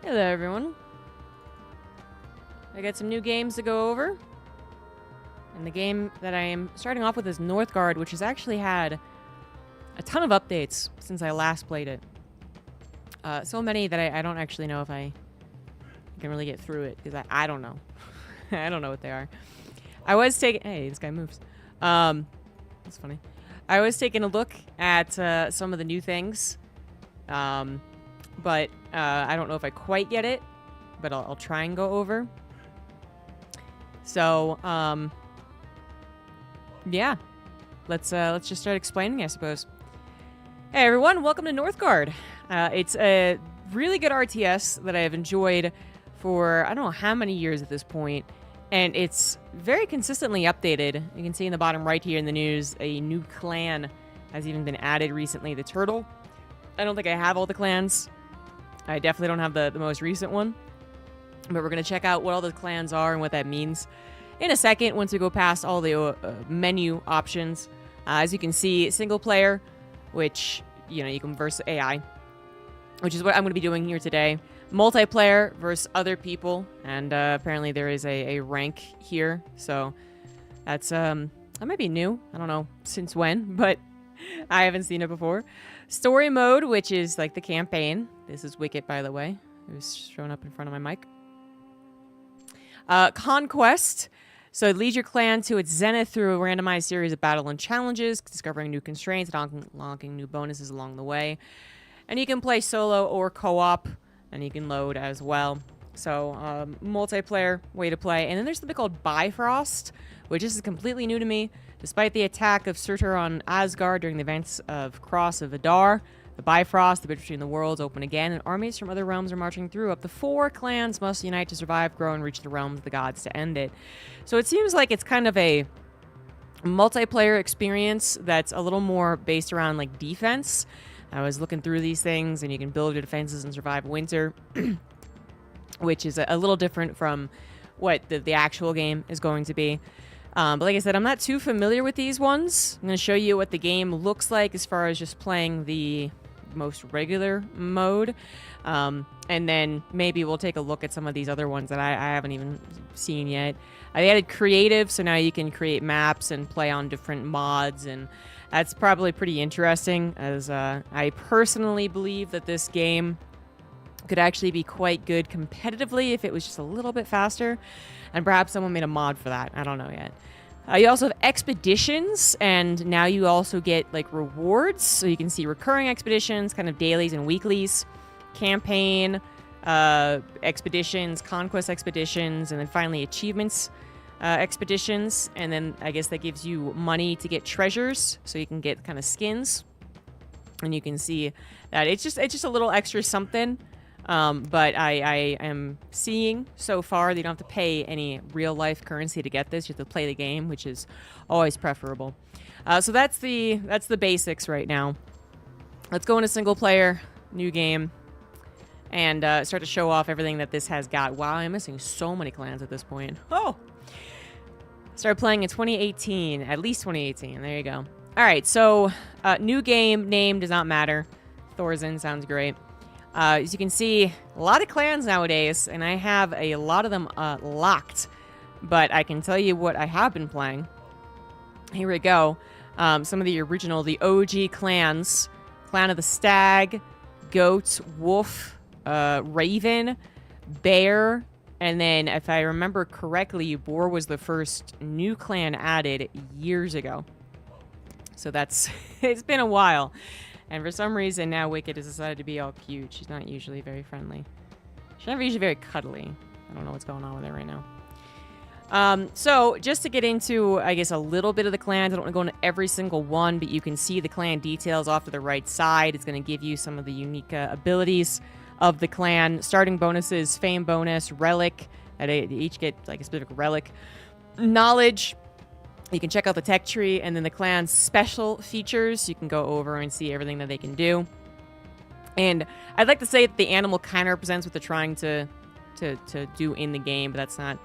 Hello everyone. I got some new games to go over. And the game that I am starting off with is Northgard, which has actually had a ton of updates since I last played it. So many that I don't actually know if I can really get through it, because I don't know. I don't know what they are. I was taking... Hey, this guy moves. That's funny. I was taking a look at some of the new things. But I don't know if I quite get it, but I'll try and go over. So, yeah. Let's just start explaining, I suppose. Hey everyone, welcome to Northgard. It's a really good RTS that I have enjoyed for I don't know how many years at this point, and it's very consistently updated. You can see in the bottom right here in the news, a new clan has even been added recently, the Turtle. I don't think I have all the clans. I definitely don't have the most recent one. But we're going to check out what all the clans are and what that means in a second once we go past all the menu options. As you can see, single player, which, you know, you can verse AI, which is what I'm going to be doing here today. Multiplayer versus other people, and apparently there is a rank here. So that's, that might be new. I don't know since when, but I haven't seen it before. Story mode, which is like the campaign. This is Wicket, by the way. It was shown up in front of my mic. Conquest. So it leads your clan to its zenith through a randomized series of battle and challenges, discovering new constraints and unlocking new bonuses along the way. And you can play solo or co-op, and you can load as well. So multiplayer way to play. And then there's something called Bifrost, which is completely new to me. Despite the attack of Surtur on Asgard during the events of Cross of Vidar, the Bifrost, the bridge between the worlds, open again, and armies from other realms are marching through. Up to 4 clans must unite to survive, grow, and reach the realms of the gods to end it. So it seems like it's kind of a multiplayer experience that's a little more based around like defense. I was looking through these things, and you can build your defenses and survive winter, which is a little different from what the actual game is going to be. But like I said, I'm not too familiar with these ones. I'm going to show you what the game looks like as far as just playing the most regular mode. And then maybe we'll take a look at some of these other ones that I haven't even seen yet. I added creative, so now you can create maps and play on different mods, and that's probably pretty interesting, as I personally believe that this game could actually be quite good competitively if it was just a little bit faster, and perhaps someone made a mod for that. I don't know yet. You also have expeditions, and now you also get like rewards, so you can see recurring expeditions, kind of dailies and weeklies, campaign expeditions, conquest expeditions, and then finally achievements expeditions. And then I guess that gives you money to get treasures, so you can get kind of skins, and you can see that it's just a little extra something. But I am seeing so far that you don't have to pay any real life currency to get this. You have to play the game, which is always preferable. So that's the basics right now. Let's go into single player, new game, and start to show off everything that this has got. Wow, I'm missing so many clans at this point. Oh! Started playing in 2018, at least 2018. There you go. All right, so new game, name does not matter. Thorzen sounds great. As you can see, a lot of clans nowadays, and I have a lot of them locked. But I can tell you what I have been playing. Here we go. Some of the original, the OG clans. Clan of the Stag, Goat, Wolf, Raven, Bear, and then, if I remember correctly, Boar was the first new clan added years ago. So that's... it's been a while. And for some reason, now Wicked has decided to be all cute. She's not usually very friendly. She's never usually very cuddly. I don't know what's going on with her right now. So, just to get into, I guess, a little bit of the clans. I don't want to go into every single one, but you can see the clan details off to the right side. It's going to give you some of the unique abilities of the clan. Starting bonuses, fame bonus, relic. They each get, like, a specific relic. Knowledge. You can check out the tech tree, and then the clan's special features. You can go over and see everything that they can do. And I'd like to say that the animal kind of represents what they're trying to do in the game, but that's not...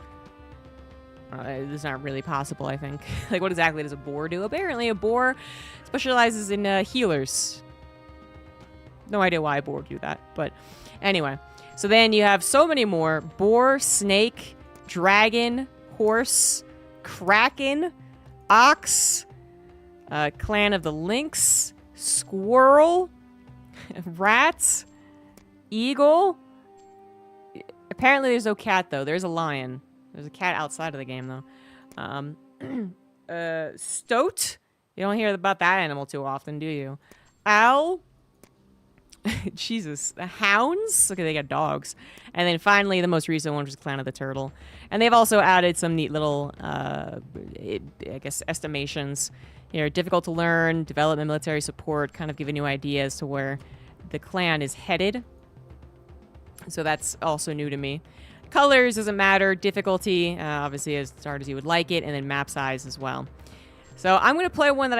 it's not really possible, I think. Like, what exactly does a boar do? Apparently, a boar specializes in healers. No idea why a boar would do that, but anyway. So then you have so many more. Boar, snake, dragon, horse, kraken, ox, clan of the lynx, squirrel, rat, eagle. Apparently there's no cat, though. There's a lion. There's a cat outside of the game, though. Stoat. You don't hear about that animal too often, do you? Owl. Jesus. The hounds. Look, they got dogs. And then finally, the most recent one was Clan of the Turtle. And they've also added some neat little, I guess, estimations. Here, difficult to learn, development, military support, kind of giving you ideas to where the clan is headed. So that's also new to me. Colors doesn't matter. Difficulty, obviously as hard as you would like it, and then map size as well. So I'm going to play one that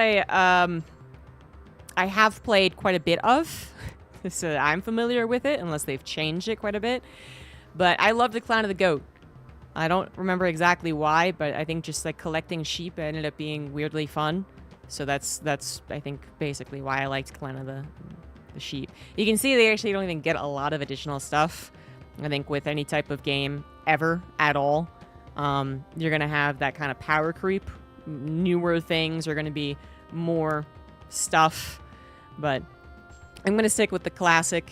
I have played quite a bit of. So I'm familiar with it, unless they've changed it quite a bit. But I love the Clan of the Goat. I don't remember exactly why, but I think just like collecting sheep ended up being weirdly fun. So that's I think basically why I liked Clan of the sheep. You can see they actually don't even get a lot of additional stuff. I think with any type of game ever at all, you're going to have that kind of power creep. Newer things are going to be more stuff. But I'm going to stick with the classic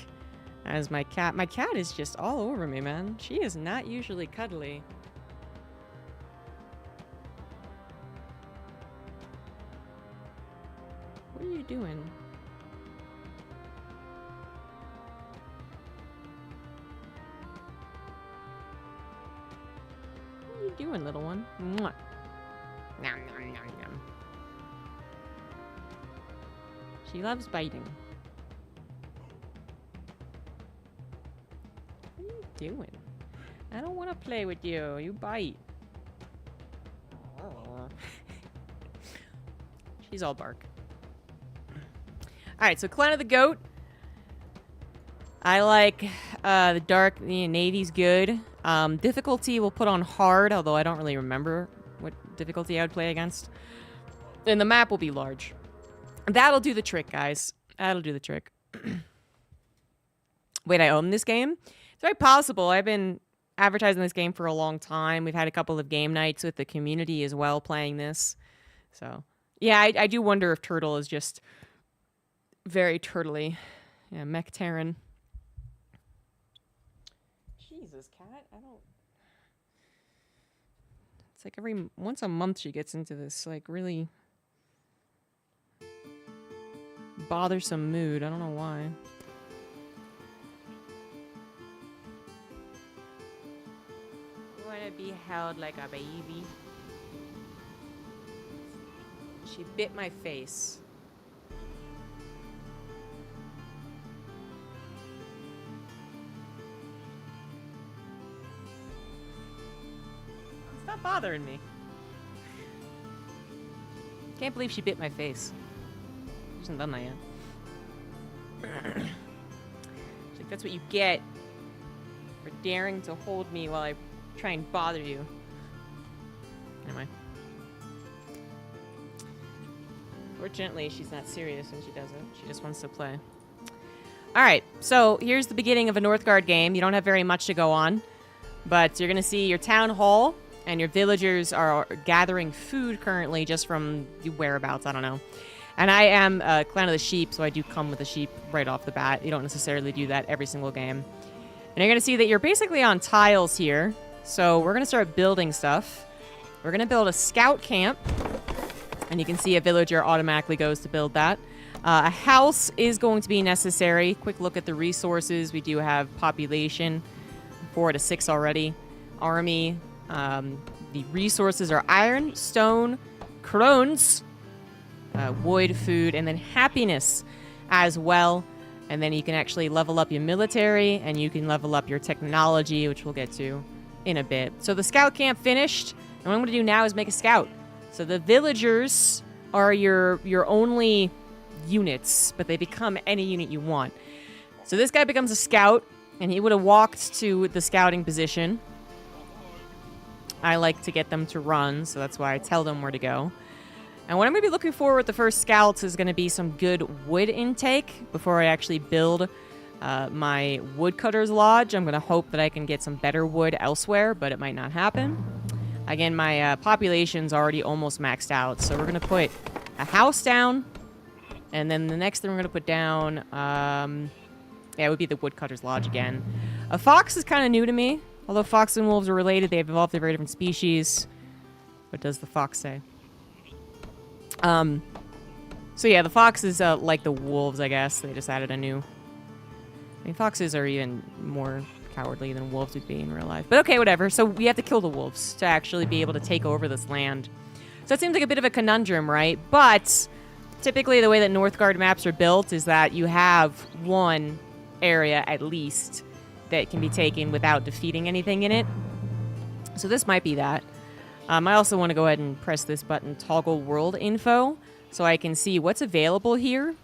as my cat. My cat is just all over me, man. She is not usually cuddly. What are you doing? What are you doing, little one? Mwah. Nom, nom, nom, nom. She loves biting. What are you doing? I don't want to play with you. You bite. She's all bark. Alright, so Clan of the Goat. I like the dark navy's good. Difficulty we'll put on hard, although I don't really remember what difficulty I would play against. And the map will be large. That'll do the trick, guys. That'll do the trick. Wait, I own this game? It's very possible. I've been advertising this game for a long time. We've had a couple of game nights with the community as well playing this. So, yeah, I do wonder if Turtle is just very turtly. Yeah, Mech Terran. Jesus, cat. I don't... It's like once a month she gets into this, like, really bothersome mood. I don't know why. Be held like a baby. She bit my face. Stop bothering me. Can't believe she bit my face. She hasn't done that yet. She's like, that's what you get for daring to hold me while I try and bother you. Anyway. Fortunately, she's not serious when she does it. She just wants to play. Alright, so here's the beginning of a Northgard game. You don't have very much to go on, but you're going to see your town hall, and your villagers are gathering food currently just from the whereabouts. I don't know. And I am Clan of the Sheep, so I do come with a sheep right off the bat. You don't necessarily do that every single game. And you're going to see that you're basically on tiles here. So we're going to start building stuff. We're going to build a scout camp. And you can see a villager automatically goes to build that. A house is going to be necessary. Quick look at the resources. We do have population, 4 to 6 already. Army. The resources are iron, stone, crones, wood, food, and then happiness as well. And then you can actually level up your military, and you can level up your technology, which we'll get to in a bit. So the scout camp finished, and what I'm going to do now is make a scout. So the villagers are your only units, but they become any unit you want. So this guy becomes a scout, and he would have walked to the scouting position. I like to get them to run, so that's why I tell them where to go. And what I'm going to be looking for with the first scouts is going to be some good wood intake before I actually build my woodcutter's lodge. I'm going to hope that I can get some better wood elsewhere, but it might not happen. Again, my population's already almost maxed out, so we're going to put a house down. And then the next thing we're going to put down, yeah, it would be the woodcutter's lodge again. A fox is kind of new to me. Although fox and wolves are related, they've evolved a very different species. What does the fox say? So yeah, the fox is like the wolves, I guess. They just added a new... I mean, foxes are even more cowardly than wolves would be in real life. But okay, whatever. So we have to kill the wolves to actually be able to take over this land. So it seems like a bit of a conundrum, right? But typically the way that Northgard maps are built is that you have one area at least that can be taken without defeating anything in it. So this might be that. I also want to go ahead and press this button, toggle world info, so I can see what's available here.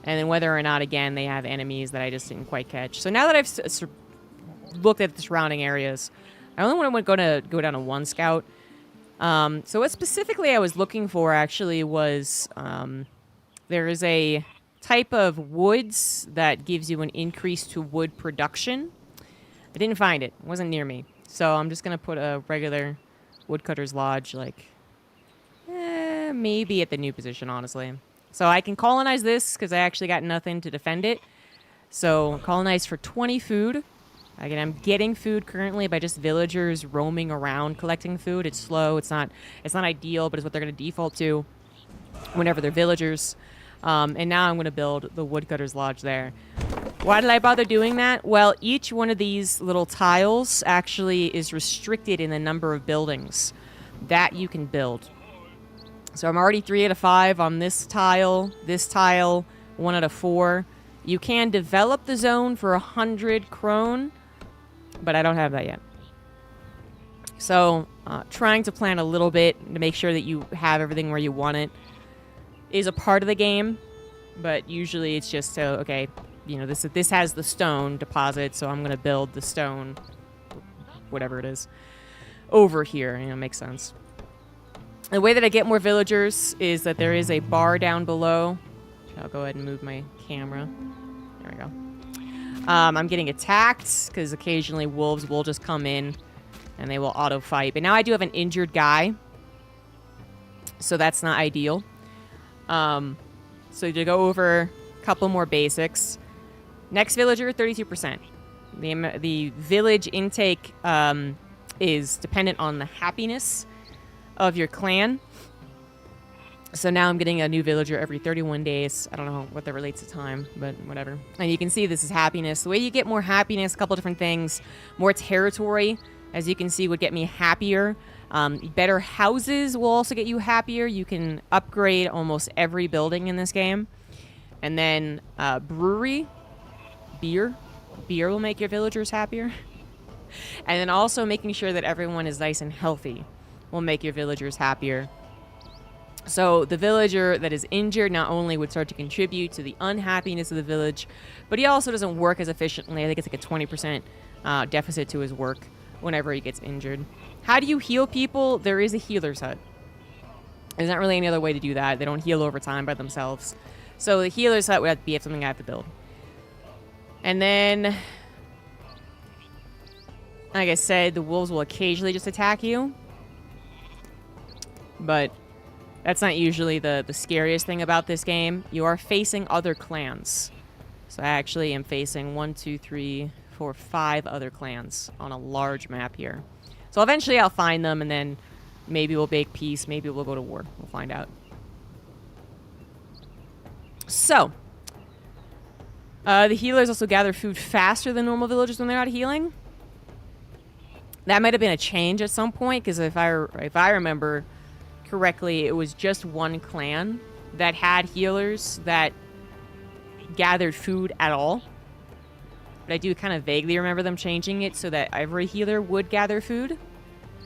And then whether or not, again, they have enemies that I just didn't quite catch. So now that I've looked at the surrounding areas, I only want to go down to one scout. So what specifically I was looking for, actually, was there is a type of woods that gives you an increase to wood production. I didn't find it. It wasn't near me. So I'm just going to put a regular woodcutter's lodge, like, maybe at the new position, honestly. So I can colonize this because I actually got nothing to defend it. So colonize for 20 food. Again, I'm getting food currently by just villagers roaming around collecting food. It's slow. It's not ideal, but it's what they're going to default to whenever they're villagers. And now I'm going to build the woodcutter's lodge there. Why did I bother doing that? Well, each one of these little tiles actually is restricted in the number of buildings that you can build. So I'm already 3 out of 5 on this tile, 1 out of 4. You can develop the zone for 100 crone, but I don't have that yet. So trying to plan a little bit to make sure that you have everything where you want it. is a part of the game, but usually it's just so, okay, you know, this has the stone deposit, so I'm going to build the stone, whatever it is, over here. You know, makes sense. The way that I get more villagers is that there is a bar down below. I'll go ahead and move my camera. There we go. I'm getting attacked because occasionally wolves will just come in and they will auto fight. But now I do have an injured guy, so that's not ideal. So to go over a couple more basics. Next villager, 32%. The village intake is dependent on the happiness of your clan. So now I'm getting a new villager every 31 days. I don't know what that relates to time, but whatever. And you can see this is happiness. The way you get more happiness, a couple different things. More territory, as you can see, would get me happier. Better houses will also get you happier. You can upgrade almost every building in this game. And then brewery, beer. Beer will make your villagers happier. And then also making sure that everyone is nice and healthy will make your villagers happier. So the villager that is injured not only would start to contribute to the unhappiness of the village, but he also doesn't work as efficiently. I think it's like a 20% deficit to his work whenever he gets injured. How do you heal people? There is a healer's hut. There's not really any other way to do that. They don't heal over time by themselves. So the healer's hut would have to be something I have to build. And then, like I said, the wolves will occasionally just attack you. But that's not usually the scariest thing about this game. You are facing other clans. So I actually am facing 1, 2, 3, 4, 5 other clans on a large map here. So eventually I'll find them, and then maybe we'll make peace. Maybe we'll go to war. We'll find out. So, the healers also gather food faster than normal villagers when they're not healing. That might have been a change at some point, because if I remember correctly, it was just one clan that had healers that gathered food at all. But I do kind of vaguely remember them changing it so that every healer would gather food.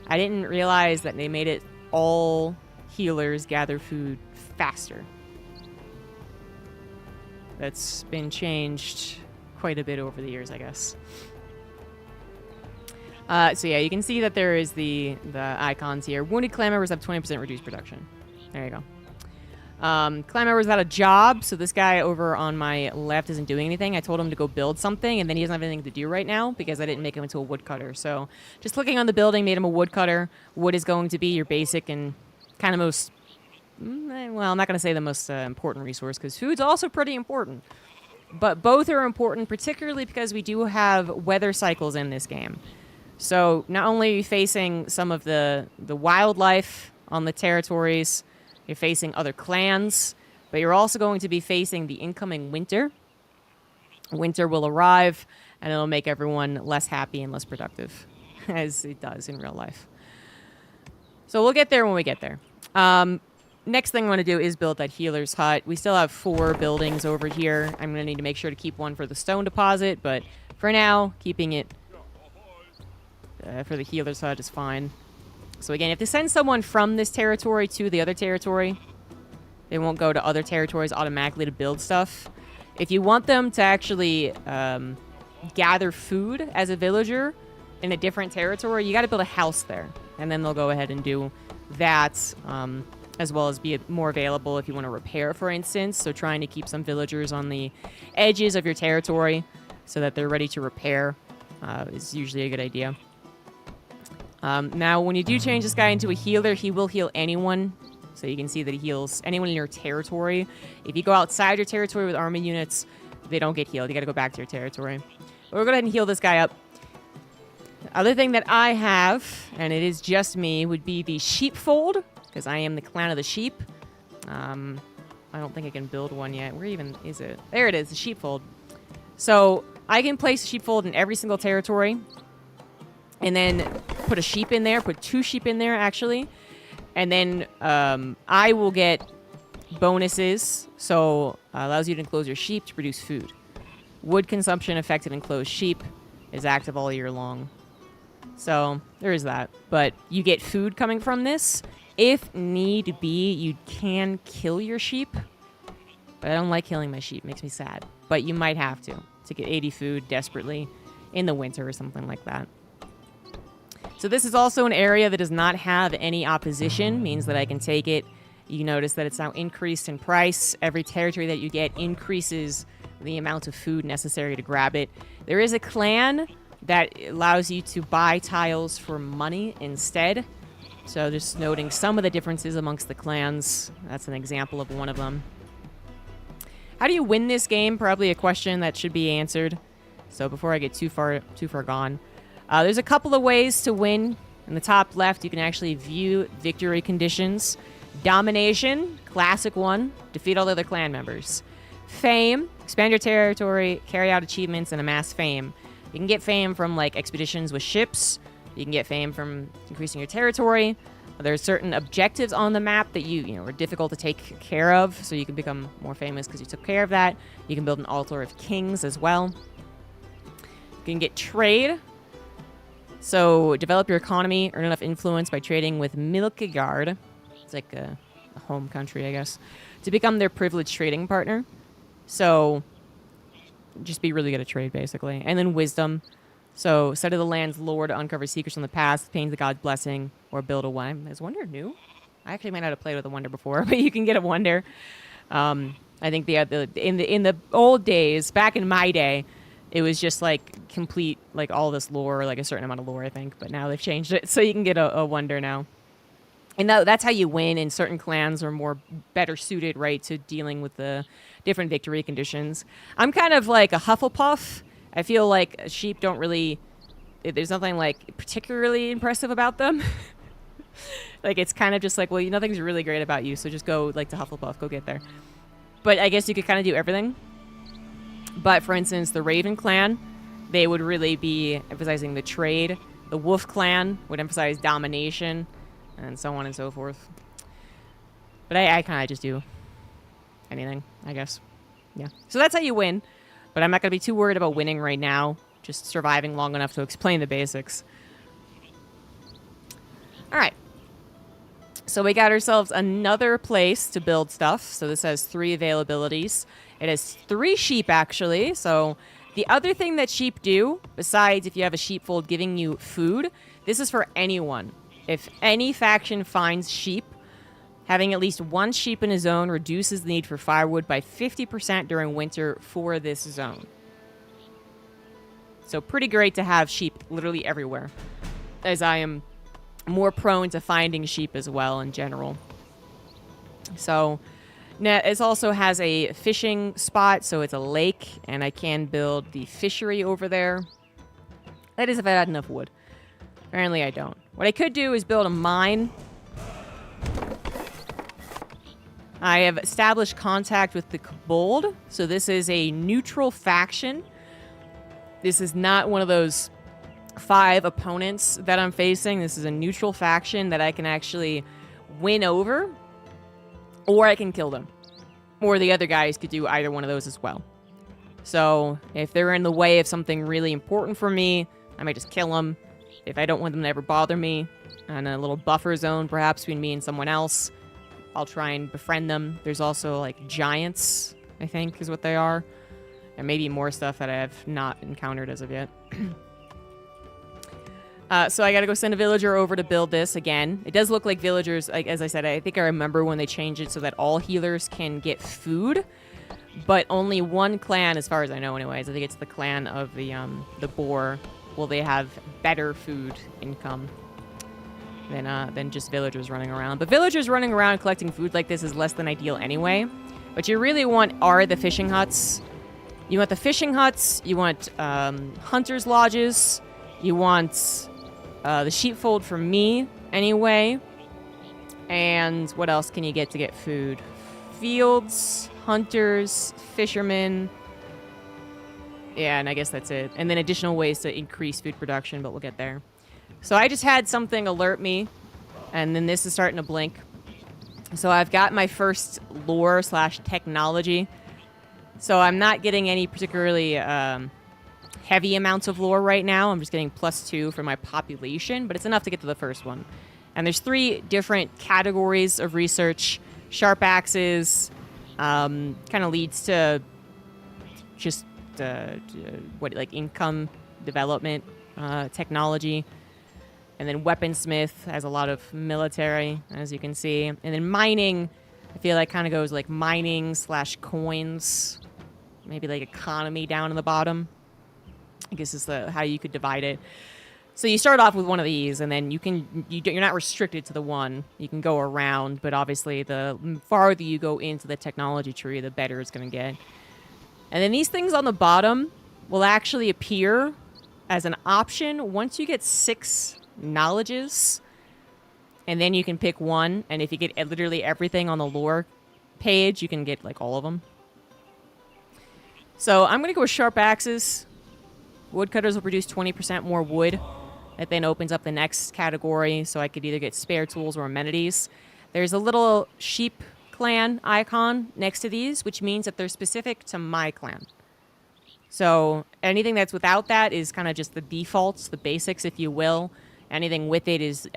I didn't realize that they made it all healers gather food faster. That's been changed quite a bit over the years, I guess. So yeah, you can see that there is the icons here. Wounded clan members have 20% reduced production. There you go. Clan member's without a job, so this guy over on my left isn't doing anything. I told him to go build something, and then he doesn't have anything to do right now because I didn't make him into a woodcutter. So just clicking on the building made him a woodcutter. Wood is going to be your basic and kind of most, well, I'm not going to say the most important resource, because food's also pretty important. But both are important, particularly because we do have weather cycles in this game. So not only are you facing some of the wildlife on the territories, you're facing other clans, but you're also going to be facing the incoming winter. Winter will arrive, and it'll make everyone less happy and less productive, as it does in real life. So we'll get there when we get there. Next thing I want to do is build that healer's hut. We still have 4 buildings over here. I'm going to need to make sure to keep one for the stone deposit, but for now, keeping it for the healer's hut is fine. So again, if they send someone from this territory to the other territory, they won't go to other territories automatically to build stuff. If you want them to actually gather food as a villager in a different territory, you got to build a house there. And then they'll go ahead and do that, as well as be more available if you want to repair, for instance. So trying to keep some villagers on the edges of your territory so that they're ready to repair is usually a good idea. Now, when you do change this guy into a healer, he will heal anyone. So you can see that he heals anyone in your territory. If you go outside your territory with army units, they don't get healed. You got to go back to your territory. But we're going to go ahead and heal this guy up. The other thing that I have, and it is just me, would be the sheepfold, because I am the clan of the sheep. I don't think I can build one yet. Where even is it? There it is, the sheepfold. So I can place a sheepfold in every single territory, and then put a sheep in there, put 2 sheep in there, actually. And then I will get bonuses, so allows you to enclose your sheep to produce food. Wood consumption affected enclosed sheep is active all year long. So there is that. But you get food coming from this, If need be, you can kill your sheep. But I don't like killing my sheep. It makes me sad. But you might have to get 80 food desperately in the winter or something like that. So this is also an area that does not have any opposition, means that I can take it. You notice that it's now increased in price. Every territory that you get increases the amount of food necessary to grab it. There is a clan that allows you to buy tiles for money instead. So just noting some of the differences amongst the clans. That's an example of one of them. How do you win this game? Probably a question that should be answered. So before I get too far gone. There's a couple of ways to win. In the top left, you can actually view victory conditions. Domination, classic one. Defeat all the other clan members. Fame, expand your territory, carry out achievements, and amass fame. You can get fame from like expeditions with ships. You can get fame from increasing your territory. There's certain objectives on the map that you are difficult to take care of, so you can become more famous because you took care of that. You can build an altar of kings as well. You can get trade. So develop your economy, earn enough influence by trading with Northgard. It's like a home country, I guess, to become their privileged trading partner. So just be really good at trade, basically. And then wisdom. So study the land's lore to uncover secrets from the past, obtain the god's blessing, or build a wonder. Is wonder new? I actually might not have played with a wonder before, but you can get a wonder. I think in the old days, back in my day, it was just like complete like all this lore, like a certain amount of lore, I think. But now they've changed it, so you can get a wonder now. And that's how you win. And certain clans are better suited, right, to dealing with the different victory conditions. I'm kind of like a Hufflepuff. I feel like sheep don't really... There's nothing, like, particularly impressive about them. Like, it's kind of just like, well, nothing's really great about you, so just go, like, to Hufflepuff. Go get there. But I guess you could kind of do everything. But, for instance, the Raven clan, they would really be emphasizing the trade. The Wolf clan would emphasize domination, and so on and so forth. But I kind of just do anything, I guess. Yeah. So that's how you win. But I'm not going to be too worried about winning right now. Just surviving long enough to explain the basics. All right. So we got ourselves another place to build stuff. So this has 3 availabilities. It has 3 sheep, actually. So the other thing that sheep do, besides if you have a sheepfold giving you food, this is for anyone. If any faction finds sheep, having at least 1 sheep in a zone reduces the need for firewood by 50% during winter for this zone. So pretty great to have sheep literally everywhere, as I am more prone to finding sheep as well in general. So now it also has a fishing spot, so it's a lake, and I can build the fishery over there. That is if I had enough wood. Apparently I don't. What I could do is build a mine. I have established contact with the Kobold. So this is a neutral faction. This is not one of those 5 opponents that I'm facing. This is a neutral faction that I can actually win over. Or I can kill them. Or the other guys could do either one of those as well. So if they're in the way of something really important for me, I might just kill them. If I don't want them to ever bother me, on a little buffer zone perhaps between me and someone else, I'll try and befriend them. There's also, like, giants, I think, is what they are. And maybe more stuff that I have not encountered as of yet. So I gotta go send a villager over to build this again. It does look like villagers, like, as I said, I think I remember when they changed it so that all healers can get food. But only 1 clan, as far as I know anyways, I think it's the clan of the boar, will they have better food income than just villagers running around. But villagers running around collecting food like this is less than ideal anyway. What you really want are the fishing huts. You want the fishing huts. You want hunters' lodges. You want the sheepfold for me anyway. And what else can you get to get food? Fields, hunters, fishermen. Yeah, and I guess that's it. And then additional ways to increase food production, but we'll get there. So I just had something alert me, and then this is starting to blink. So I've got my first lore/technology. So I'm not getting any particularly heavy amounts of lore right now. I'm just getting +2 for my population, but it's enough to get to the first one. And there's 3 different categories of research. Sharp axes kind of leads to just like income development, technology. And then weaponsmith has a lot of military, as you can see. And then mining, I feel like kind of goes like mining / coins. Maybe like economy down in the bottom. I guess is how you could divide it. So you start off with one of these, and then you're not restricted to the one. You can go around, but obviously the farther you go into the technology tree, the better it's going to get. And then these things on the bottom will actually appear as an option once you get 6 knowledges, and then you can pick one. And if you get literally everything on the lore page, you can get like all of them. So I'm going to go with sharp axes. Woodcutters will produce 20% more wood. That then opens up the next category, so I could either get spare tools or amenities. There's a little sheep clan icon next to these, which means that they're specific to my clan. So anything that's without that is kind of just the defaults, the basics, if you will. Anything with it is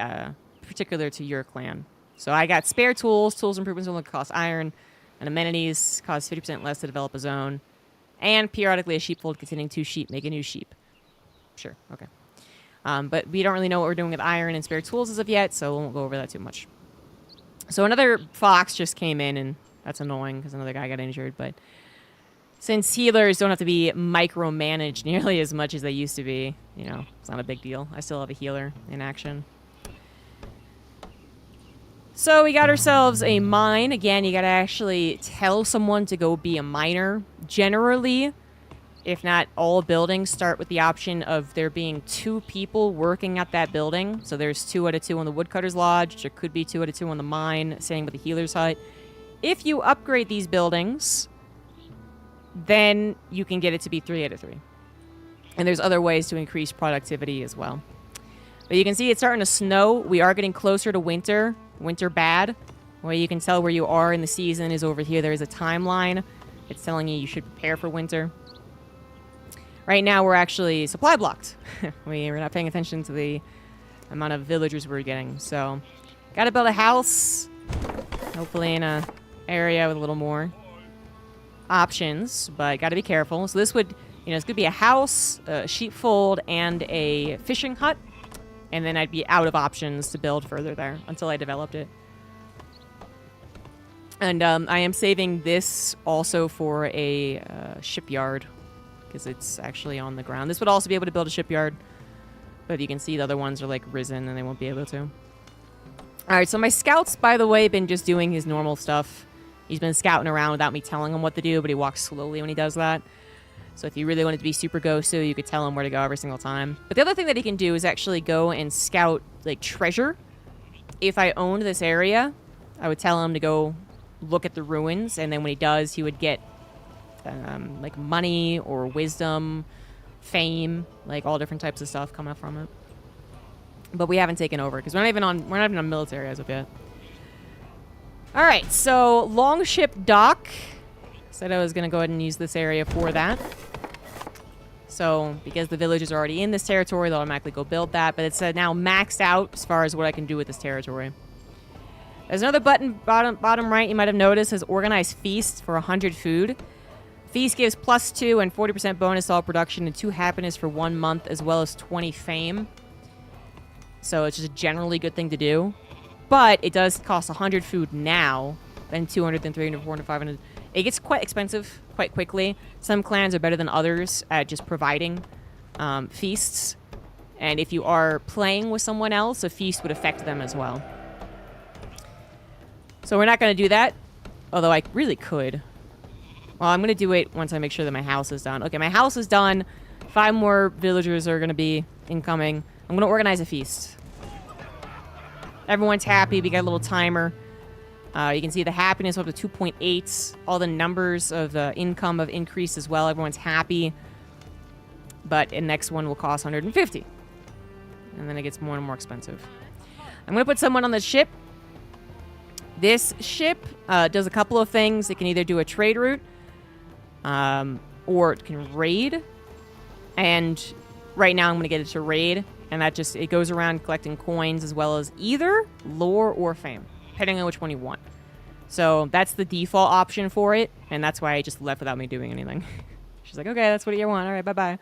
particular to your clan. So I got spare tools. Tools improvements will cost iron. And amenities cost 50% less to develop a zone. And periodically a sheepfold containing 2 sheep make a new sheep. Sure, okay. But we don't really know what we're doing with iron and spare tools as of yet, so we won't go over that too much. So another fox just came in, and that's annoying because another guy got injured. But since healers don't have to be micromanaged nearly as much as they used to be, you know, it's not a big deal. I still have a healer in action. So we got ourselves a mine. Again, you got to actually tell someone to go be a miner. Generally, if not all buildings, start with the option of there being 2 people working at that building. So there's 2 out of 2 on the Woodcutter's Lodge. There could be 2 out of 2 on the mine, same with the Healer's Hut. If you upgrade these buildings, then you can get it to be 3 out of 3. And there's other ways to increase productivity as well. But you can see it's starting to snow. We are getting closer to winter. Winter bad. Where you can tell where you are in the season is over here. There is a timeline. It's telling you should prepare for winter. Right now, we're actually supply blocked. We're not paying attention to the amount of villagers we're getting. So, gotta build a house. Hopefully in a area with a little more options. But gotta be careful. So this would, you know, it's gonna be a house, a sheepfold, and a fishing hut. And then I'd be out of options to build further there until I developed it. And I am saving this also for a shipyard, because it's actually on the ground. This would also be able to build a shipyard, but you can see the other ones are like risen and they won't be able to. Alright, so my scout's, by the way, been just doing his normal stuff. He's been scouting around without me telling him what to do, but he walks slowly when he does that. So if you really wanted to be super ghosty, you could tell him where to go every single time. But the other thing that he can do is actually go and scout, like, treasure. If I owned this area, I would tell him to go look at the ruins, and then when he does, he would get like money or wisdom, fame, like all different types of stuff come up from it. But we haven't taken over because we're not even on military as of yet. All right, so Longship Dock. Said I was gonna go ahead and use this area for that. So because the villagers are already in this territory, they'll automatically go build that. But it's now maxed out as far as what I can do with this territory. There's another button bottom right you might have noticed says organize feast for 100 food. Feast gives +2 and 40% bonus to all production and 2 happiness for 1 month, as well as 20 fame. So it's just a generally good thing to do. But it does cost 100 food now, then 200, then 300, 400, 500. It gets quite expensive quite quickly. Some clans are better than others at just providing feasts. And if you are playing with someone else, a feast would affect them as well. So we're not going to do that, although I really could. Well, I'm going to do it once I make sure that my house is done. Okay, my house is done. 5 more villagers are going to be incoming. I'm going to organize a feast. Everyone's happy. We got a little timer. You can see the happiness up to 2.8. All the numbers of income have increased as well. Everyone's happy. But the next one will cost 150. And then it gets more and more expensive. I'm going to put someone on the ship. This ship does a couple of things. It can either do a trade route. Or it can raid. And right now I'm going to get it to raid. And that just, it goes around collecting coins as well as either lore or fame, depending on which one you want. So that's the default option for it, and that's why I just left without me doing anything. She's like, okay, that's what you want. All right, bye-bye.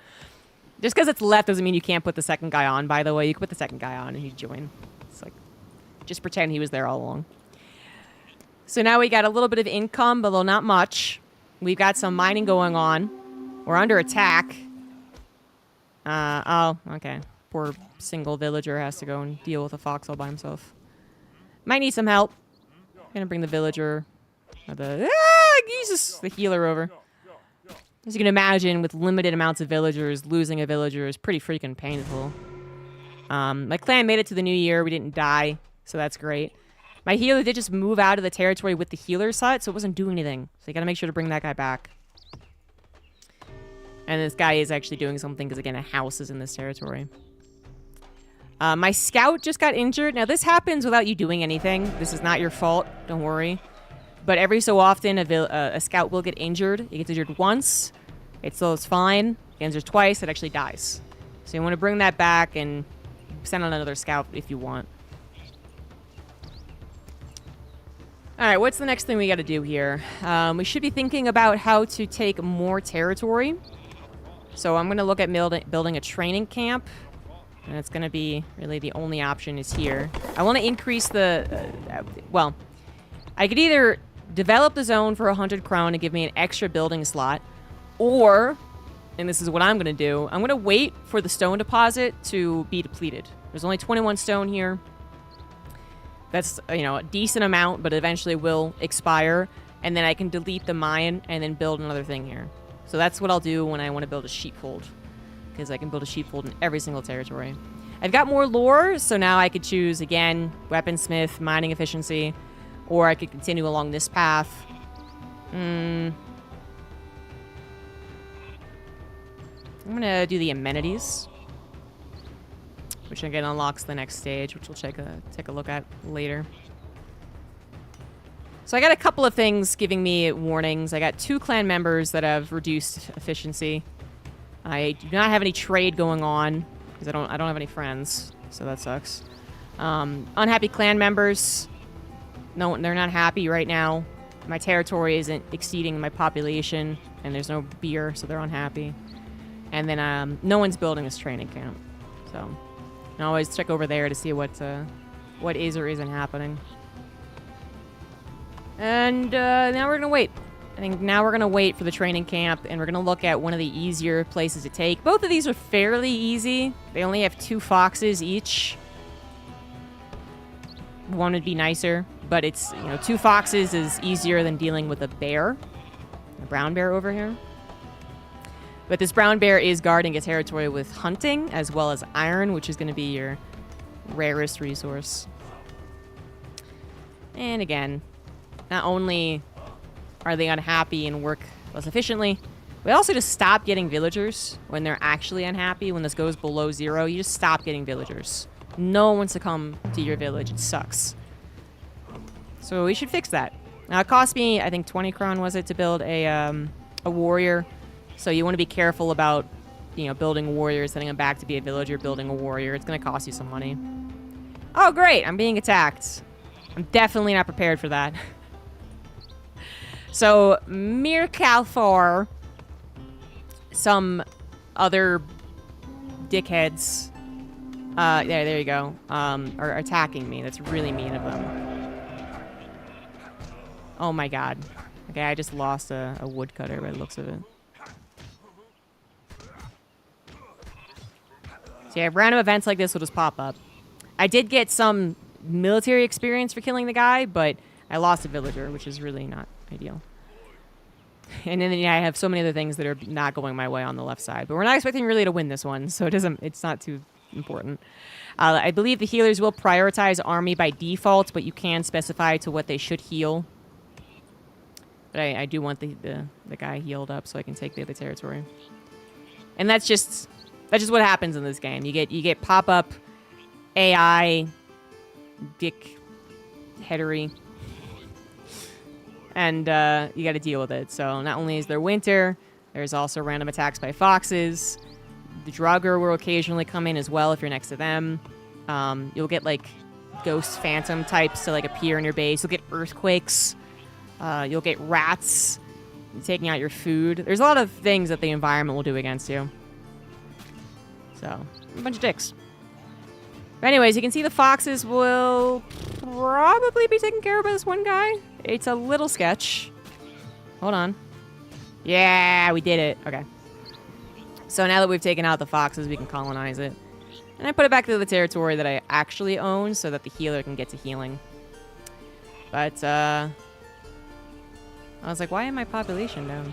Just because it's left doesn't mean you can't put the second guy on, by the way. You can put the second guy on and he'd join. It's like, just pretend he was there all along. So now we got a little bit of income, but not much. We've got some mining going on. We're under attack. Oh, okay. Poor single villager has to go and deal with a fox all by himself. Might need some help. Gonna bring the villager, or the Jesus, the healer over. As you can imagine, with limited amounts of villagers, losing a villager is pretty freaking painful. My clan made it to the new year. We didn't die, so that's great. My healer did just move out of the territory with the healer's hut, so it wasn't doing anything. So you gotta make sure to bring that guy back. And this guy is actually doing something because, again, a house is in this territory. My scout just got injured. Now, this happens without you doing anything. This is not your fault. Don't worry. But every so often, a scout will get injured. It gets injured once. It still is fine. It gets injured twice. It actually dies. So you want to bring that back and send on another scout if you want. All right, what's the next thing we got to do here? We should be thinking about how to take more territory. So I'm going to look at building a training camp. And it's going to be really the only option is here. I want to increase the... well, I could either develop the zone for 100 crown and give me an extra building slot. Or, and this is what I'm going to do, I'm going to wait for the stone deposit to be depleted. There's only 21 stone here. That's, you know, a decent amount, but eventually will expire. And then I can delete the mine and then build another thing here. So that's what I'll do when I want to build a sheepfold. Because I can build a sheepfold in every single territory. I've got more lore, so now I could choose, again, weaponsmith, mining efficiency, or I could continue along this path. I'm going to do the amenities, which again unlocks the next stage, which we'll take a look at later. So I got a couple of things giving me warnings. I got 2 clan members that have reduced efficiency. I do not have any trade going on because I don't have any friends, so that sucks. Unhappy clan members. No, they're not happy right now. My territory isn't exceeding my population, and there's no beer, so they're unhappy. And then no one's building this training camp, so you can always check over there to see what is or isn't happening. And now we're gonna wait. I think now we're going to wait for the training camp, and we're going to look at one of the easier places to take. Both of these are fairly easy. They only have 2 foxes each. One would be nicer, but it's, you know, 2 foxes is easier than dealing with a bear. A brown bear over here. But this brown bear is guarding a territory with hunting, as well as iron, which is going to be your rarest resource. And again, not only... are they unhappy and work less efficiently? We also just stop getting villagers when they're actually unhappy. When this goes below 0, you just stop getting villagers. No one wants to come to your village. It sucks. So we should fix that. Now, it cost me, I think, 20 crown, was it, to build a warrior. So you want to be careful about, you know, building warriors, sending them back to be a villager, building a warrior. It's going to cost you some money. Oh, great. I'm being attacked. I'm definitely not prepared for that. So, Mir Kalthor, some other dickheads, there you go, are attacking me. That's really mean of them. Oh my god. Okay, I just lost a woodcutter by the looks of it. So yeah, random events like this will just pop up. I did get some military experience for killing the guy, but I lost a villager, which is really not ideal. And then I have so many other things that are not going my way on the left side. But we're not expecting really to win this one, so it's not too important. I believe the healers will prioritize army by default, but you can specify to what they should heal. But I do want the guy healed up so I can take the other territory. And that's just what happens in this game. You get pop-up AI dick headery. And you got to deal with it. So not only is there winter, there's also random attacks by foxes. The Draugr will occasionally come in as well if you're next to them. You'll get, like, ghost phantom types to, like, appear in your base. You'll get earthquakes. You'll get rats taking out your food. There's a lot of things that the environment will do against you. So, a bunch of dicks. But anyways, you can see the foxes will probably be taken care of by this one guy. It's a little sketch. Hold on. Yeah, we did it. Okay. So now that we've taken out the foxes, we can colonize it. And I put it back to the territory that I actually own so that the healer can get to healing. But, I was like, why am my population down?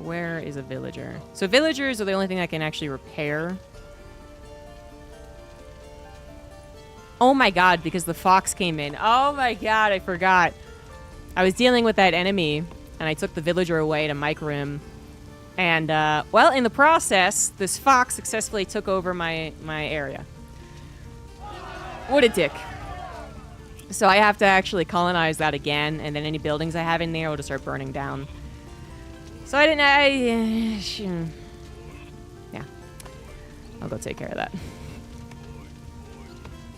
Where is a villager? So villagers are the only thing I can actually repair. Oh my god, because the fox came in. Oh my god, I forgot. I was dealing with that enemy, and I took the villager away to micro him. And, well, in the process, this fox successfully took over my area. What a dick. So I have to actually colonize that again, and then any buildings I have in there will just start burning down. So I didn't, yeah. I'll go take care of that.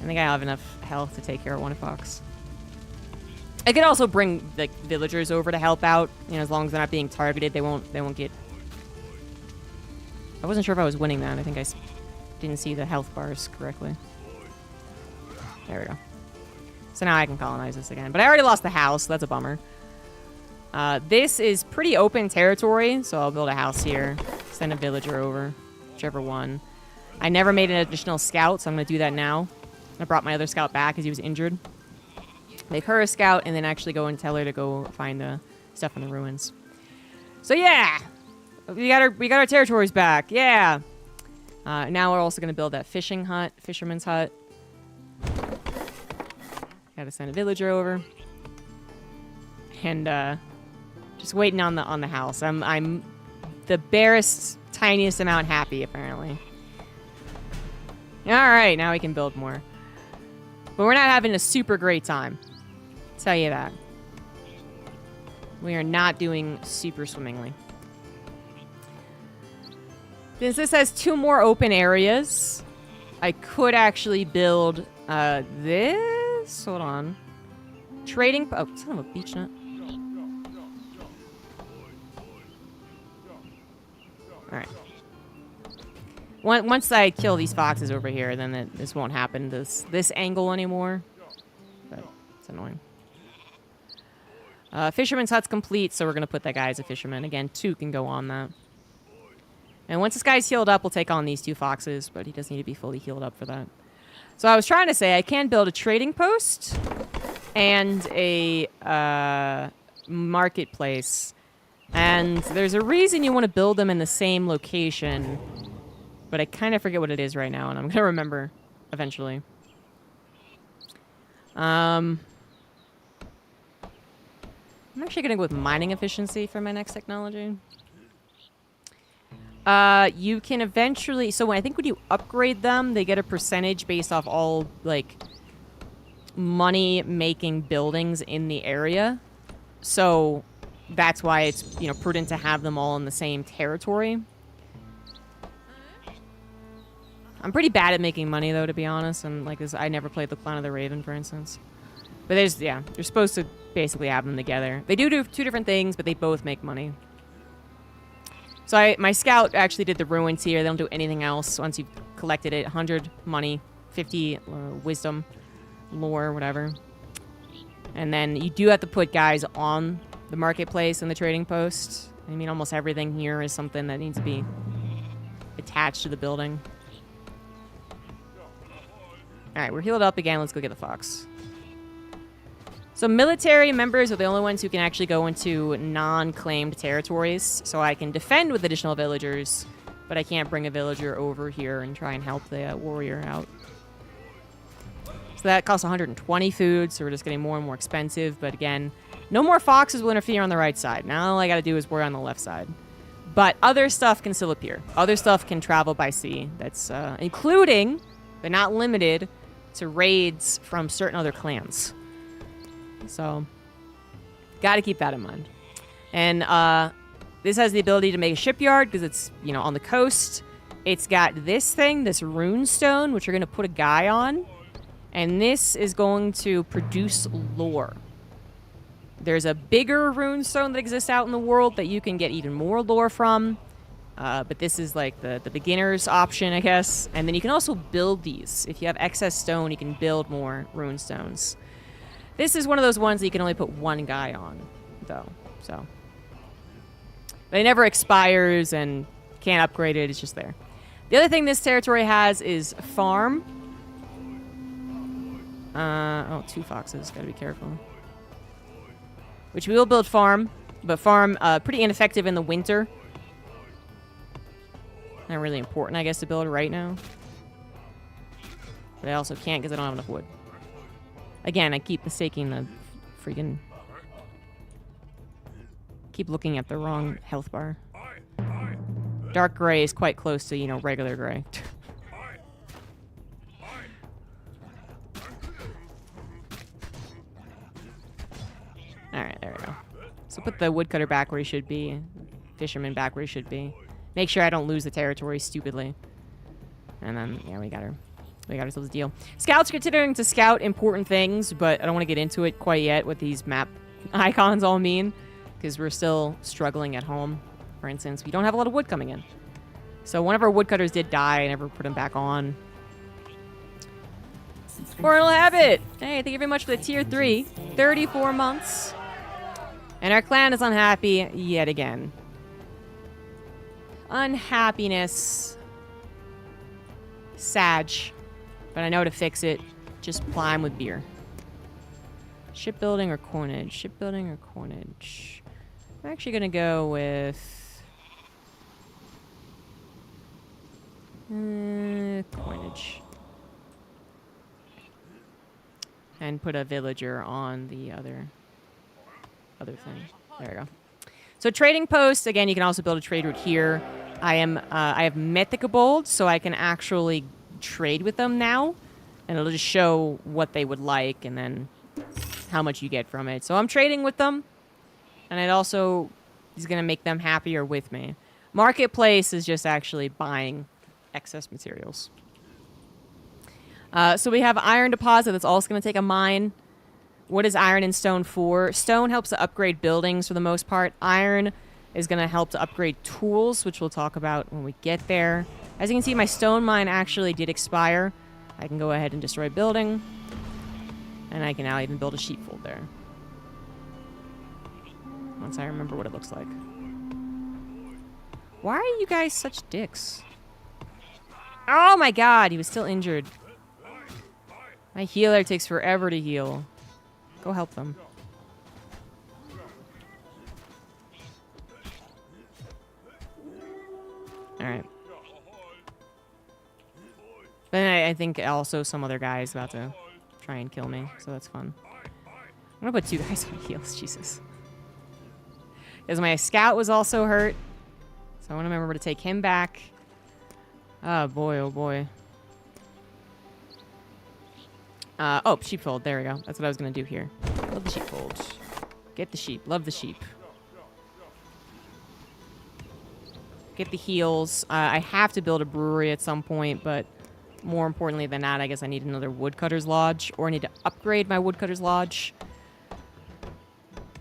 I think I have enough health to take care of one fox. I could also bring, like, villagers over to help out. You know, as long as they're not being targeted, they won't get... I wasn't sure if I was winning that. I think I didn't see the health bars correctly. There we go. So now I can colonize this again. But I already lost the house, so that's a bummer. This is pretty open territory, so I'll build a house here. Send a villager over, whichever one. I never made an additional scout, so I'm going to do that now. I brought my other scout back because he was injured. Make her a scout, and then actually go and tell her to go find the stuff in the ruins. So yeah! We got our territories back, yeah! Now we're also going to build that fisherman's hut. Gotta send a villager over. And, just waiting on the house. I'm the barest, tiniest amount happy, apparently. Alright, now we can build more. But we're not having a super great time. I'll tell you that. We are not doing super swimmingly. Since this has 2 more open areas, I could actually build, this? Hold on. Trading... Oh, son of a beach nut. Alright. Once I kill these foxes over here, then this won't happen this angle anymore. But it's annoying. Fisherman's hut's complete, so we're going to put that guy as a fisherman. Again, 2 can go on that. And once this guy's healed up, we'll take on these 2 foxes, but he does need to be fully healed up for that. So I was trying to say I can build a trading post and a marketplace. And there's a reason you want to build them in the same location, but I kind of forget what it is right now, and I'm going to remember eventually. I'm actually going to go with mining efficiency for my next technology. You can eventually... So I think when you upgrade them, they get a percentage based off all, like, money-making buildings in the area. So that's why it's, you know, prudent to have them all in the same territory. I'm pretty bad at making money, though, to be honest. And, like, I never played the Clan of the Raven, for instance. But there's, yeah, you're supposed to basically have them together. They do 2 different things, but they both make money. So my scout actually did the ruins here. They don't do anything else once you've collected it. 100 money, 50 wisdom, lore, whatever. And then you do have to put guys on the marketplace and the trading post. I mean, almost everything here is something that needs to be attached to the building. Alright, we're healed up again. Let's go get the fox. So military members are the only ones who can actually go into non-claimed territories. So I can defend with additional villagers, but I can't bring a villager over here and try and help the warrior out. So that costs 120 food, so we're just getting more and more expensive. But again, no more foxes will interfere on the right side. Now all I gotta do is worry on the left side. But other stuff can still appear. Other stuff can travel by sea. That's including, but not limited, to raids from certain other clans. So, gotta keep that in mind. And This has the ability to make a shipyard because it's, you know, on the coast. It's got this thing, this rune stone, which you're going to put a guy on. And this is going to produce lore. There's a bigger rune stone that exists out in the world that you can get even more lore from. But this is like the beginner's option, I guess. And then you can also build these. If you have excess stone, you can build more rune stones. This is one of those ones that you can only put one guy on, though. So, but it never expires and can't upgrade it. It's just there. The other thing this territory has is farm. Oh, 2 foxes. Gotta be careful. Which we will build farm, but farm pretty ineffective in the winter. Not really important, I guess, to build right now. But I also can't because I don't have enough wood. Again, I keep mistaking the freaking... Keep looking at the wrong health bar. Dark gray is quite close to, you know, regular gray. Alright, there we go. So put the woodcutter back where he should be. Fisherman back where he should be. Make sure I don't lose the territory stupidly. And then, yeah, we got ourselves a deal. Scouts are continuing to scout important things, but I don't want to get into it quite yet what these map icons all mean. Because we're still struggling at home. For instance, we don't have a lot of wood coming in. So one of our woodcutters did die. I never put him back on. Mortal Habit! Hey, thank you very much for the tier 3. 34 months. And our clan is unhappy yet again. Unhappiness. Sag. But I know to fix it. Just ply him with beer. Shipbuilding or coinage? Shipbuilding or coinage? I'm actually going to go with... coinage. And put a villager on the other thing. There we go. So trading post, again, you can also build a trade route here. I have mythical, so I can actually trade with them now. And it'll just show what they would like and then how much you get from it. So I'm trading with them. And it also is going to make them happier with me. Marketplace is just actually buying excess materials. So we have iron deposit. That's also going to take a mine. What is iron and stone for? Stone helps to upgrade buildings for the most part. Iron is going to help to upgrade tools, which we'll talk about when we get there. As you can see, my stone mine actually did expire. I can go ahead and destroy a building. And I can now even build a sheepfold there. Once I remember what it looks like. Why are you guys such dicks? Oh my god, he was still injured. My healer takes forever to heal. Go help them. Alright. Then I think also some other guy is about to try and kill me, so that's fun. I'm gonna put 2 guys on heals, Jesus. Because my scout was also hurt. So I want to remember to take him back. Oh boy, oh boy. Oh, sheepfold. There we go. That's what I was going to do here. Love the sheepfold. Get the sheep. Love the sheep. Get the heals. I have to build a brewery at some point, but more importantly than that, I guess I need another woodcutter's lodge, or I need to upgrade my woodcutter's lodge,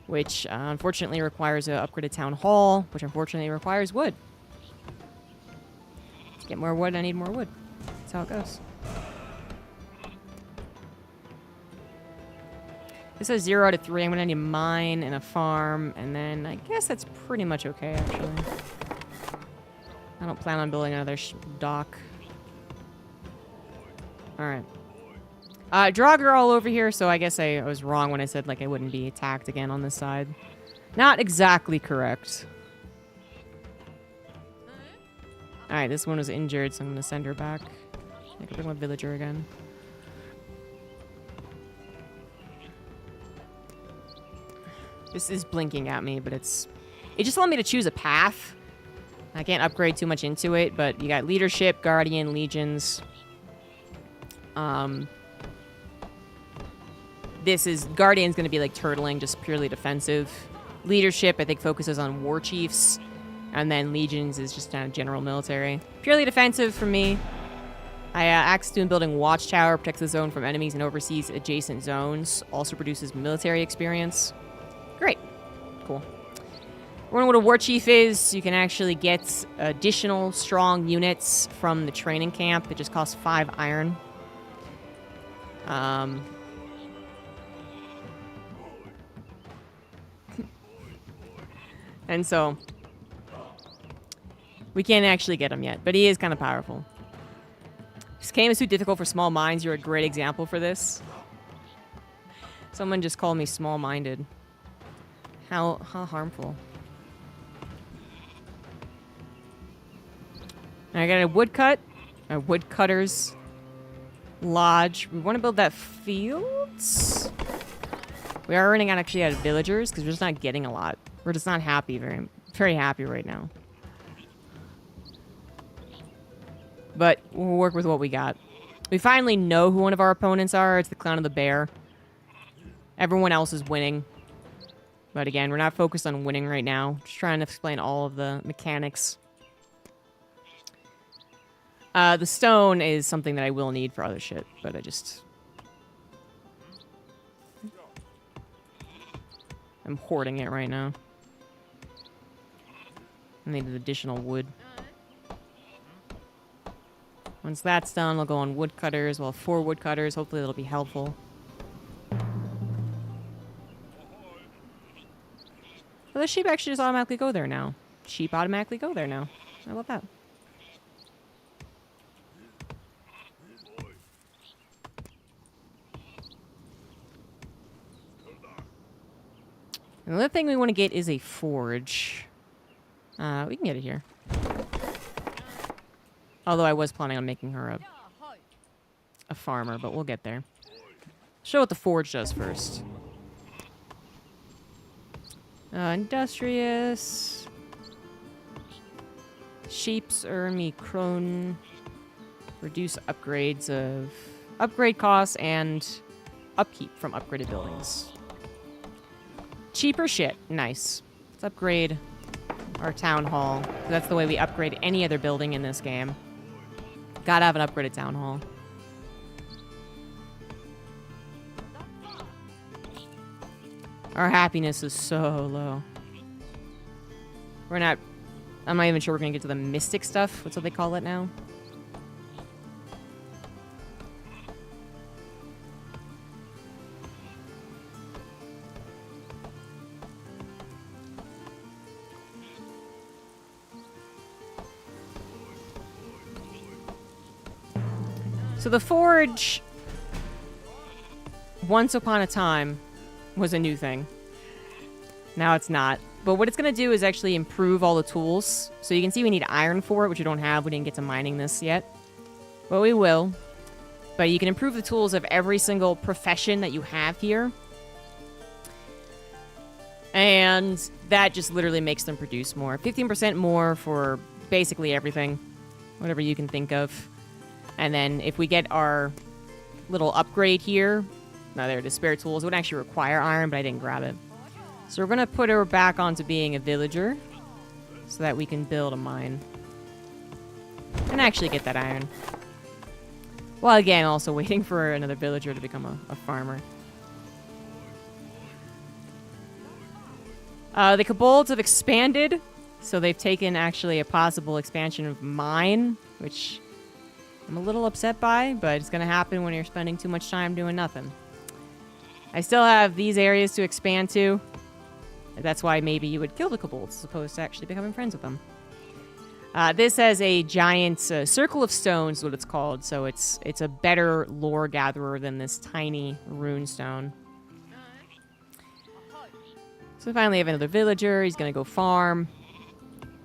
which unfortunately requires an upgraded town hall, which unfortunately requires wood. To get more wood, I need more wood. That's how it goes. This says 0 out of 3. I'm going to need a mine and a farm, and then I guess that's pretty much okay, actually. I don't plan on building another dock. Alright. Draugr all over here, so I guess I was wrong when I said like I wouldn't be attacked again on this side. Not exactly correct. Alright, this one was injured, so I'm going to send her back. I can bring my villager again. This is blinking at me, but it just allowed me to choose a path. I can't upgrade too much into it, but you got leadership, guardian, legions. This is guardian's going to be like turtling, just purely defensive. Leadership, I think, focuses on war chiefs, And then legions is just kind of general military. Purely defensive for me. I asked doing building watchtower, protects the zone from enemies and oversees adjacent zones. Also produces military experience. Great. Cool. Learn what a war chief is. You can actually get additional strong units from the training camp. It just costs 5 iron. And so we can't actually get him yet, but he is kind of powerful. This game is too difficult for small minds. You're a great example for this. Someone just called me small-minded. How harmful. I got a woodcut. A woodcutter's lodge. We want to build that fields. We are running out actually out of villagers because we're just not getting a lot. We're just not happy, very happy right now. But we'll work with what we got. We finally know who one of our opponents are. It's the Clown of the Bear. Everyone else is winning. But again, we're not focused on winning right now. Just trying to explain all of the mechanics. The stone is something that I will need for other shit, but I'm hoarding it right now. I need additional wood. Once that's done, I'll go on woodcutters. We'll have 4 woodcutters. Hopefully that'll be helpful. Well, the sheep actually just automatically go there now. Sheep automatically go there now. How about that? Another thing we want to get is a forge. We can get it here. Although I was planning on making her a farmer, but we'll get there. Show what the forge does first. Industrious. Sheeps earn me crone. Reduce upgrades of upgrade costs and upkeep from upgraded buildings. Cheaper shit. Nice. Let's upgrade our town hall. That's the way we upgrade any other building in this game. Gotta have an upgraded town hall. Our happiness is so low. I'm not even sure we're gonna get to the mystic stuff. What's what they call it now? So the forge, once upon a time, was a new thing. Now it's not. But what it's going to do is actually improve all the tools. So you can see we need iron for it, which we don't have. We didn't get to mining this yet. But we will. But you can improve the tools of every single profession that you have here. And that just literally makes them produce more. 15% more for basically everything. Whatever you can think of. And then if we get our little upgrade here, now there it is, spare tools. It would actually require iron, but I didn't grab it. So we're going to put her back onto being a villager so that we can build a mine. And actually get that iron. Well, again, also waiting for another villager to become a farmer. The kobolds have expanded, so they've taken actually a possible expansion of mine, which I'm a little upset by, but it's going to happen when you're spending too much time doing nothing. I still have these areas to expand to. That's why maybe you would kill the kobolds as opposed to actually becoming friends with them. This has a giant circle of stones, is what it's called. So it's a better lore gatherer than this tiny rune stone. So we finally have another villager. He's going to go farm.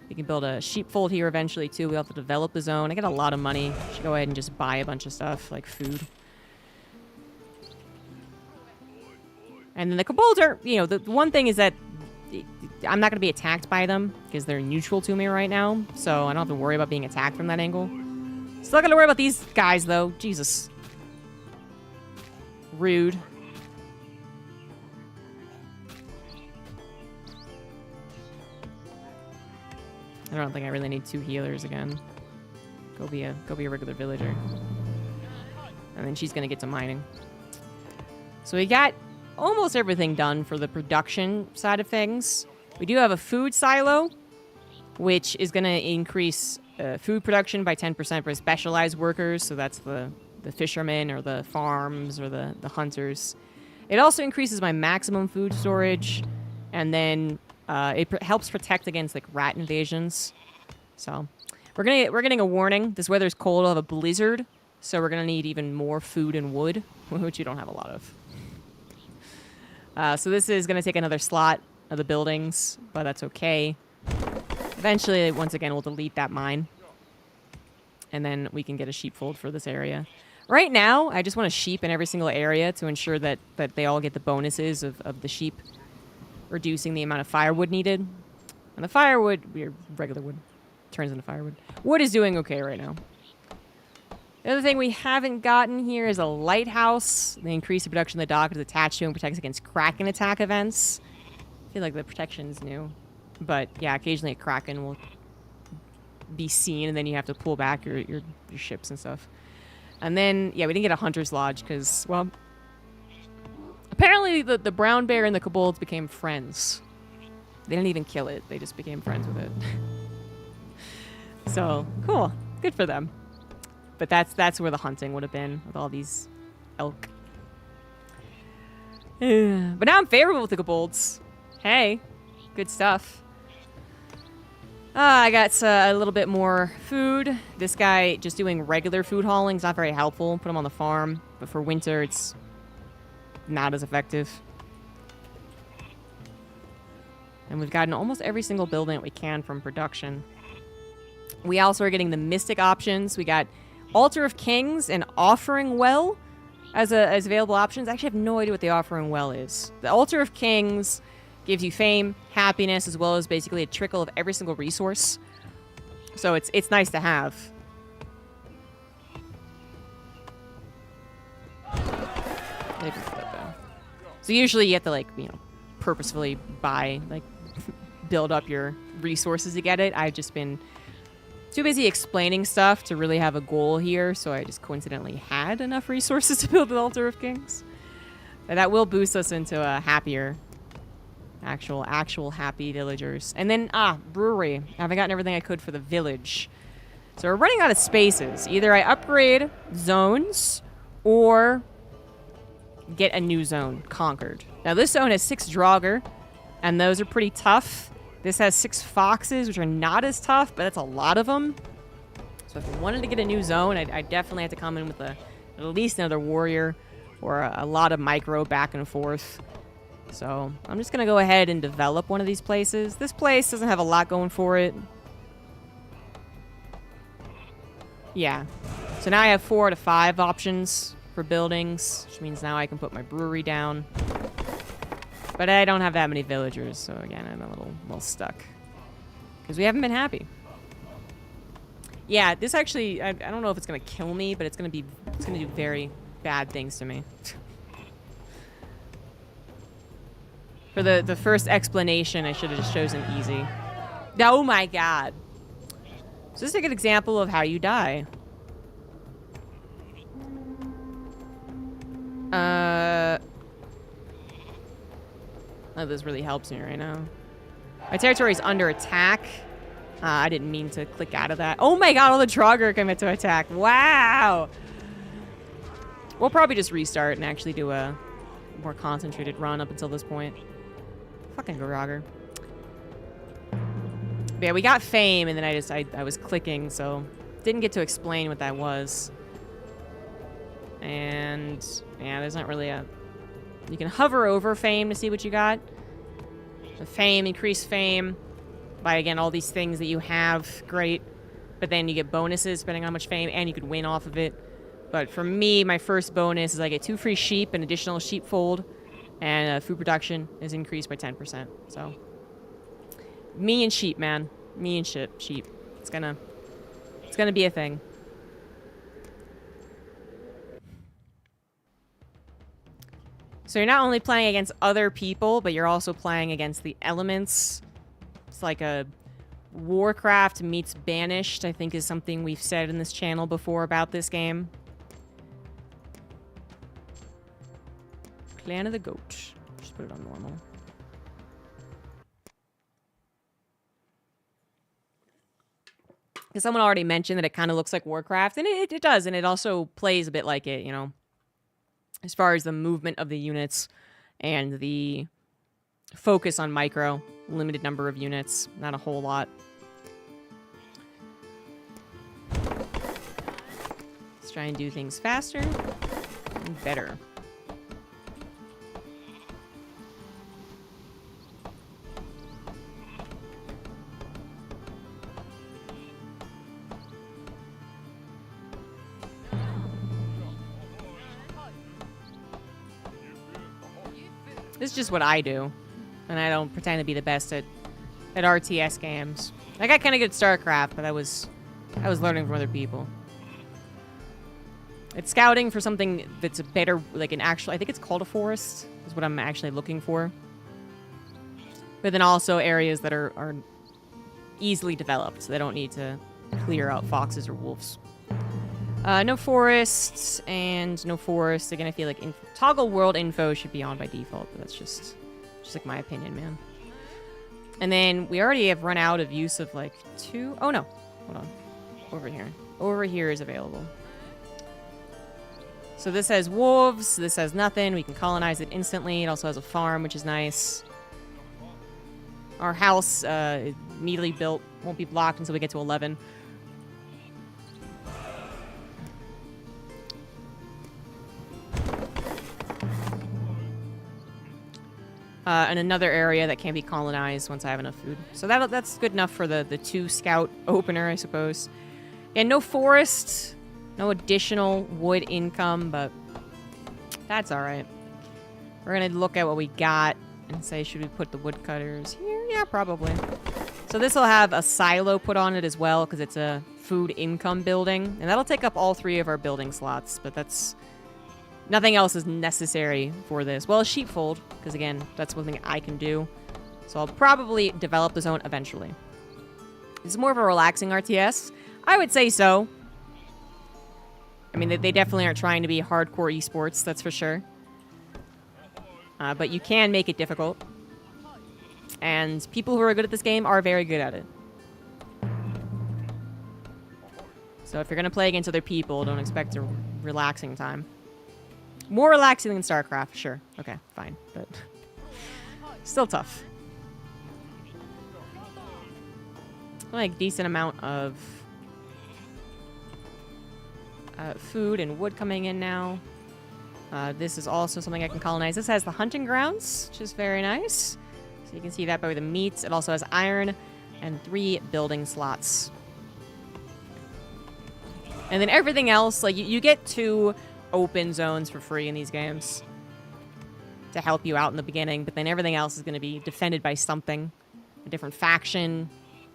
We can build a sheepfold here eventually, too. We'll have to develop the zone. I got a lot of money. Should go ahead and just buy a bunch of stuff, like food. And then the kobolds are, the one thing is that I'm not going to be attacked by them because they're neutral to me right now. So I don't have to worry about being attacked from that angle. Still got to worry about these guys, though. Jesus. Rude. I don't think I really need 2 healers again. Go be a regular villager. And then she's gonna get to mining. So we got almost everything done for the production side of things. We do have a food silo, which is gonna increase food production by 10% for specialized workers. So that's the fishermen or the farms or the hunters. It also increases my maximum food storage, and then it helps protect against like rat invasions. So we're getting a warning. This weather's cold. We'll have a blizzard, so we're gonna need even more food and wood, which you don't have a lot of. So this is gonna take another slot of the buildings, but that's okay. Eventually, once again, we'll delete that mine, and then we can get a sheepfold for this area. Right now, I just want a sheep in every single area to ensure that they all get the bonuses of the sheep, reducing the amount of firewood needed. And the firewood, regular wood, turns into firewood. Wood is doing okay right now. The other thing we haven't gotten here is a lighthouse. They increase the production of the dock is attached to and protects against kraken attack events. I feel like the protection's new. But yeah, occasionally a kraken will be seen, and then you have to pull back your ships and stuff. And then, yeah, we didn't get a hunter's lodge because, well, apparently the brown bear and the kobolds became friends. They didn't even kill it. They just became friends with it. So, cool. Good for them. But that's where the hunting would have been with all these elk. But now I'm favorable with the kobolds. Hey, good stuff. I got a little bit more food. This guy just doing regular food hauling is not very helpful. Put him on the farm. But for winter, it's not as effective. And we've gotten almost every single building that we can from production. We also are getting the mystic options. We got Altar of Kings and Offering Well as available options. I actually have no idea what the Offering Well is. The Altar of Kings gives you fame, happiness, as well as basically a trickle of every single resource. So it's nice to have. So usually you have to, like, you know, purposefully buy, like, build up your resources to get it. I've just been too busy explaining stuff to really have a goal here, so I just coincidentally had enough resources to build the Altar of Kings. And that will boost us into a happier, actual happy villagers. And then, brewery. I haven't gotten everything I could for the village. So we're running out of spaces. Either I upgrade zones or get a new zone, Conquered. Now this zone has 6 Draugr, and those are pretty tough. This has 6 Foxes, which are not as tough, but that's a lot of them. So if I wanted to get a new zone, I definitely have to come in with at least another warrior or a lot of micro back and forth. So I'm just going to go ahead and develop one of these places. This place doesn't have a lot going for it. Yeah. So now I have 4 to 5 options for buildings, which means now I can put my brewery down. But I don't have that many villagers, so again, I'm a little stuck. Because we haven't been happy. Yeah, this actually, I don't know if it's going to kill me, but it's going to do very bad things to me. For the first explanation, I should have just chosen easy. Oh my god. So this is a good example of how you die. Oh, this really helps me right now. My territory is under attack. I didn't mean to click out of that. Oh my god, all the Draugr come into attack. Wow. We'll probably just restart and actually do a more concentrated run up until this point. Fucking Draugr. Yeah, we got fame, and then I was clicking, so didn't get to explain what that was. And yeah, there's not really a... You can hover over fame to see what you got. The fame, increase fame by, again, all these things that you have. Great. But then you get bonuses depending on how much fame, and you could win off of it. But for me, my first bonus is I get 2 free sheep, an additional sheepfold, and food production is increased by 10%. So, me and sheep, man. Me and sheep. It's gonna be a thing. So you're not only playing against other people, but you're also playing against the elements. It's like a Warcraft meets Banished, I think, is something we've said in this channel before about this game. Clan of the Goat. Just put it on normal. Because someone already mentioned that it kind of looks like Warcraft, and it does, and it also plays a bit like it, you know, as far as the movement of the units and the focus on micro. Limited number of units, not a whole lot. Let's try and do things faster and better. This is just what I do. And I don't pretend to be the best at RTS games. I got kind of good at StarCraft, but I was learning from other people. It's scouting for something that's a better, like an actual, I think it's called a forest, is what I'm actually looking for. But then also areas that are easily developed, so they don't need to clear out foxes or wolves. No forests, and no forest. Again, I feel like toggle world info should be on by default, but that's just like my opinion, man. And then we already have run out of use of like 2. Oh no, hold on. Over here. Over here is available. So this has wolves. This has nothing. We can colonize it instantly. It also has a farm, which is nice. Our house immediately built. Won't be blocked until we get to 11. And another area that can be colonized once I have enough food. So that's good enough for the 2 scout opener, I suppose. And no forest, no additional wood income, but that's all right. We're going to look at what we got and say, should we put the woodcutters here? Yeah, probably. So this will have a silo put on it as well, because it's a food income building. And that'll take up all 3 of our building slots, but that's... Nothing else is necessary for this. Well, a sheepfold, because again, that's one thing I can do. So I'll probably develop the zone eventually. It's more of a relaxing RTS. I would say so. I mean, they definitely aren't trying to be hardcore esports, that's for sure. But you can make it difficult. And people who are good at this game are very good at it. So if you're going to play against other people, don't expect a relaxing time. More relaxing than StarCraft, sure. Okay, fine, but still tough. Like, decent amount of food and wood coming in now. This is also something I can colonize. This has the hunting grounds, which is very nice. So you can see that by the meats. It also has iron and 3 building slots. And then everything else, like, you get 2... open zones for free in these games to help you out in the beginning, but then everything else is going to be defended by something. A different faction,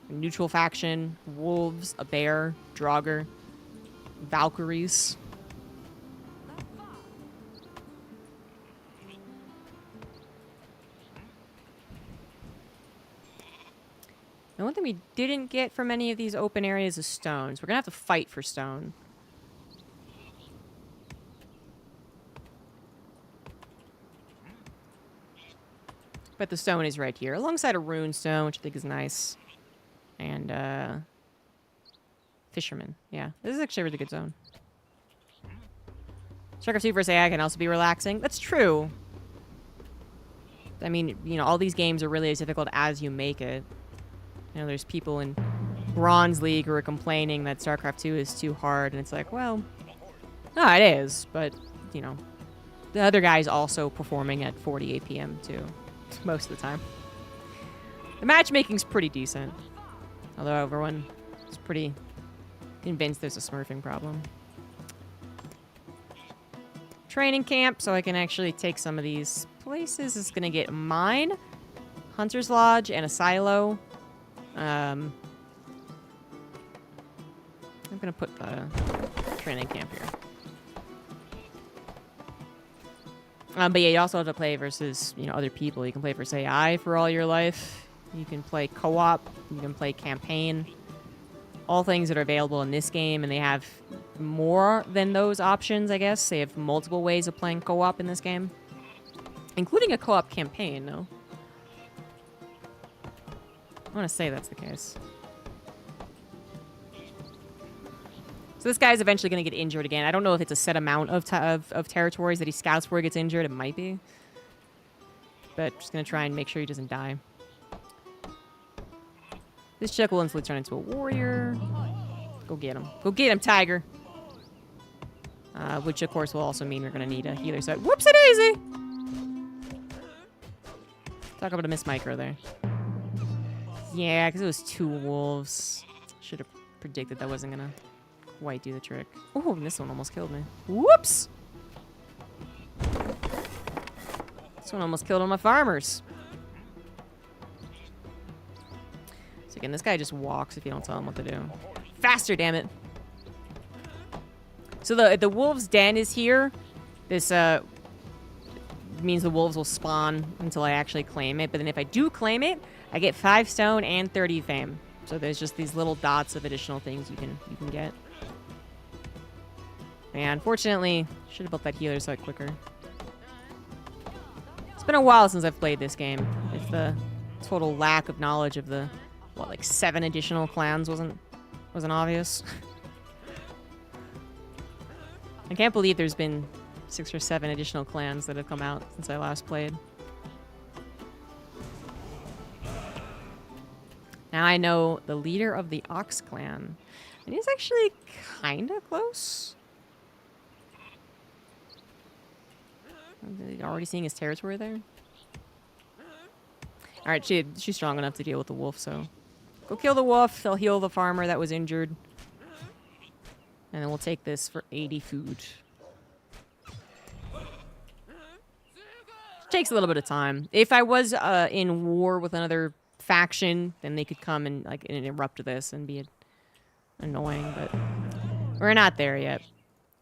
a neutral faction, wolves, a bear, Draugr, Valkyries. The one thing we didn't get from any of these open areas is stone, so we're going to have to fight for stone. But the stone is right here, alongside a rune stone, which I think is nice. And, fisherman. Yeah, this is actually a really good zone. StarCraft 2 vs. AI can also be relaxing. That's true. I mean, you know, all these games are really as difficult as you make it. You know, there's people in Bronze League who are complaining that StarCraft 2 is too hard, and it's like, well, no, it is, but, you know, the other guy's also performing at 40 APM, too. Most of the time. The matchmaking's pretty decent. Although everyone is pretty convinced there's a smurfing problem. Training camp, so I can actually take some of these places. It's gonna get mine, Hunter's Lodge, and a silo. I'm gonna put the training camp here. But yeah, you also have to play versus, you know, other people. You can play versus AI for all your life. You can play co-op. You can play campaign. All things that are available in this game, and they have more than those options, I guess. They have multiple ways of playing co-op in this game, including a co-op campaign, no? I want to say that's the case. So this guy's eventually going to get injured again. I don't know if it's a set amount of territories that he scouts before he gets injured. It might be. But just going to try and make sure he doesn't die. This chick will instantly turn into a warrior. Go get him. Go get him, tiger. Which, of course, will also mean we're going to need a healer. So, whoopsie-daisy! Talk about a miss micro there. Yeah, because it was 2 wolves. Should have predicted that wasn't going to quite do the trick. Oh, this one almost killed me. Whoops! This one almost killed all my farmers. So again, this guy just walks if you don't tell him what to do. Faster, damn it! So the wolf's den is here. This means the wolves will spawn until I actually claim it. But then if I do claim it, I get 5 stone and 30 fame. So there's just these little dots of additional things you can get. And unfortunately, should have built that healer site quicker. It's been a while since I've played this game. If the total lack of knowledge of the, what, like 7 additional clans wasn't obvious. I can't believe there's been 6 or 7 additional clans that have come out since I last played. Now I know the leader of the Ox clan. And he's actually kind of close. Already seeing his territory there. Alright, she's strong enough to deal with the wolf, so... Go kill the wolf. They'll heal the farmer that was injured. And then we'll take this for 80 food. Takes a little bit of time. If I was in war with another faction, then they could come and like interrupt this and be annoying, but we're not there yet.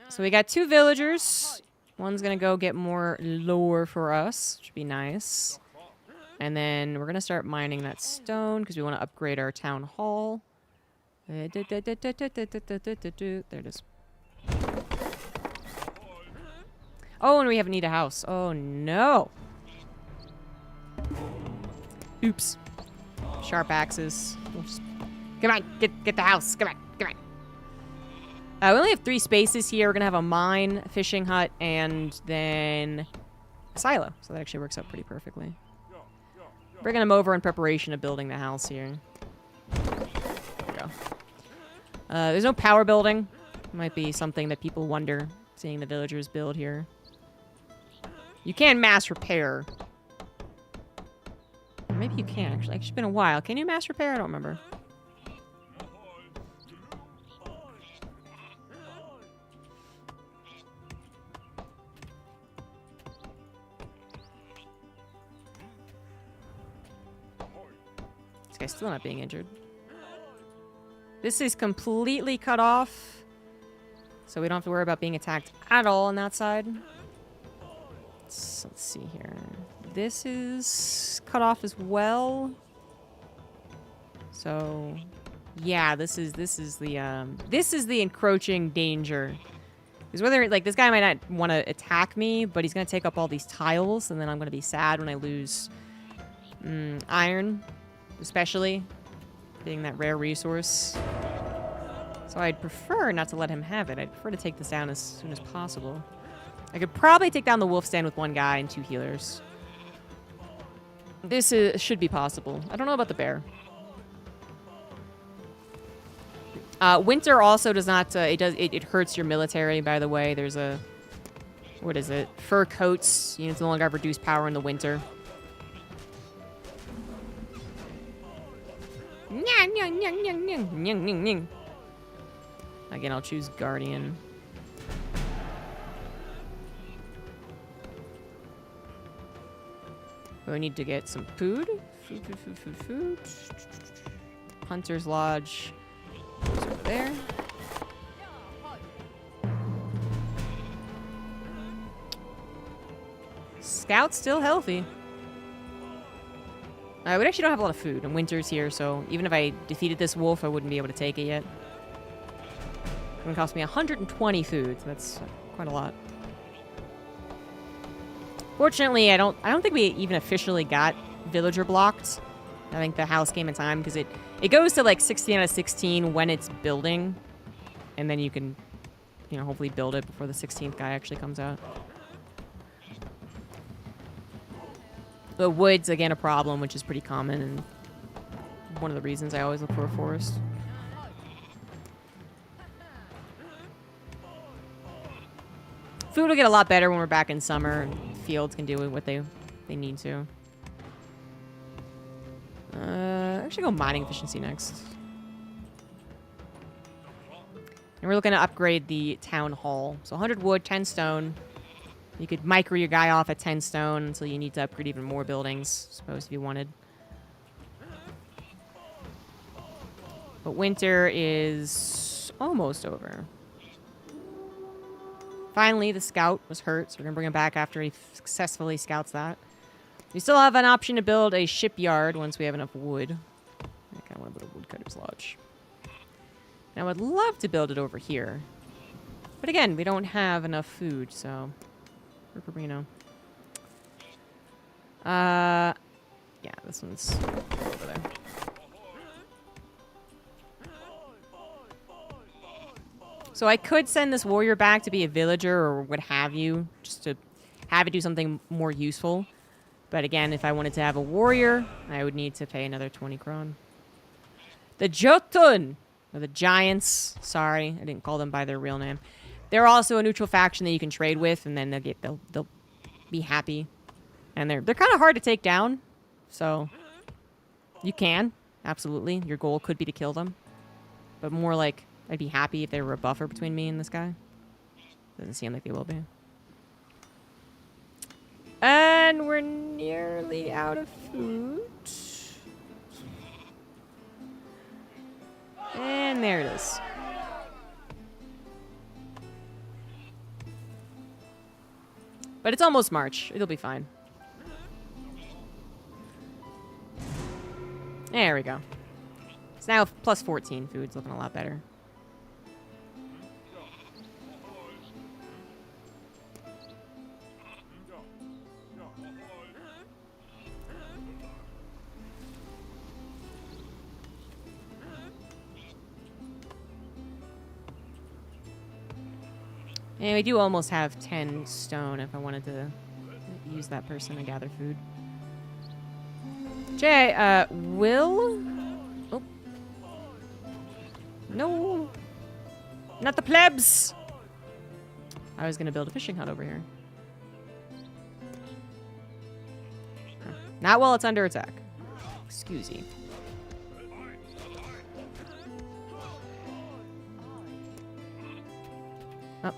So we got 2 villagers. One's gonna go get more lore for us, which would be nice. And then we're gonna start mining that stone because we want to upgrade our town hall. There it is. Oh, and we need a house. Oh no. Oops. Sharp axes. We'll just... Come on, get the house. Come on, come on. We only have 3 spaces here. We're gonna have a mine, a fishing hut, and then a silo. So that actually works out pretty perfectly. Bringing them over in preparation of building the house here. There we go. There's no power building. Might be something that people wonder, seeing the villagers build here. You can mass repair. Or maybe you can, actually. It's been a while. Can you mass repair? I don't remember. This guy's still not being injured. This is completely cut off. So we don't have to worry about being attacked at all on that side. Let's see here. This is cut off as well. So yeah, this is the encroaching danger. Because whether like this guy might not want to attack me, but he's gonna take up all these tiles, and then I'm gonna be sad when I lose iron, especially being that rare resource. So I'd prefer not to let him have it. I'd prefer to take this down as soon as possible. I could probably take down the wolf stand with 1 guy and 2 healers. This should be possible. I don't know about the bear. Winter also does not. It hurts your military. By the way, there's a what is it? Fur coats. Units no longer have reduced power in the winter. Again, I'll choose Guardian. We need to get some food. Food. Hunter's Lodge. Goes over there. Scout's still healthy. We actually don't have a lot of food, and winter's here, so even if I defeated this wolf, I wouldn't be able to take it yet. It's gonna cost me 120 food, so that's quite a lot. Fortunately, I don't think we even officially got villager blocked. I think the house came in time because it goes to like 16 out of 16 when it's building, and then you can, you know, hopefully build it before the 16th guy actually comes out. The wood's again a problem, which is pretty common, and one of the reasons I always look for a forest. Food will get a lot better when we're back in summer, and fields can do what they need to. Actually go mining efficiency next. And we're looking to upgrade the town hall. So 100 wood, 10 stone. You could micro your guy off at 10 stone until you need to upgrade even more buildings, I suppose, if you wanted. But winter is almost over. Finally, the scout was hurt, so we're going to bring him back after he successfully scouts that. We still have an option to build a shipyard once we have enough wood. I kind of want to build a woodcutter's lodge. And I would love to build it over here. But again, we don't have enough food, so... you know. Yeah, this one's over there. So I could send this warrior back to be a villager or what have you, just to have it do something more useful. But again, if I wanted to have a warrior, I would need to pay another 20 kron. The Jotun, or the Giants, sorry, I didn't call them by their real name. They're also a neutral faction that you can trade with, and then they'll be happy. And they're kind of hard to take down, so you can, absolutely. Your goal could be to kill them. But more like, I'd be happy if there were a buffer between me and this guy. Doesn't seem like they will be. And we're nearly out of food. And there it is. But it's almost March. It'll be fine. There we go. It's now plus 14 food's looking a lot better. And we do almost have 10 stone if I wanted to use that person to gather food. Jay, Will? Oh. No. Not the plebs! I was going to build a fishing hut over here. Huh. Not while it's under attack. Excuse you. Oh.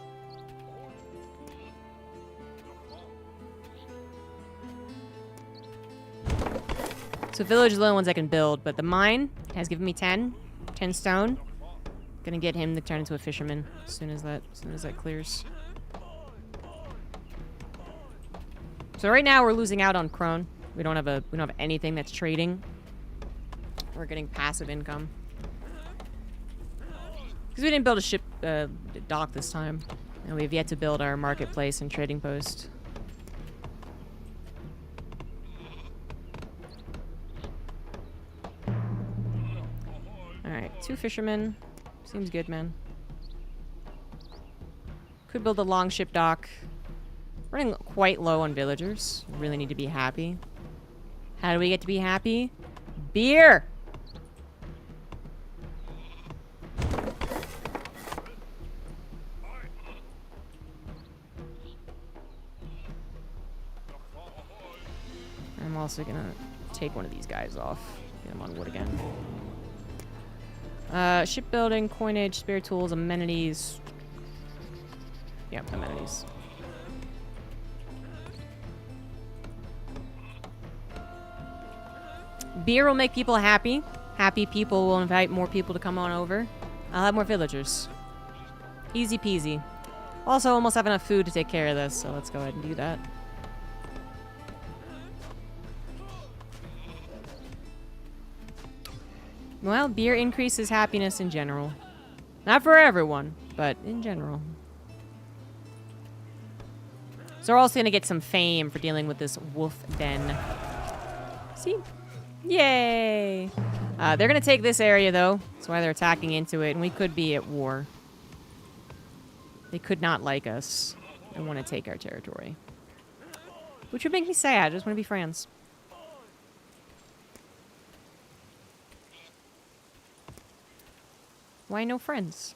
So village is the only ones I can build, but the mine has given me 10 stone. Gonna get him to turn into a fisherman as soon as that clears. So right now we're losing out on Crone. We don't have anything that's trading. We're getting passive income. Because we didn't build a ship dock this time. And we have yet to build our marketplace and trading post. Alright, 2 fishermen. Seems good, man. Could build a long ship dock. Running quite low on villagers. Really need to be happy. How do we get to be happy? Beer! I'm also gonna take one of these guys off. Get him on wood again. Shipbuilding, coinage, spare tools, amenities. Yep, amenities. Beer will make people happy. Happy people will invite more people to come on over. I'll have more villagers. Easy peasy. Also, almost have enough food to take care of this, so let's go ahead and do that. Well, beer increases happiness in general. Not for everyone, but in general. So we're also going to get some fame for dealing with this wolf den. See? Yay! They're going to take this area, though. That's why they're attacking into it, and we could be at war. They could not like us and want to take our territory. Which would make me sad. I just want to be friends. Why no friends?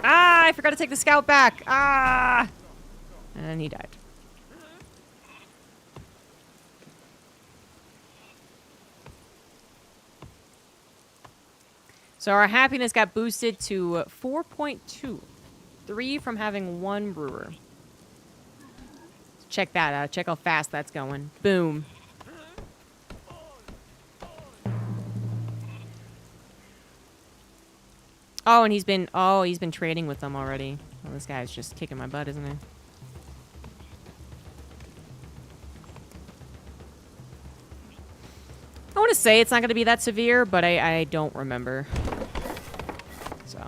Ah, I forgot to take the scout back. Ah! And he died. So our happiness got boosted to 4.2. 3 from having 1 brewer. Check that out. Check how fast that's going. Boom. Oh, and he's been trading with them already. Well, this guy's just kicking my butt, isn't he? I want to say it's not going to be that severe, but I don't remember. So.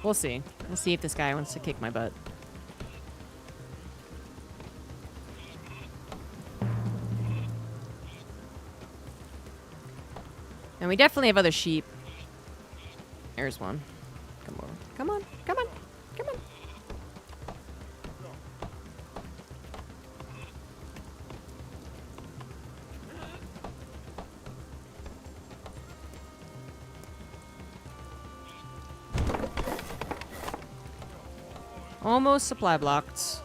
We'll see. We'll see if this guy wants to kick my butt. And we definitely have other sheep. There's one. Come over. Come on. Come on. Come on. Almost supply blocked.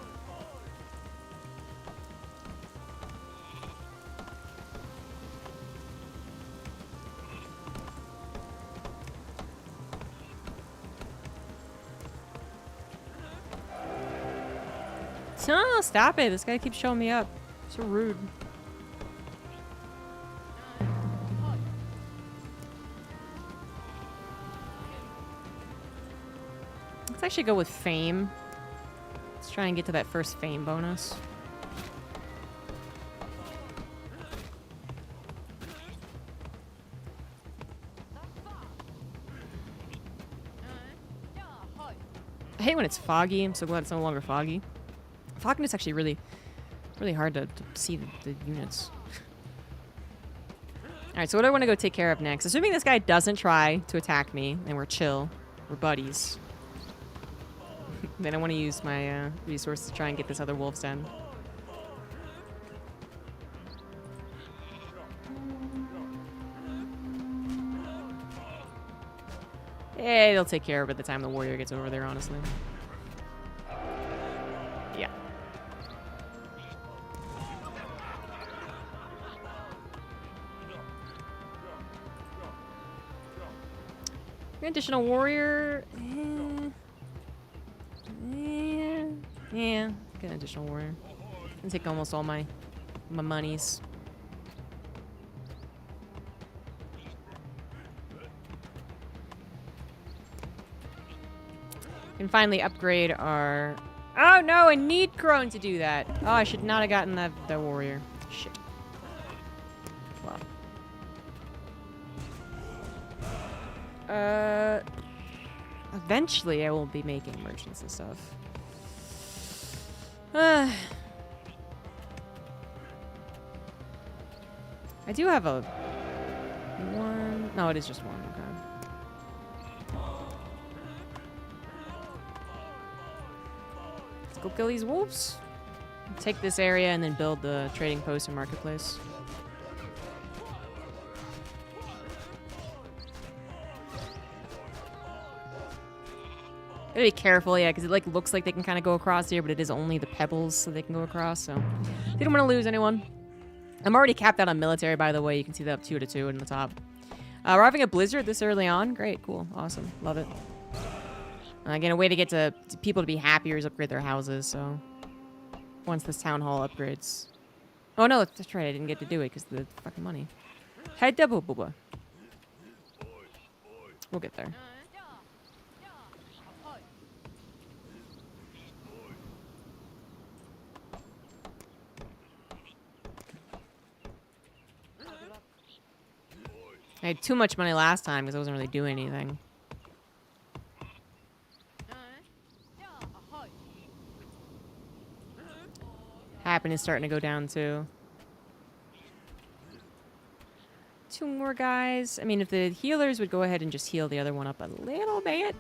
No, stop it. This guy keeps showing me up. So rude. Let's actually go with fame. Let's try and get to that first fame bonus. I hate when it's foggy. I'm so glad it's no longer foggy. Fogginess is actually really hard to see the units. Alright, so what do I want to go take care of next? Assuming this guy doesn't try to attack me and we're chill. We're buddies. Then I want to use my resources to try and get this other wolf's den. Hey, they'll take care of it by the time the warrior gets over there, honestly. Yeah. An additional warrior. Yeah, get an additional warrior. And take almost all my monies. Can finally upgrade our... Oh no, I need Crone to do that. Oh, I should not have gotten that warrior. Shit. Well. Eventually I will be making merchants and stuff. I do have a... one... No, it is just one. Okay. Let's go kill these wolves. Take this area and then build the trading post and marketplace. Gotta be careful, yeah, because it like looks like they can kind of go across here, but it is only the pebbles so they can go across, so they don't want to lose anyone. I'm already capped out on military, by the way. You can see that up 2 to 2 in the top. We're having a blizzard this early on. Great, cool, awesome, love it. Again, a way to get to people to be happier is upgrade their houses, so once this town hall upgrades. Oh no, that's right, I didn't get to do it because of the fucking money. Hey, double booba. We'll get there. I had too much money last time because I wasn't really doing anything. Happiness starting to go down too. 2 more guys. I mean, if the healers would go ahead and just heal the other one up a little bit.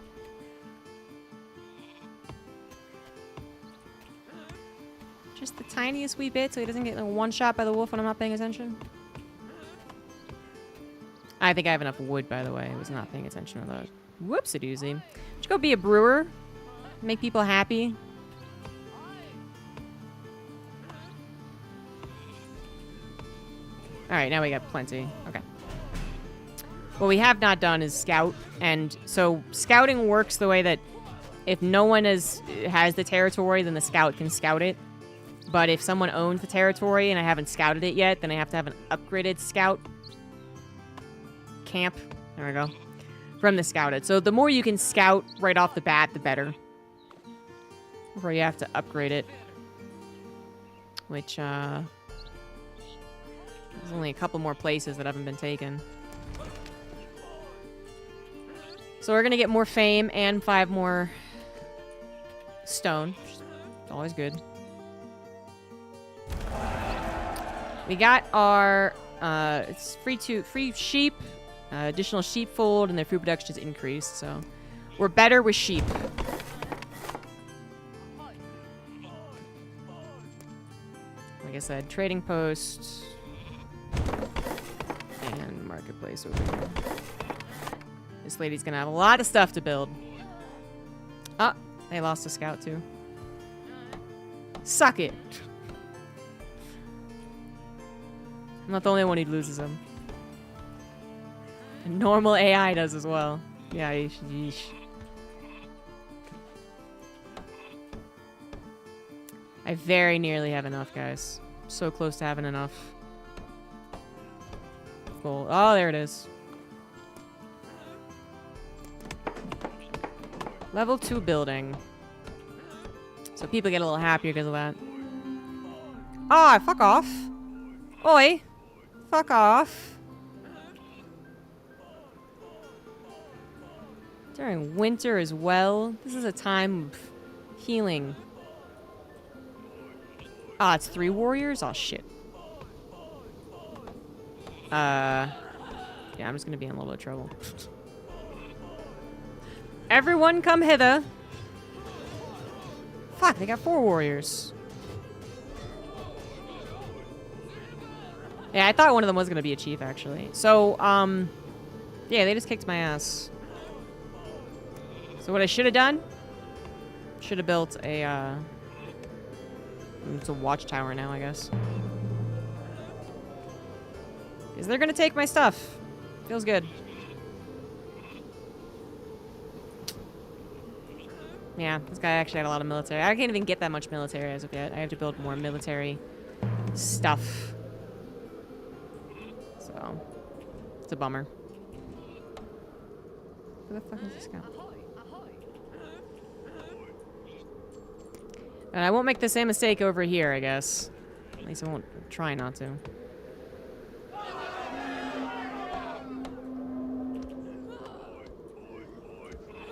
Just the tiniest wee bit so he doesn't get one shot by the wolf when I'm not paying attention. I think I have enough wood, by the way. I was not paying attention to that. Whoops-a-doozy. Should go be a brewer. Make people happy. Alright, now we got plenty. Okay. What we have not done is scout. And so scouting works the way that if no one has the territory, then the scout can scout it. But if someone owns the territory and I haven't scouted it yet, then I have to have an upgraded scout camp. There we go. From the scouted. So the more you can scout right off the bat, the better. Before you have to upgrade it. Which, there's only a couple more places that haven't been taken. So we're gonna get more fame and 5 more stone. Which is always good. We got our, it's free sheep, additional sheepfold, and their food production is increased, so we're better with sheep. Like I said, trading post and marketplace over here. This lady's gonna have a lot of stuff to build. Oh, they lost a scout too. Suck it. I'm not the only one who loses them. And normal AI does as well. Yeah, yeesh. I very nearly have enough, guys. So close to having enough. Gold. Oh, there it is. Level 2 building. So people get a little happier because of that. Ah, fuck off. Oi. Fuck off. During winter as well. This is a time of healing. Ah, it's 3 warriors? Oh, shit. Yeah, I'm just gonna be in a little bit of trouble. Everyone come hither. Fuck, they got 4 warriors. Yeah, I thought one of them was gonna be a chief, actually. So, yeah, they just kicked my ass. So what I should have done, should have built a, it's a watchtower now, I guess. Because they're gonna take my stuff. Feels good. Yeah, this guy actually had a lot of military. I can't even get that much military as of yet. I have to build more military stuff. So, it's a bummer. Where the fuck is this guy? And I won't make the same mistake over here, I guess. At least I won't try not to.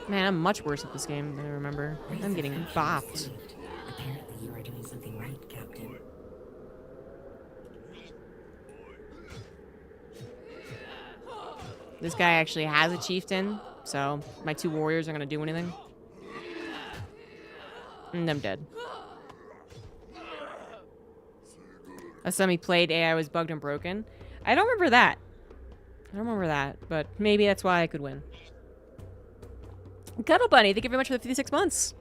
Man, I'm much worse at this game than I remember. I'm getting bopped. Apparently you are doing something right, Captain. This guy actually has a chieftain, so my 2 warriors aren't gonna do anything. And I'm dead. A semi-played AI was bugged and broken. I don't remember that. I don't remember that, but maybe that's why I could win. Cuddle Bunny, thank you very much for the 56 months.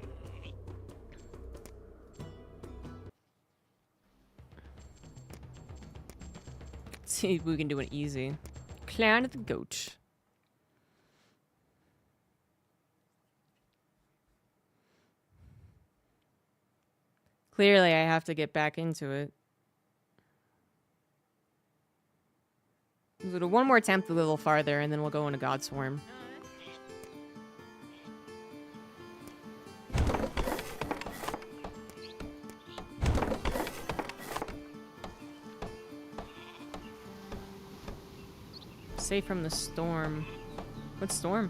Let's see if we can do it easy. Clan of the Goat. Clearly, I have to get back into it. We'll do one more attempt a little farther, and then we'll go into Godsworn. Safe from the storm. What storm?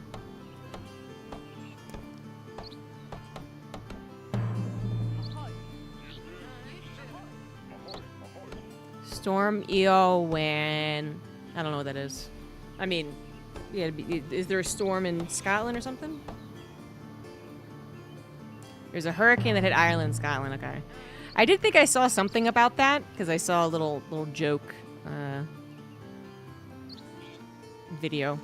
Storm Eowyn. I don't know what that is. I mean, yeah, is there a storm in Scotland or something? There's a hurricane that hit Ireland, Scotland. Okay, I did think I saw something about that because I saw a little joke video.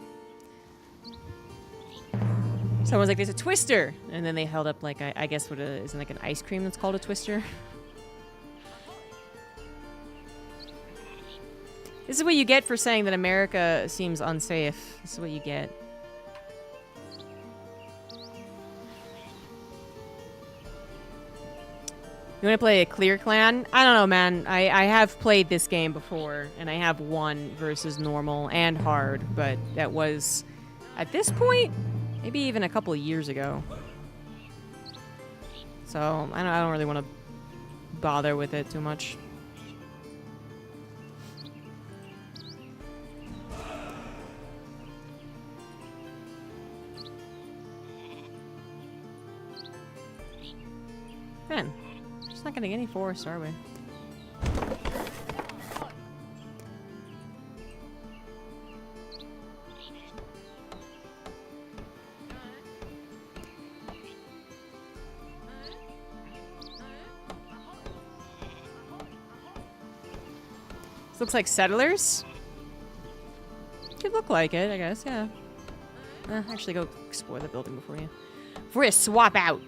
Someone was like, "There's a twister," and then they held up like I guess what is like an ice cream that's called a twister. This is what you get for saying that America seems unsafe. This is what you get. You want to play a clear clan? I don't know, man. I have played this game before, and I have won versus normal and hard, but that was, at this point, maybe even a couple of years ago. So, I don't really want to bother with it too much. Man, we're just not getting any forests, are we? This looks like settlers. Could look like it, I guess, yeah. Actually, go explore the building before you swap out.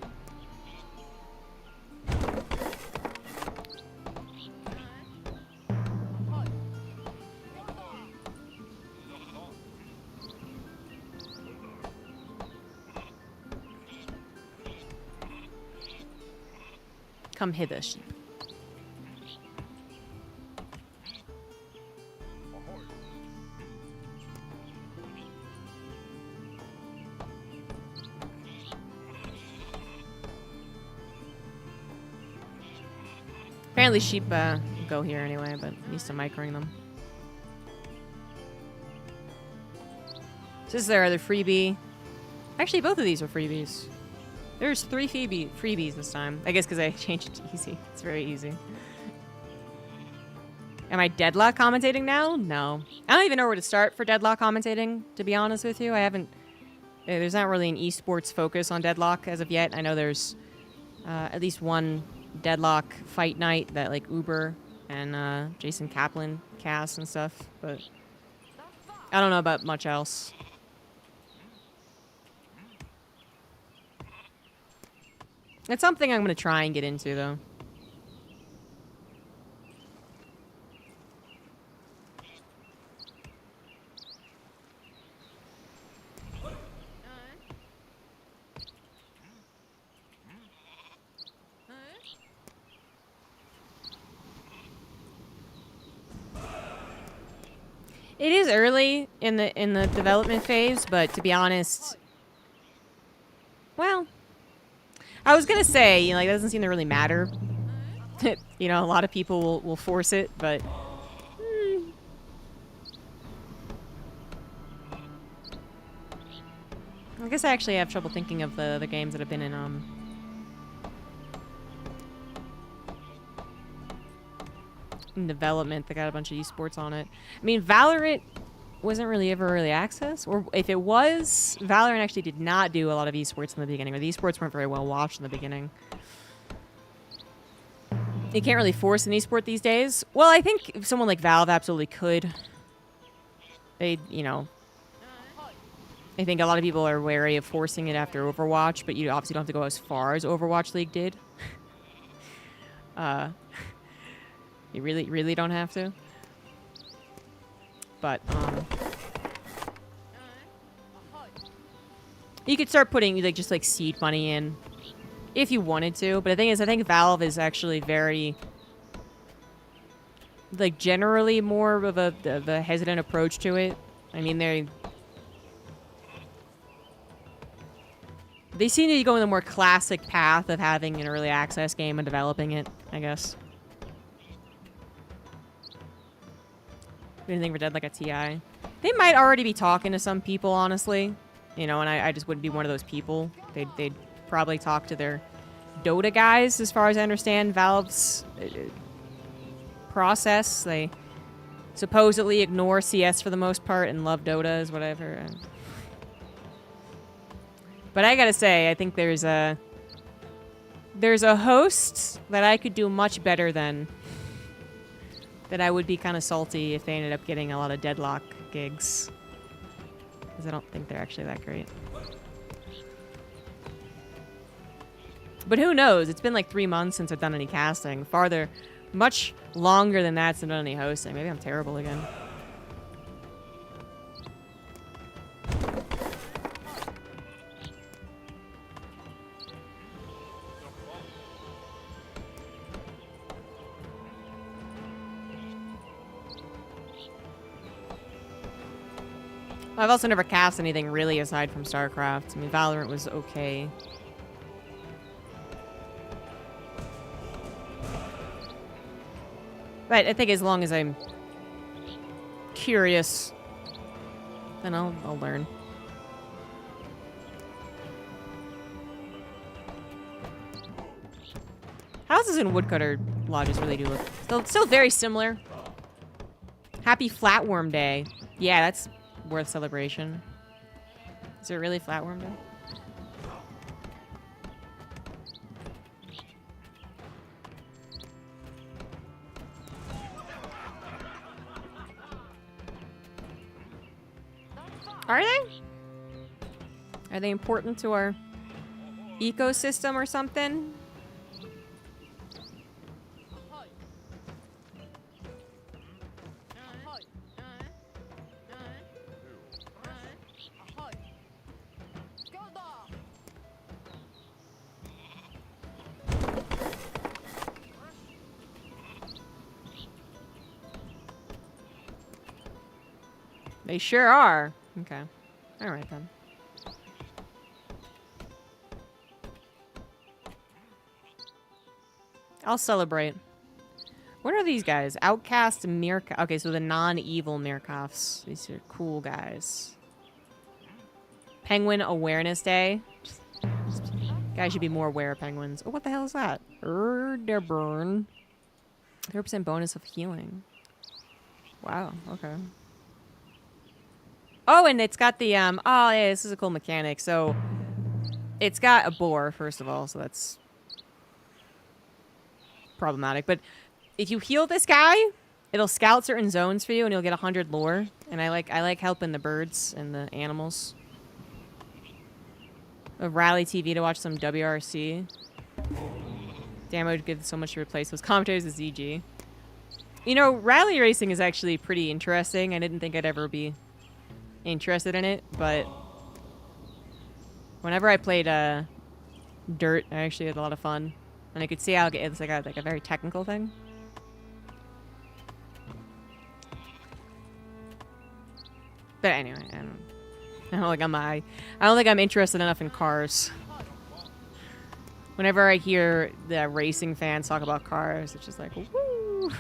Come hither, sheep. Apparently sheep go here anyway, but at least I'm microing them. So this is their other freebie. Actually, both of these are freebies. There's 3 freebies this time. I guess because I changed it to easy. It's very easy. Am I deadlock commentating now? No. I don't even know where to start for deadlock commentating, to be honest with you. I haven't... There's not really an esports focus on deadlock as of yet. I know there's at least one deadlock fight night that like Uber and Jason Kaplan cast and stuff, but I don't know about much else. It's something I'm going to try and get into, though. It is early in the development phase, but to be honest, well, I was gonna say, you know, like, that doesn't seem to really matter. You know, a lot of people will force it, but I guess I actually have trouble thinking of the games that have been in development that got a bunch of esports on it. I mean, Valorant wasn't really ever early access, or if it was, Valorant actually did not do a lot of esports in the beginning, or the esports weren't very well watched in the beginning. You can't really force an esport these days. Well, I think someone like Valve absolutely could. They, you know, I think a lot of people are wary of forcing it after Overwatch, but you obviously don't have to go as far as Overwatch League did. You really don't have to. But, you could start putting, like, just, like, seed money in if you wanted to. But the thing is, I think Valve is actually very, like, generally more of a hesitant approach to it. I mean, they seem to be going the more classic path of having an early access game and developing it, I guess. Anything for Dead like a TI? They might already be talking to some people, honestly. You know, and I just wouldn't be one of those people. They'd probably talk to their Dota guys, as far as I understand Valve's process. They supposedly ignore CS for the most part and love Dota is whatever. But I gotta say, I think there's a host that I could do much better than. That I would be kind of salty if they ended up getting a lot of deadlock gigs. Because I don't think they're actually that great. But who knows? It's been like 3 months since I've done any casting. Much longer than that since I've done any hosting. Maybe I'm terrible again. I've also never cast anything really aside from StarCraft. I mean, Valorant was okay. But I think as long as I'm curious, then I'll learn. Houses and woodcutter lodges really do look still very similar. Happy Flatworm Day. Yeah, that's worth celebration. Is it really Flatworm Day? Are they? Are they important to our ecosystem or something? They sure are. Okay. All right, then. I'll celebrate. What are these guys? Outcast Mirka. Okay, so the non-evil Mirkoffs. These are cool guys. Penguin Awareness Day. Guys should be more aware of penguins. Oh, what the hell is that? Burn. 3% bonus of healing. Wow, okay. Oh, and it's got the, oh, yeah, this is a cool mechanic. So, it's got a boar, first of all, so that's problematic. But if you heal this guy, it'll scout certain zones for you, and you'll get 100 lore. And I like helping the birds and the animals. Rally TV to watch some WRC. Damn, I would give so much to replace those commentators with ZG. You know, rally racing is actually pretty interesting. I didn't think I'd ever be interested in it, but whenever I played Dirt, I actually had a lot of fun, and I could see how it's like a very technical thing. But anyway, I don't think I'm interested enough in cars. Whenever I hear the racing fans talk about cars, it's just like woo.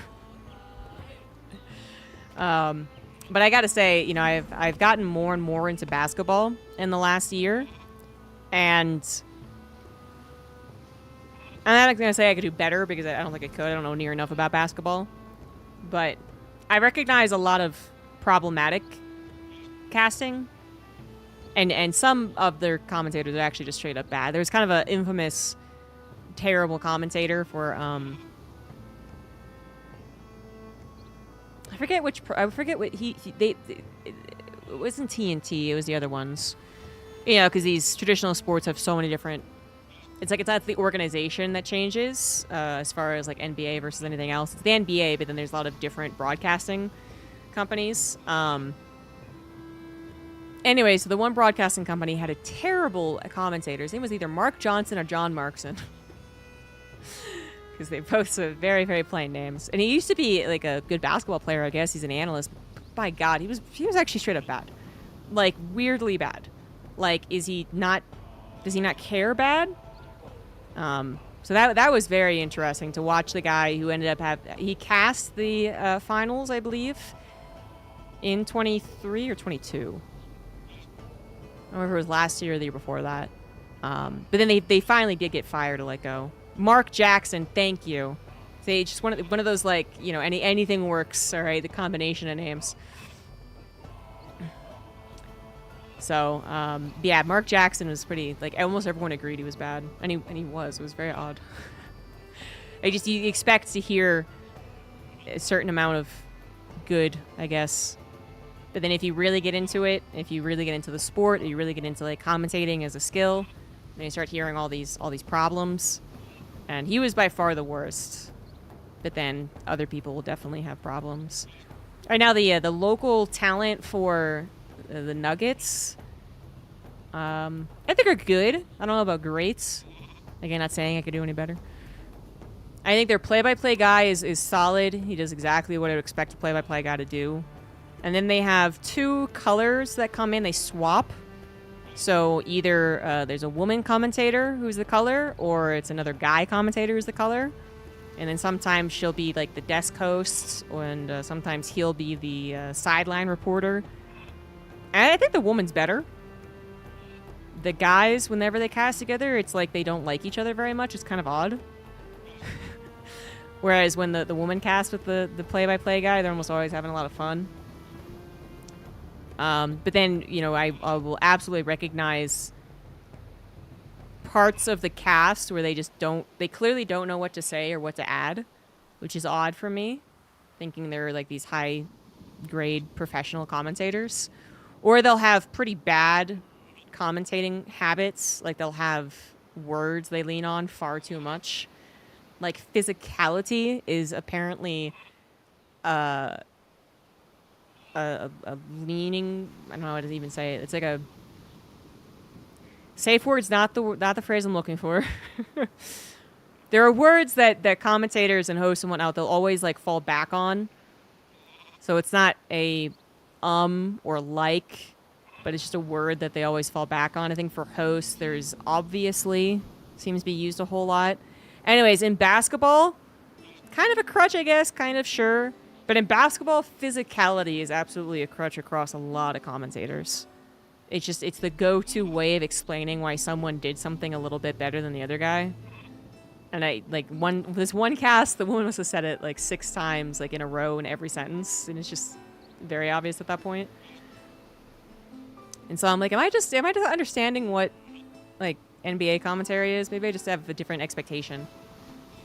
But I gotta say, you know, I've gotten more and more into basketball in the last year, and I'm not gonna say I could do better because I don't think I could. I don't know near enough about basketball, but I recognize a lot of problematic casting, and some of their commentators are actually just straight up bad. There's kind of an infamous, terrible commentator for I forget what it wasn't TNT, it was the other ones. You know, because these traditional sports have so many different, it's not the organization that changes as far as like NBA versus anything else. It's the NBA, but then there's a lot of different broadcasting companies. Anyway, so the one broadcasting company had a terrible commentator. His name was either Mark Johnson or John Markson. Because they both have very, very plain names. And he used to be like a good basketball player, I guess. He's an analyst. By God, he was actually straight up bad. Like, weirdly bad. Like, does he not care bad? So that was very interesting to watch the guy who ended up he cast the finals, I believe, in 23 or 22. I don't remember if it was last year or the year before that. But then they finally did get fired or let go. Mark Jackson, thank you. They just one of those, like, you know, anything works. All right, the combination of names. So yeah, Mark Jackson was pretty, like, almost everyone agreed he was bad, and he was. It was very odd. You expect to hear a certain amount of good, I guess. But then if you really get into it, if you really get into the sport, if you really get into, like, commentating as a skill, then you start hearing all these problems. And he was by far the worst. But then other people will definitely have problems. Right now, the local talent for the Nuggets, I think are good. I don't know about great. Again, not saying I could do any better. I think their play-by-play guy is solid. He does exactly what I would expect a play-by-play guy to do. And then they have 2 colors that come in. They swap. So either there's a woman commentator who's the color, or it's another guy commentator who's the color. And then sometimes she'll be, like, the desk host, and sometimes he'll be the sideline reporter. And I think the woman's better. The guys, whenever they cast together, it's like they don't like each other very much. It's kind of odd. Whereas when the woman casts with the play-by-play guy, they're almost always having a lot of fun. But then, you know, I will absolutely recognize parts of the cast where they clearly don't know what to say or what to add, which is odd for me, thinking they're, like, these high-grade professional commentators. Or they'll have pretty bad commentating habits, like they'll have words they lean on far too much. Like, physicality is apparently a leaning, I don't know how to even say it. It's like a safe word's not the phrase I'm looking for. There are words that commentators and hosts and whatnot, they'll always, like, fall back on. So it's not a or like, but it's just a word that they always fall back on. I think for hosts, there's obviously seems to be used a whole lot. Anyways, in basketball, kind of a crutch, I guess, kind of, sure. But in basketball, physicality is absolutely a crutch across a lot of commentators. It's the go-to way of explaining why someone did something a little bit better than the other guy. And this one cast, the woman must have said it like 6 times, like, in a row in every sentence, and it's just very obvious at that point. And so I'm like, am I just understanding what, like, NBA commentary is? Maybe I just have a different expectation.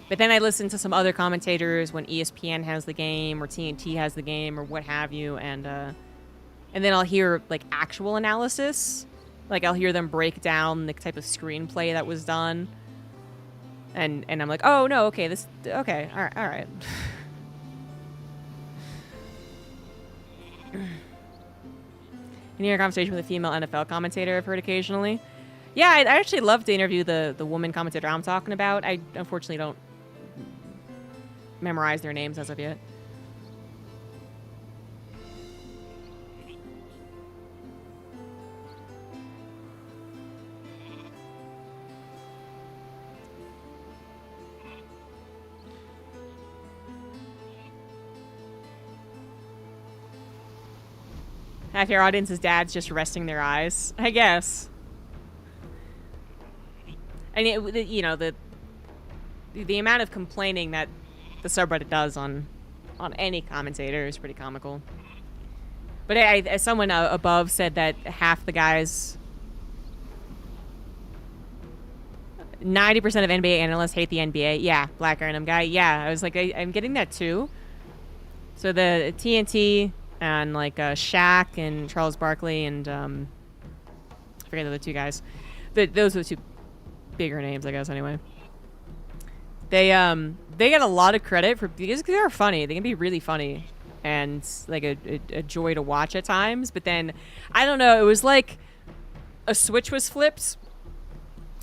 But then I listen to some other commentators when ESPN has the game or TNT has the game or what have you, and then I'll hear, like, actual analysis. Like, I'll hear them break down the type of screenplay that was done. And I'm like, oh, no, okay, okay, all right. You hear a conversation with a female NFL commentator I've heard occasionally. Yeah, I actually love to interview the woman commentator I'm talking about. I unfortunately don't memorize their names as of yet. Half your audience's dad's just resting their eyes, I guess. And you know, the amount of complaining that the subreddit does on any commentator is pretty comical. But as someone above said that half the guys, 90% of NBA analysts hate the NBA. Yeah, Black Arnhem guy. Yeah, I was like, I'm getting that too. So the TNT and, like, Shaq and Charles Barkley and I forget the other 2 guys. Those are the 2 bigger names, I guess. Anyway, they get a lot of credit because they are funny. They can be really funny and, like, a joy to watch at times. But then, I don't know. It was like a switch was flipped.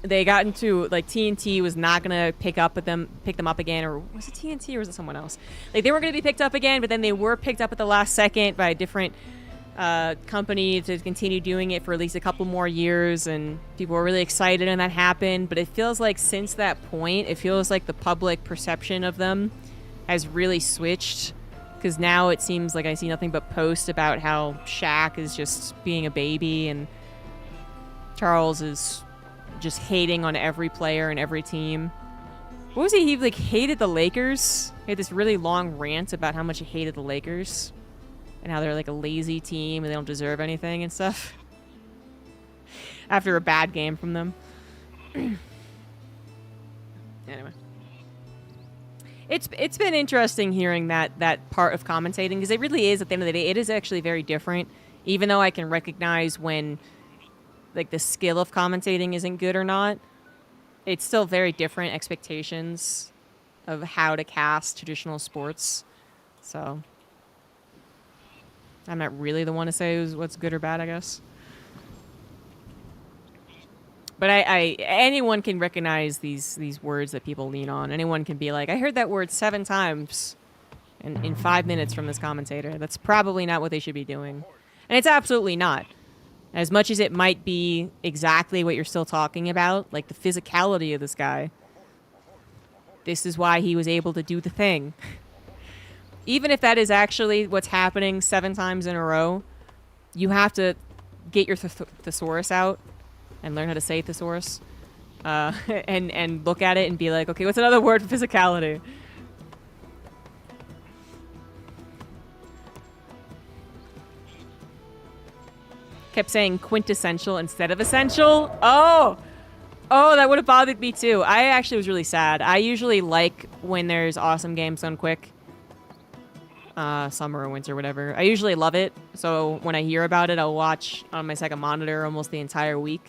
They got into, like, TNT was not gonna pick them up again, or was it TNT or was it someone else? Like, they weren't gonna be picked up again, but then they were picked up at the last second by a different company to continue doing it for at least a couple more years, and people were really excited when that happened. But it feels like since that point, it feels like the public perception of them has really switched Because now it seems like I see nothing but posts about how Shaq is just being a baby and Charles is just hating on every player and every team. What was he? He like hated the Lakers. He had this really long rant about how much he hated the Lakers and how they're like a lazy team and they don't deserve anything and stuff. After a bad game from them. Anyway. It's been interesting hearing that part of commentating, because it really is, at the end of the day, it is actually very different. Even though I can recognize when like the skill of commentating isn't good or not, it's still very different expectations of how to cast traditional sports. So I'm not really the one to say what's good or bad, I guess. But anyone can recognize these words that people lean on. Anyone can be like, I heard that word 7 times in 5 minutes from this commentator. That's probably not what they should be doing. And it's absolutely not. As much as it might be exactly what you're still talking about, like the physicality of this guy. This is why he was able to do the thing. Even if that is actually what's happening 7 times in a row, you have to get your thesaurus out and learn how to say thesaurus, and look at it and be like, okay, what's another word for physicality? Kept saying quintessential instead of essential. Oh, that would have bothered me too. I actually was really sad. I usually like when there's awesome games done quick. Summer or winter, whatever. I usually love it. So when I hear about it, I'll watch on my second monitor almost the entire week.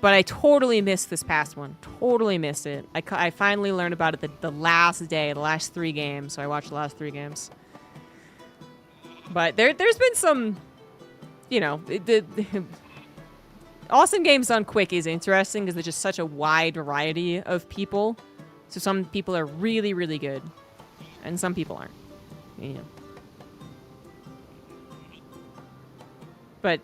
But I totally missed this past one. Totally missed it. I finally learned about it the last day, the last 3 games. So I watched the last 3 games. But there's been some, you know, the awesome games done quick is interesting because there's just such a wide variety of people. So some people are really, really good. And some people aren't. You know. But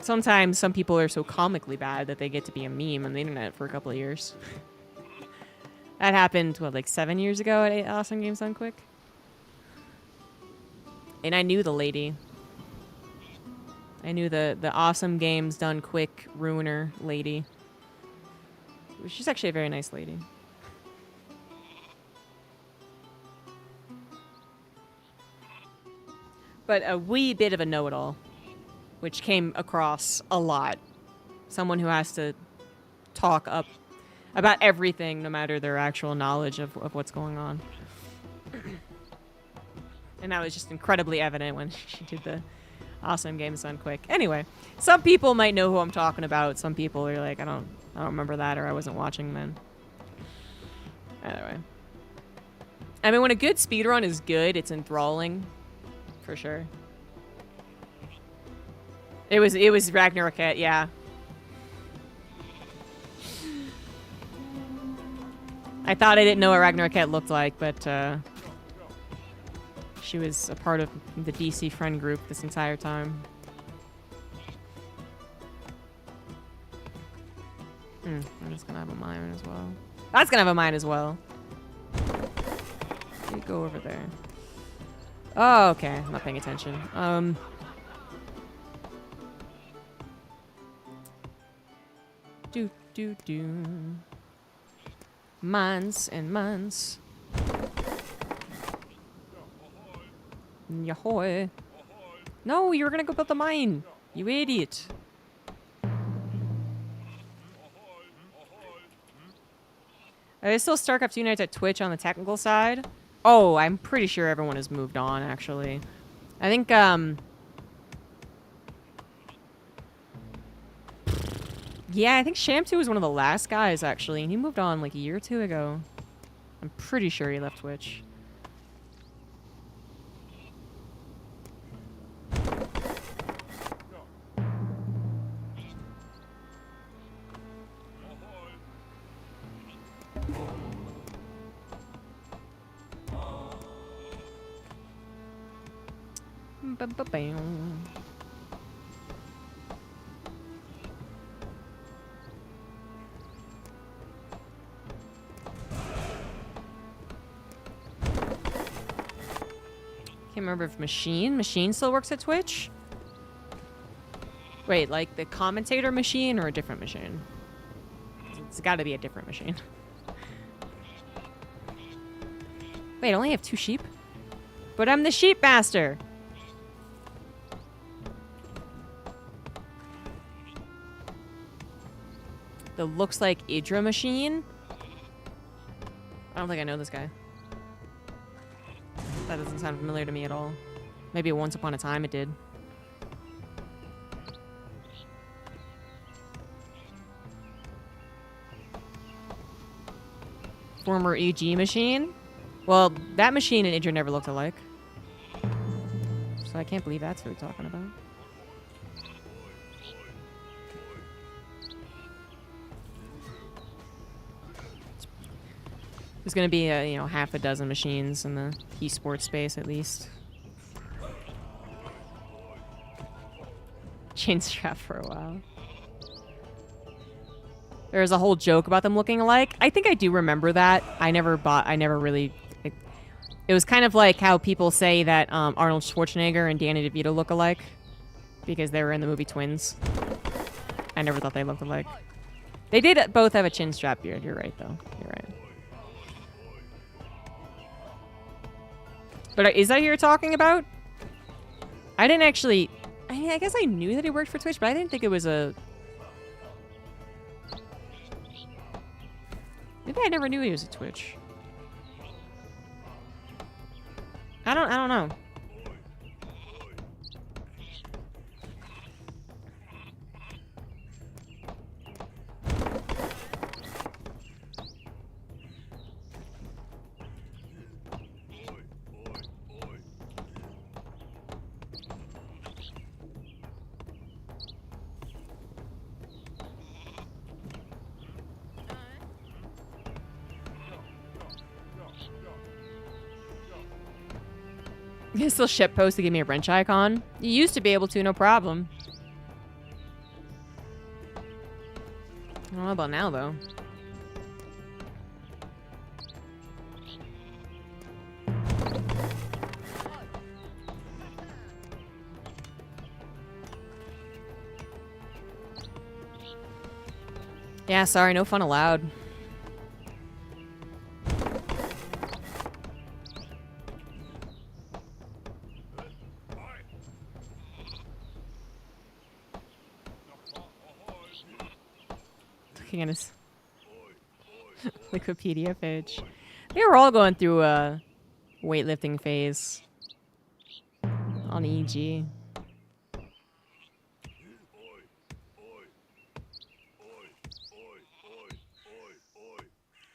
sometimes some people are so comically bad that they get to be a meme on the internet for a couple of years. That happened, what, like 7 years ago at Awesome Games Done Quick? And I knew the lady. I knew the Awesome Games Done Quick ruiner lady. She's actually a very nice lady. But a wee bit of a know-it-all, which came across a lot. Someone who has to talk up about everything, no matter their actual knowledge of what's going on. And that was just incredibly evident when she did the Awesome Games Done Quick. Anyway, some people might know who I'm talking about. Some people are like, I don't remember that, or I wasn't watching then. Anyway. I mean, when a good speedrun is good, it's enthralling. For sure. It was Ragnarokette, yeah. I thought I didn't know what Ragnarokette looked like, but she was a part of the DC friend group this entire time. That's gonna have a mine as well. That's gonna have a mine as well. You go over there. Oh, okay. I'm not paying attention. Do. Mines and mines. Yahoy. No, you were gonna go build the mine. You idiot. There's still StarCraft 2 nights at Twitch on the technical side. Oh, I'm pretty sure everyone has moved on, actually. I think, yeah, I think Shamtu was one of the last guys, actually, and he moved on like a year or 2 ago. I'm pretty sure he left Twitch. Ba-ba-bam. remember if Machine still works at Twitch. Wait, like the commentator machine or a different machine? It's got to be a different machine. Wait, I only have 2 sheep? But I'm the sheep master. The looks like Idra machine? I don't think I know this guy. That doesn't sound familiar to me at all. Maybe once upon a time it did. Former EG machine? Well, that machine and Idra never looked alike. So I can't believe that's who we're talking about. There's gonna be, you know, half a dozen machines in the esports space at least. Chain strap for a while. There was a whole joke about them looking alike. I think I do remember that. I never really... It was kind of like how people say that Arnold Schwarzenegger and Danny DeVito look alike. Because they were in the movie Twins. I never thought they looked alike. They did both have a chin strap beard. You're right, though. You're right. But is that who you're talking about? I didn't actually... I guess I knew that he worked for Twitch, but I didn't think it was a... Maybe I never knew he was at Twitch. I don't know. You can still ship post to give me a wrench icon. You used to be able to, no problem. I don't know about now, though. Yeah, sorry, no fun allowed. On his Wikipedia page. They were all going through a weightlifting phase on EG.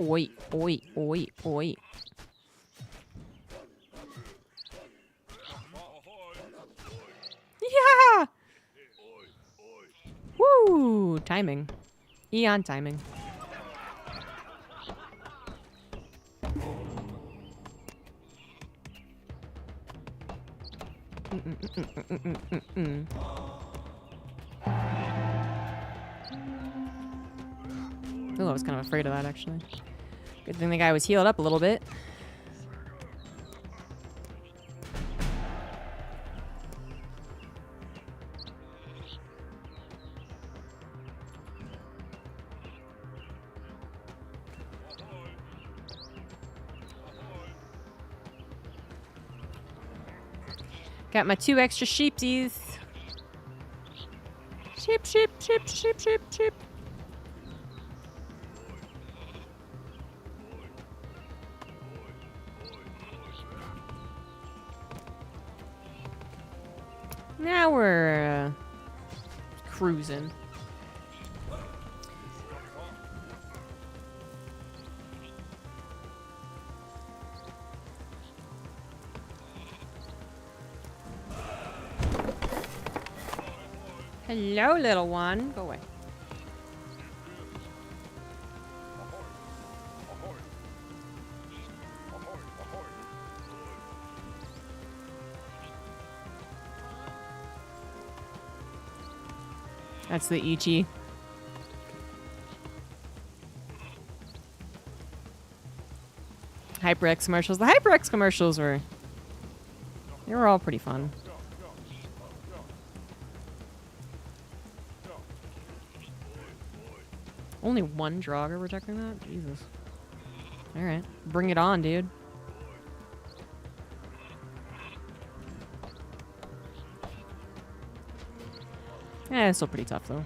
Oi, oi, oi, oi. Yeah! Woo! Timing. Eon timing. Oh, I was kind of afraid of that, actually. Good thing the guy was healed up a little bit. Got my 2 extra sheepsies. Sheep, sheep, sheep, sheep, sheep, sheep. Now we're cruising. Hello, little one. Go away. That's the Ichi. HyperX commercials. The HyperX commercials were They were all pretty fun. Only one Draugr protecting that? Jesus. Alright. Bring it on, dude. Yeah, it's still pretty tough, though.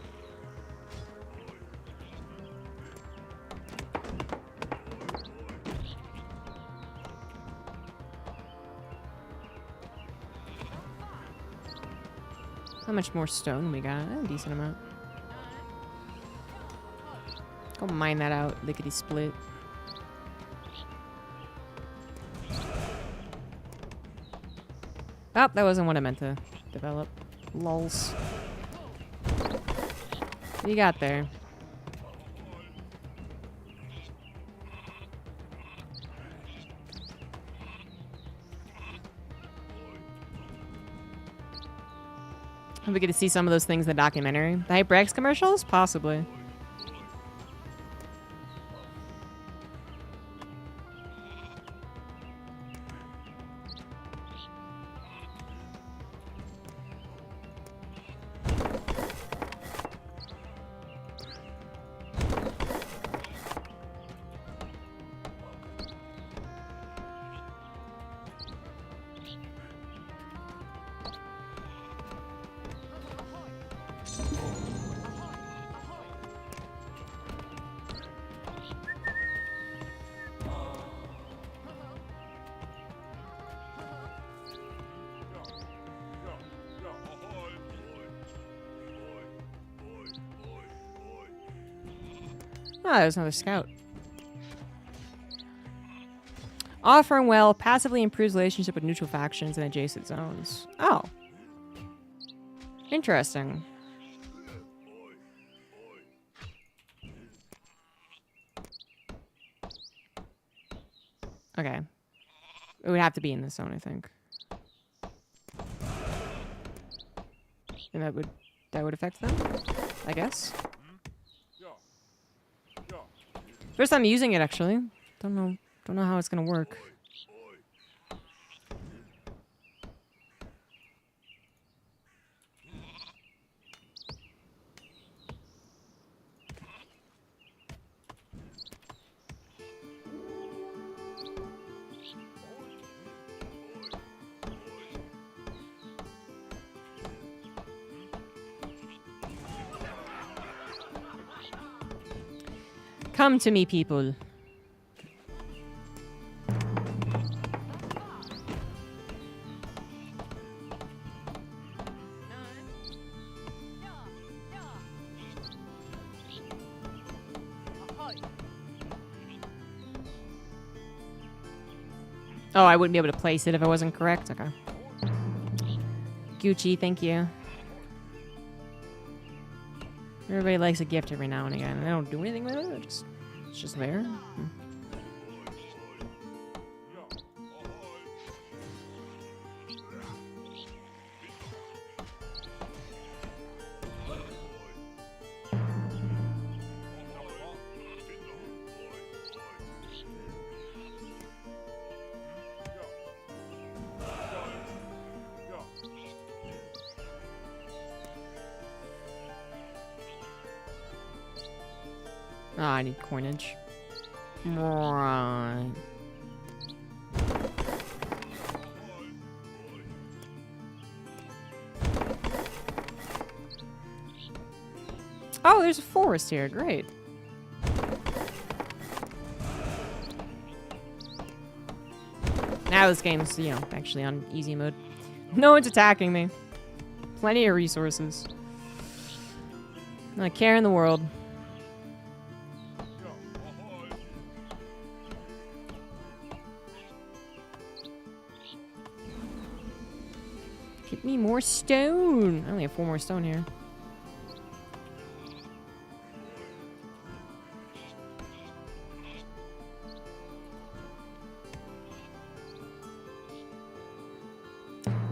How much more stone we got? A decent amount. Go mine that out, lickety split. Oh, that wasn't what I meant to develop. Lols. What you got there? Hope we get to see some of those things in the documentary. The HyperX commercials? Possibly. Oh, there's another scout. Offering well passively improves relationship with neutral factions and adjacent zones. Oh. Interesting. Okay. It would have to be in this zone, I think. And that would affect them, I guess. First time using it, actually. Don't know how it's gonna work. Come to me, people. Oh, I wouldn't be able to place it if I wasn't correct? Okay. Gucci, thank you. Everybody likes a gift every now and again. And I don't do anything with it. It's just there. Ah, I need coinage. Right. Oh, there's a forest here. Great. Now this game's, you know, actually on easy mode. No one's attacking me. Plenty of resources. Not a care in the world. Give me more stone. I only have 4 more stone here.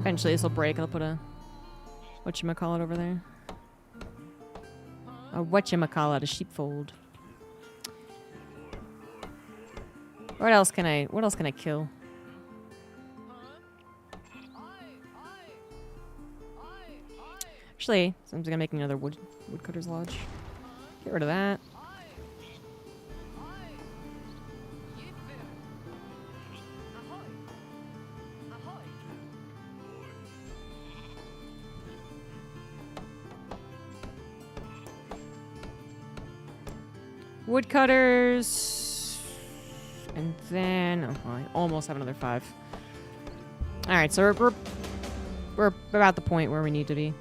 Eventually this will break. I'll put a whatchamacallit over there. A whatchamacallit, a sheepfold. What else can I kill? Actually, I'm gonna make another woodcutter's lodge. Get rid of that. Woodcutters. And then... Oh, I almost have another 5. Alright, so we're about the point where we need to be.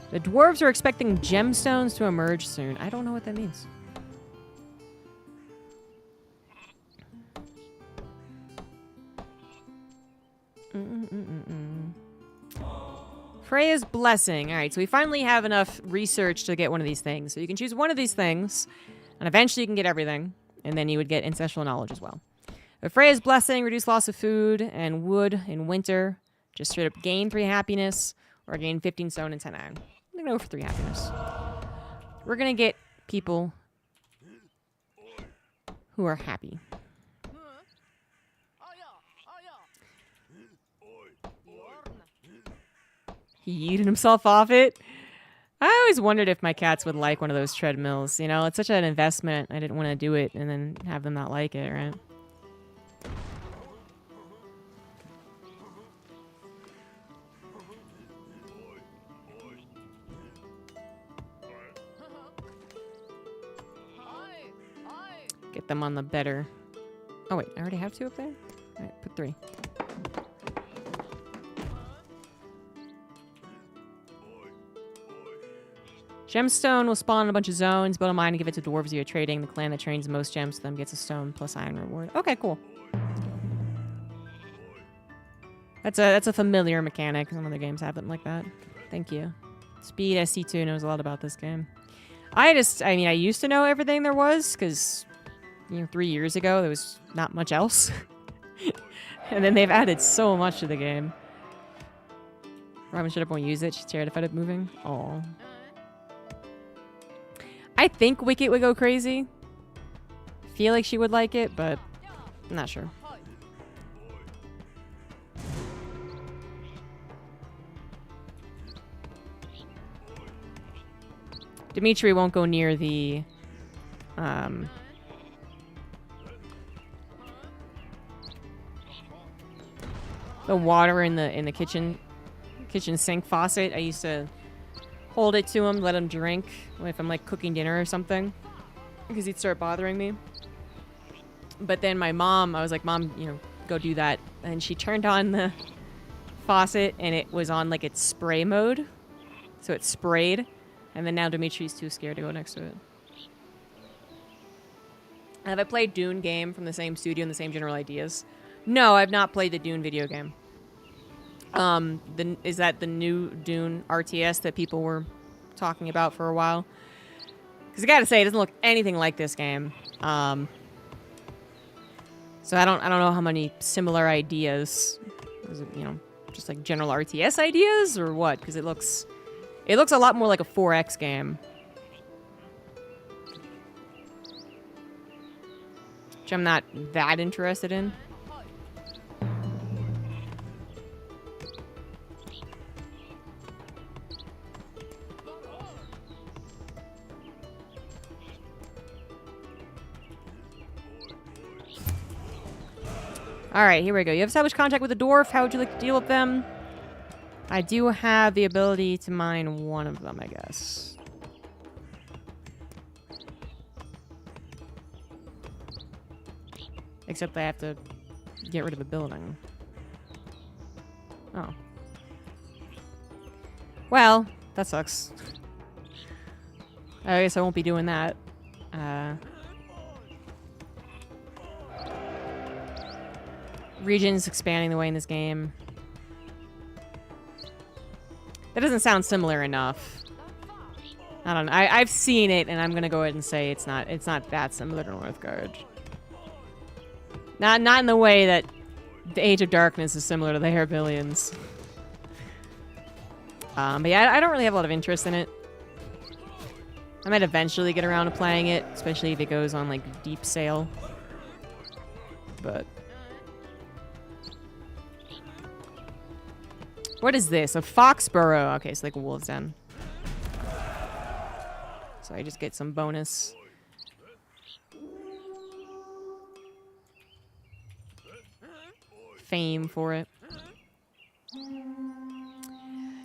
The dwarves are expecting gemstones to emerge soon. I don't know what that means. Freya's Blessing. Alright, so we finally have enough research to get one of these things. So you can choose one of these things, and eventually you can get everything. And then you would get ancestral knowledge as well. But Freya's Blessing, reduce loss of food and wood in winter. Just straight up gain 3 happiness, or gain 15 stone and 10 iron. I'm gonna go for 3 happiness. We're gonna get people who are happy. He yeeted himself off it. I always wondered if my cats would like one of those treadmills. You know, it's such an investment. I didn't want to do it and then have them not like it, right? Get them on the better. Oh, wait. I already have 2 up there? All right, put 3. Gemstone will spawn in a bunch of zones. Build a mine and give it to dwarves you're trading. The clan that trains the most gems to them gets a stone plus iron reward. Okay, cool. That's a familiar mechanic. Some other games have them like that. Thank you. Speed SC2 knows a lot about this game. I mean, I used to know everything there was because, you know, 3 years ago there was not much else. And then they've added so much to the game. Robin should have won't use it. She's terrified of moving. Oh. I think Wicket would go crazy. I feel like she would like it, but I'm not sure. Dimitri won't go near the water in the kitchen sink faucet. I used to hold it to him, let him drink if I'm like cooking dinner or something, because he'd start bothering me. But then my mom, I was like, Mom, you know, go do that. And she turned on the faucet and it was on like its spray mode. So it sprayed. And then now Dimitri's too scared to go next to it. Have I played Dune game from the same studio and the same general ideas? No, I've not played the Dune video game. Is that the new Dune RTS that people were talking about for a while? Because I gotta say, it doesn't look anything like this game. So I don't know how many similar ideas. Is it, you know, just like general RTS ideas or what? Because it looks a lot more like a 4X game. Which I'm not that interested in. Alright, here we go. You have established contact with a dwarf. How would you like to deal with them? I do have the ability to mine one of them, I guess. Except I have to get rid of a building. Oh. Well, that sucks. I guess I won't be doing that. Regions expanding the way in this game. That doesn't sound similar enough. I don't know. I've seen it, and I'm gonna go ahead and say it's not that similar to Northgard. Not in the way that the Age of Darkness is similar to the Herbillions. But yeah, I don't really have a lot of interest in it. I might eventually get around to playing it, especially if it goes on like deep sale. But What is this? A fox burrow. Okay, it's like a wolf's den. So I just get some bonus. Fame for it.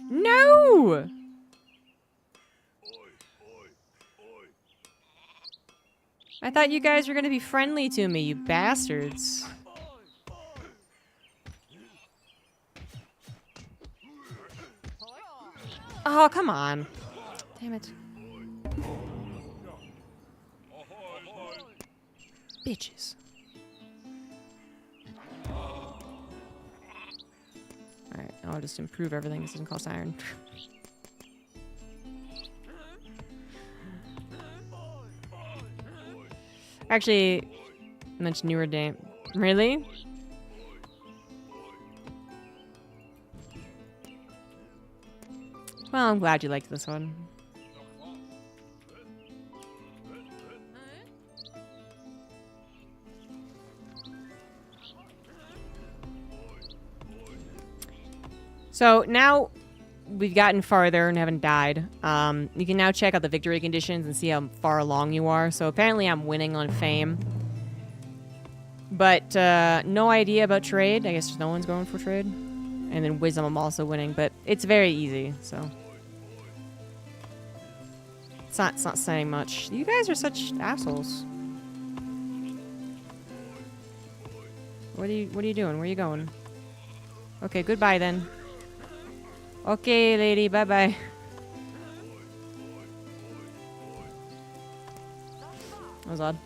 No! I thought you guys were gonna be friendly to me, you bastards. Oh, come on. Damn it. Bitches. Alright, I'll just improve everything. This doesn't cost iron. Actually, much newer game. Really? Well, I'm glad you liked this one. So now we've gotten farther and haven't died. You can now check out the victory conditions and see how far along you are. So apparently I'm winning on fame. But no idea about trade. I guess no one's going for trade. And then wisdom I'm also winning. But it's very easy, so... It's not saying much. You guys are such assholes. What are you doing? Where are you going? Okay, goodbye then. Okay, lady, bye-bye. That was odd.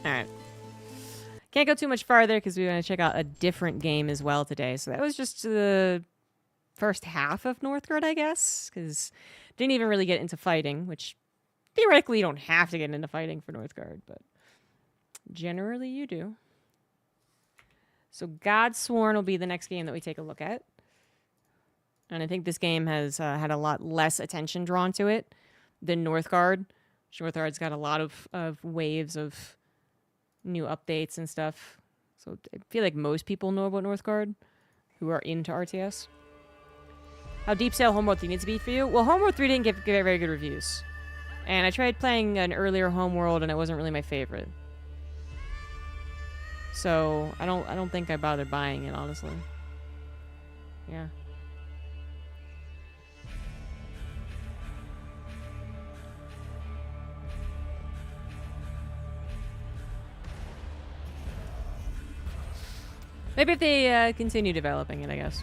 Alright. Can't go too much farther because we want to check out a different game as well today. So that was just the first half of Northgard, I guess. Because didn't even really get into fighting, which theoretically you don't have to get into fighting for Northgard, but generally you do. So Godsworn will be the next game that we take a look at. And I think this game has had a lot less attention drawn to it than Northgard. Northgard's got a lot of waves of new updates and stuff. So I feel like most people know about Northgard who are into RTS. How deep sale Homeworld 3 needs to be for you? Well, Homeworld 3 didn't get very good reviews. And I tried playing an earlier Homeworld and it wasn't really my favorite. So I don't think I bothered buying it, honestly. Yeah. Maybe if they continue developing it, I guess.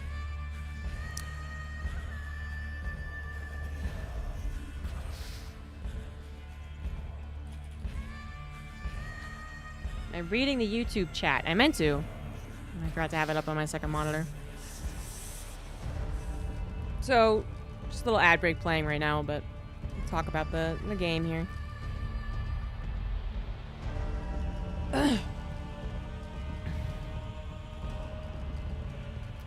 I'm reading the YouTube chat. I meant to. I forgot to have it up on my second monitor. So, just a little ad break playing right now, but we'll talk about the game here.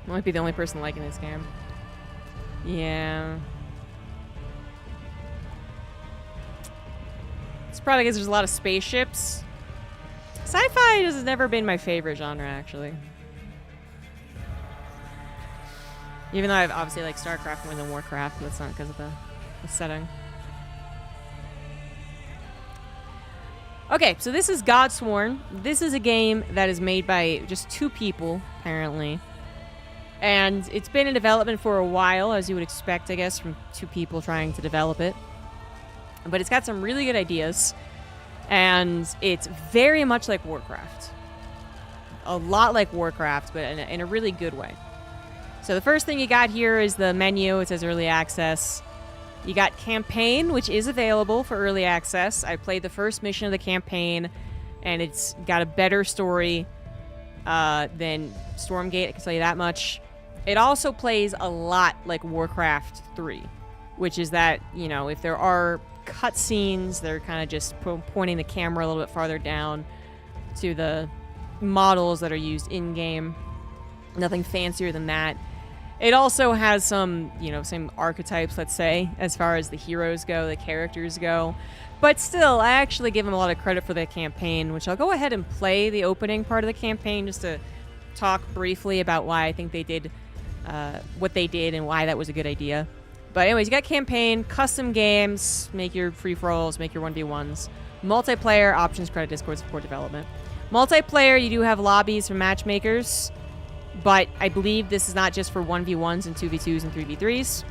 Might be the only person liking this game. Yeah. It's probably because there's a lot of spaceships. Sci-fi has never been my favorite genre, actually. Even though I've obviously liked StarCraft more than Warcraft, but that's not because of the setting. Okay, so this is Godsworn. This is a game that is made by just 2 people, apparently. And it's been in development for a while, as you would expect, I guess, from 2 people trying to develop it. But it's got some really good ideas. And it's very much like Warcraft. A lot like Warcraft, but in a really good way. So the first thing you got here is the menu. It says Early Access. You got Campaign, which is available for Early Access. I played the first mission of the campaign, and it's got a better story than Stormgate, I can tell you that much. It also plays a lot like Warcraft 3, which is that, you know, if there are cutscenes, they're kind of just pointing the camera a little bit farther down to the models that are used in-game. Nothing fancier than that. It also has some, you know, same archetypes, let's say, as far as the heroes go, the characters go. But still, I actually give them a lot of credit for the campaign, which I'll go ahead and play the opening part of the campaign just to talk briefly about why I think they did what they did and why that was a good idea. But anyways, you got campaign, custom games, make your free-for-alls, make your 1v1s. Multiplayer, options, credit, Discord, support, development. Multiplayer, you do have lobbies for matchmakers, but I believe this is not just for 1v1s and 2v2s and 3v3s.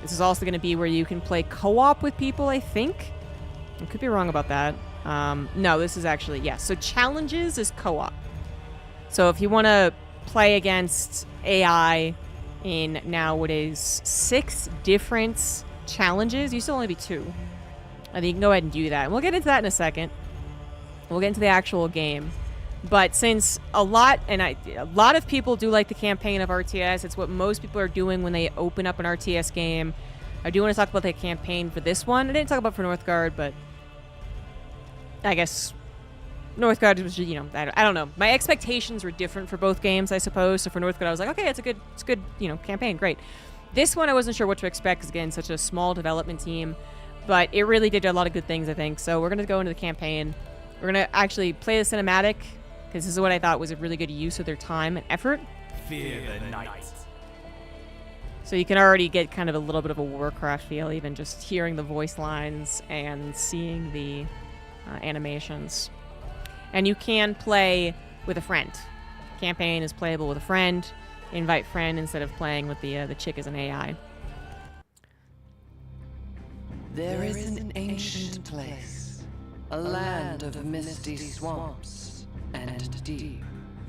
This is also going to be where you can play co-op with people, I think. I could be wrong about that. No, this is actually, yes. So challenges is co-op. So if you want to play against AI in now what is 6 different challenges, you still only be 2. I think you can go ahead and do that. And we'll get into that in a second. We'll get into the actual game. But since a lot of people do like the campaign of RTS, it's what most people are doing when they open up an RTS game. I do want to talk about the campaign for this one. I didn't talk about for Northgard, but I guess Northgard was, you know, I don't know. My expectations were different for both games, I suppose. So for Northgard, I was like, okay, it's a good, you know, campaign, great. This one, I wasn't sure what to expect because, again, such a small development team. But it really did a lot of good things, I think. So we're going to go into the campaign. We're going to actually play the cinematic, because this is what I thought was a really good use of their time and effort. Fear the night. So you can already get kind of a little bit of a Warcraft feel, even just hearing the voice lines and seeing the animations. And you can play with a friend. Campaign is playable with a friend. Invite friend instead of playing with the chick as an AI. There is an ancient place, a land of misty swamps and deep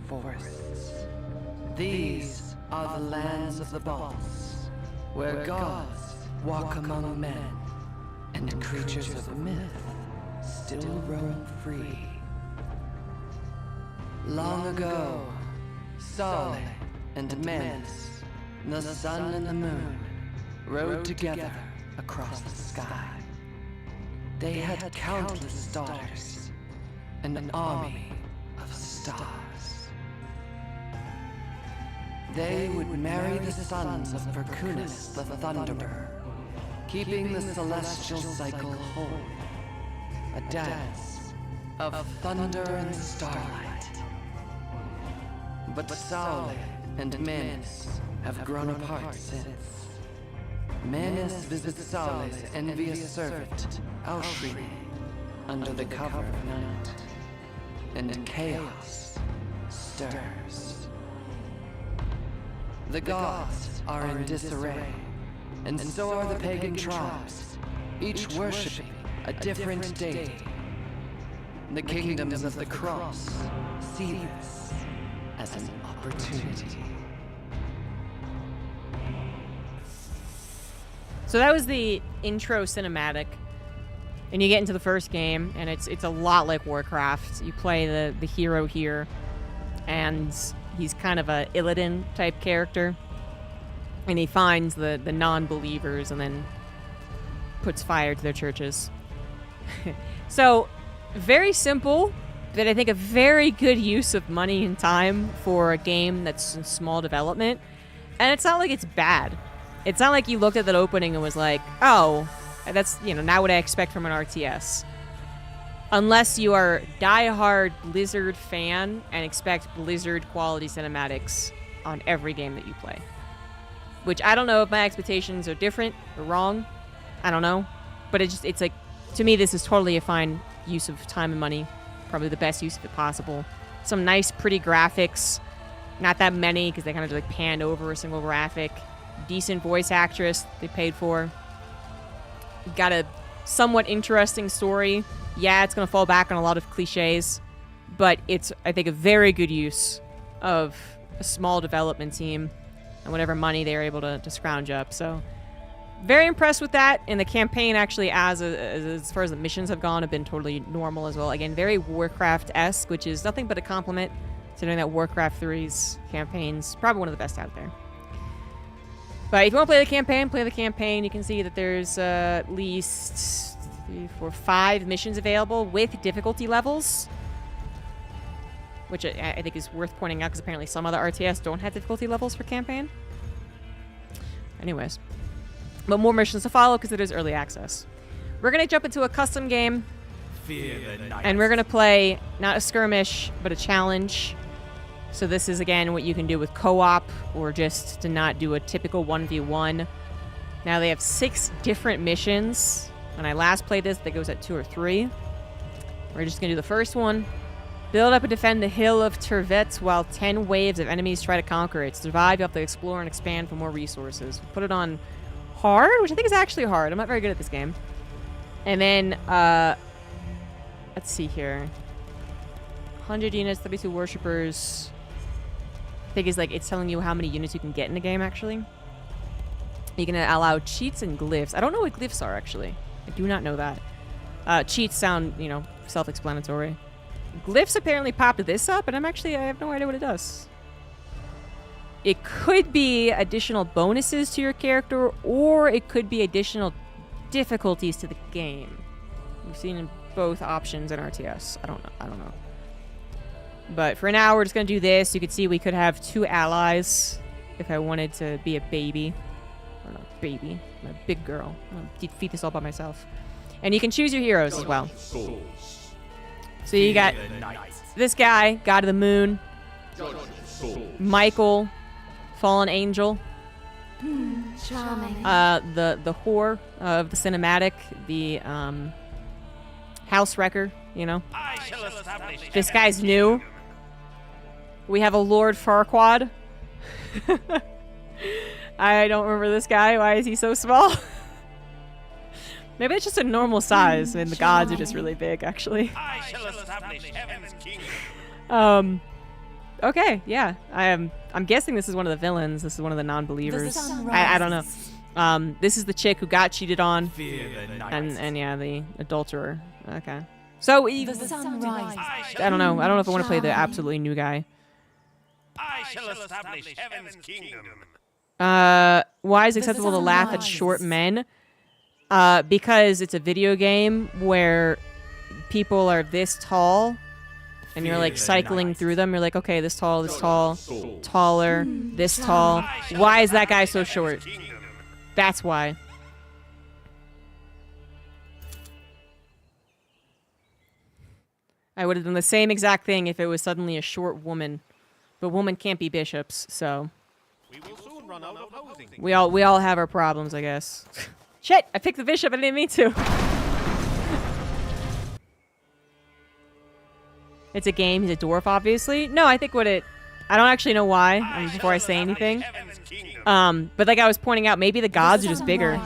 forests. These are the lands of the boss, where gods walk among men, and creatures of myth still roam free. Long ago, Saleh and Manus, the sun and the moon, rode together across the sky. They had countless daughters, an army of stars. They would marry the sons of Perkunas the Thunderer, keeping the celestial cycle whole, a dance of thunder and starlight. But Saleh and Manus have grown apart since. Manus visits Saleh's envious servant, Alshri, under the cover of night, and chaos stirs. The gods are in disarray, and so are the pagan tribes, each worshipping a different deity. The kingdoms of the cross see this as an opportunity. So that was the intro cinematic, and you get into the first game, and it's a lot like Warcraft. You play the hero here, and he's kind of a Illidan type character, and he finds the non-believers and then puts fire to their churches. So very simple, but I think a very good use of money and time for a game that's in small development, and it's not like it's bad. It's not like you looked at that opening and was like, oh, that's, you know, not what I expect from an RTS. Unless you are a die-hard Blizzard fan and expect Blizzard quality cinematics on every game that you play. Which I don't know if my expectations are different or wrong. I don't know. But it's like, to me, this is totally a fine use of time and money. Probably the best use of it possible. Some nice, pretty graphics. Not that many, because they kind of just like pan over a single graphic. Decent voice actress they paid for. Got a somewhat interesting story. Yeah, it's going to fall back on a lot of cliches, but it's, I think, a very good use of a small development team and whatever money they were able to scrounge up. So very impressed with that. And the campaign actually, as far as the missions have gone, have been totally normal as well. Again, very Warcraft-esque, which is nothing but a compliment, considering that Warcraft 3's campaign's probably one of the best out there. But if you want to play the campaign, play the campaign. You can see that there's at least 3, 4, 5 missions available with difficulty levels, which I think is worth pointing out because apparently some other RTS don't have difficulty levels for campaign. Anyways, but more missions to follow because it is early access. We're going to jump into a custom game, Fear the night. and we're going to play not a skirmish, but a challenge. So this is, again, what you can do with co-op or just to not do a typical 1v1. Now they have 6 different missions. When I last played this, that goes at 2 or 3. We're just going to do the first one. Build up and defend the hill of Tervet while 10 waves of enemies try to conquer it. To survive, you have to explore and expand for more resources. Put it on hard, which I think is actually hard. I'm not very good at this game. And then, let's see here. 100 units, 32 worshippers. I think it's telling you how many units you can get in the game, actually. You can allow cheats and glyphs. I don't know what glyphs are, actually. I do not know that. Cheats sound, self-explanatory. Glyphs apparently popped this up, and I have no idea what it does. It could be additional bonuses to your character, or it could be additional difficulties to the game. We've seen both options in RTS. I don't know. But for now, we're just going to do this. You can see we could have 2 allies if I wanted to be a baby. I'm not a baby. I'm a big girl. I'm going to defeat this all by myself. And you can choose your heroes as well. So you got this guy, God of the Moon, Michael, Fallen Angel, Charming. the whore of the cinematic, the House Wrecker, This guy's new. We have a Lord Farquaad. I don't remember this guy. Why is he so small? Maybe it's just a normal size, and the gods are just really big, actually. I shall establish heaven's kingdom. Okay, yeah. I'm guessing this is one of the villains. This is one of the non-believers. I don't know. This is the chick who got cheated on. And yeah, the adulterer. Okay. So The sunrise. I don't know. I don't know if I want to play the absolutely new guy. I shall establish heaven's kingdom. Why is it acceptable to laugh at short men? Because it's a video game where people are this tall, and you're like cycling through them. You're like, okay, this tall, taller, this tall. Why is that guy so short? That's why. I would have done the same exact thing if it was suddenly a short woman. But women can't be bishops, so We will soon run out of housing. we all have our problems, I guess. Shit! I picked the bishop. I didn't mean to. It's a game. He's a dwarf, obviously. No, I think I don't actually know why. Before I say anything. But like I was pointing out, maybe the gods are just bigger.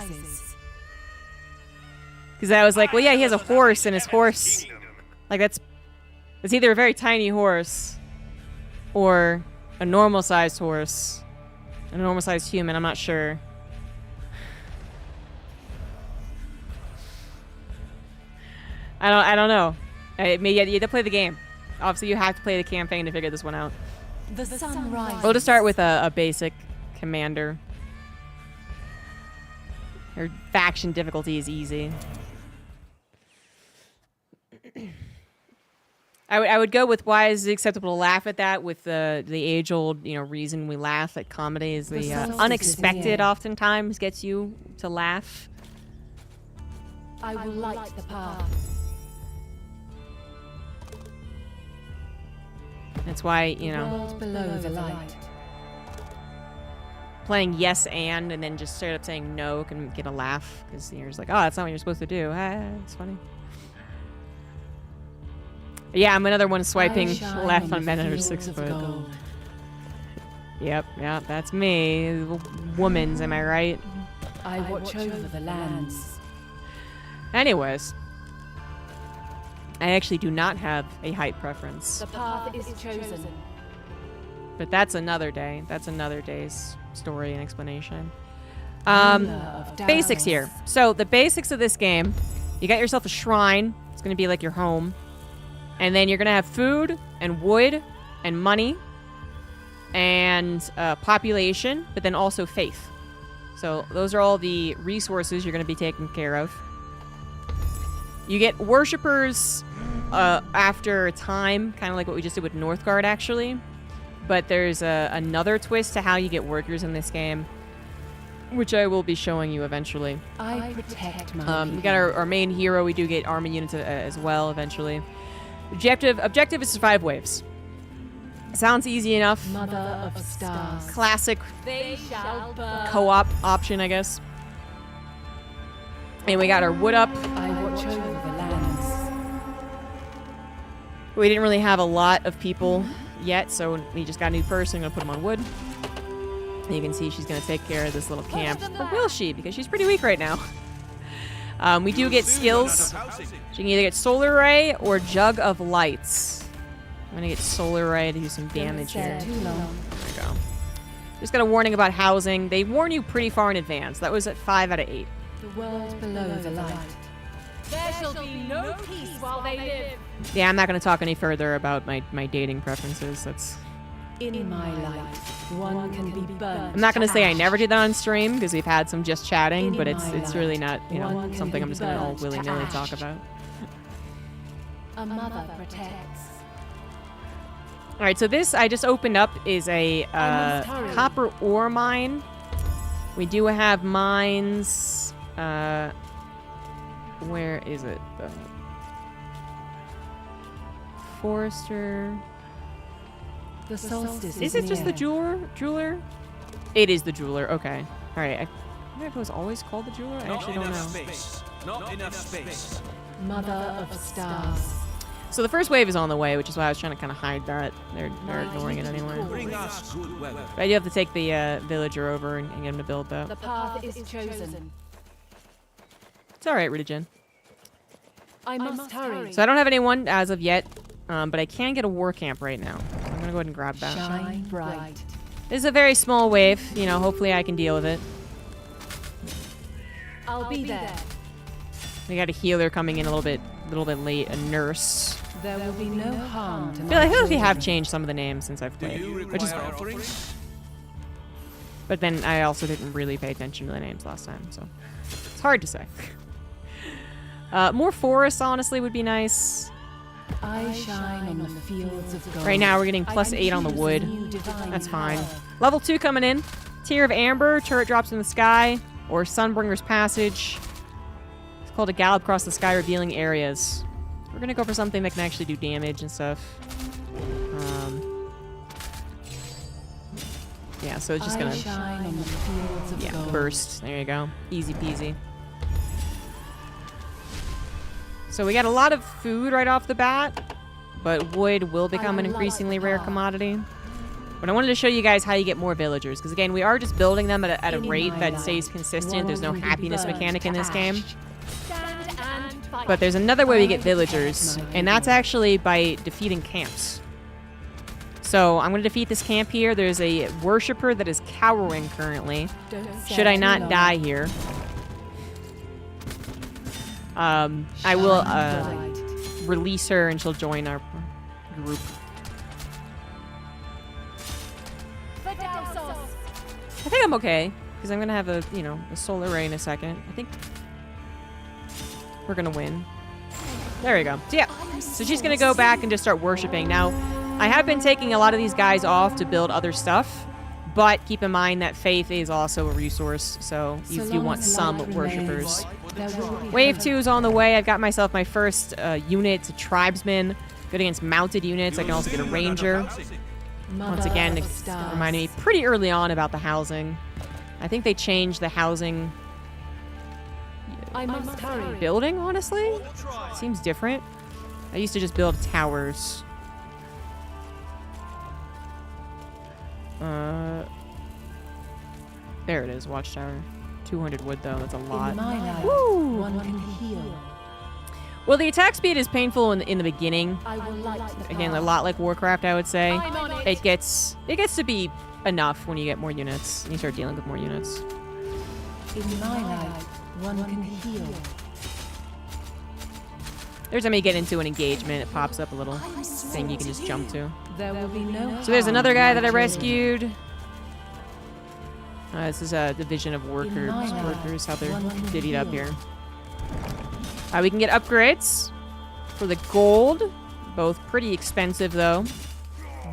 Because I was like, well, yeah, he has a horse, and his horse, like it's either a very tiny horse or a normal-sized horse, a normal-sized human. I'm not sure. I don't know. Maybe you have to play the game. Obviously, you have to play the campaign to figure this one out. The sunrise. We'll just start with a basic commander. Her faction difficulty is easy. I would go with why is it acceptable to laugh at that with the age-old reason we laugh at comedy is the unexpected oftentimes gets you to laugh. I will light the path. That's why World below the light. playing yes and then just straight up saying no can get a laugh because you're just like, oh, that's not what you're supposed to do. It's funny. Yeah, I'm another one swiping left on men under 6 foot. Yep, that's me. Woman's, am I right? I watch over the lands. Anyways, I actually do not have a height preference, The path is chosen. but that's another day. That's another day's story and explanation. Basics here. So the basics of this game, you got yourself a shrine. It's going to be like your home. And then you're going to have food and wood and money and population, but then also faith. So those are all the resources you're going to be taken care of. You get worshippers after time, kind of like what we just did with Northgard, actually. But there's another twist to how you get workers in this game, which I will be showing you eventually. I protect my We got our main hero. We do get army units as well eventually. Objective is to survive waves. Sounds easy enough. Mother of stars. Classic They shall burn. co-op option, I guess. And we got our wood up. I watch over the lands. We didn't really have a lot of people yet, so we just got a new person. I'm gonna put them on wood. And you can see she's gonna take care of this little camp. Or will she? Because she's pretty weak right now. We do get skills. She can either get Solar Ray or Jug of Lights. I'm gonna get Solar Ray to do some damage here. Too long. There we go. Just got a warning about housing. They warn you pretty far in advance. That was at 5 out of 8. The world below the light. There shall be no peace while they live. Yeah, I'm not gonna talk any further about my dating preferences. That's. In my light, one can be burned. I'm not gonna to say I ash. never did that on stream because we've had some just chatting, but In it's my really life, not one can something be I'm just gonna all burned to willy-nilly talk ash. about. A mother protects. All right, so this I just opened up is a must hurry. copper ore mine. We do have mines. Where is it? Forester. The solstice Is it just the near. jeweler? It is the jeweler. Okay. All right. I wonder if it was always called the jeweler. I Not actually don't enough know. space. Not enough space. Mother of stars. So the first wave is on the way, which is why I was trying to kind of hide that. They're ignoring it anyway. Bring us good weather. But I do have to take the villager over and get him to build that. The path is chosen. It's all right, Ritagen. I must hurry. So I don't have anyone as of yet, but I can get a war camp right now. So I'm gonna go ahead and grab that. Shine bright. This is a very small wave. You know, hopefully I can deal with it. I'll be there. We got a healer coming in a little bit late. A nurse. There will be no harm to I feel like they have changed some of the names since I've Do played, you which is require fine. offerings? But then I also didn't really pay attention to the names last time, so it's hard to say. More forests, honestly, would be nice. I shine on the fields of gold. Right now, we're getting I plus can 8 on the choose wood. a new divine That's fine. power. Level 2 coming in. Tear of Amber, turret drops in the sky, or Sunbringer's Passage. It's called a gallop across the sky, revealing areas. We're gonna go for something that can actually do damage and stuff. Yeah, so it's just I gonna shine on the fields of gold. burst. There you go. Easy peasy. So we got a lot of food right off the bat, but wood will become an like increasingly the rare path. commodity. But I wanted to show you guys how you get more villagers, because again, we are just building them at a In rate my that life, stays consistent. one There's no can be happiness burned mechanic in to this game. ash. Stand and fight. But there's another way we get I villagers, protect my and that's people. actually by defeating camps. So I'm going to defeat this camp here. There's a worshiper that is cowering currently. Don't Should I stay not too long. die here? I will Shine bright. release her and she'll join our group. For Dalsos. I think I'm okay, because I'm going to have a solar ray in a second. I think we're going to win. There we go. So yeah, so she's going to go back and just start worshiping. Now, I have been taking a lot of these guys off to build other stuff, but keep in mind that faith is also a resource, so you So do long want as some light worshippers. remains, there will be Wave heaven. 2 is on the way. I've got myself my first unit. It's a tribesman. Good against mounted units. I can also get a ranger. Mother Once again, of it stars. reminded me pretty early on about the housing. I think they changed the housing I must hurry. building, honestly. Seems different. I used to just build towers. There it is, watchtower. 200 wood, though. That's a lot. In my life, Woo! one can heal. Well, the attack speed is painful in the beginning. I will light the Again, a path. lot like Warcraft, I would say. I'm on it. It gets to be enough when you get more units and you start dealing with more units. In my life, one can heal. Every time you get into an engagement, it pops up a little thing you can just jump to. There will be no So there's harm another to guy my that I children. rescued. This is a division of In workers. my life, Workers, how they're one can divvied up heal. here. We can get upgrades for the gold. Both pretty expensive, though.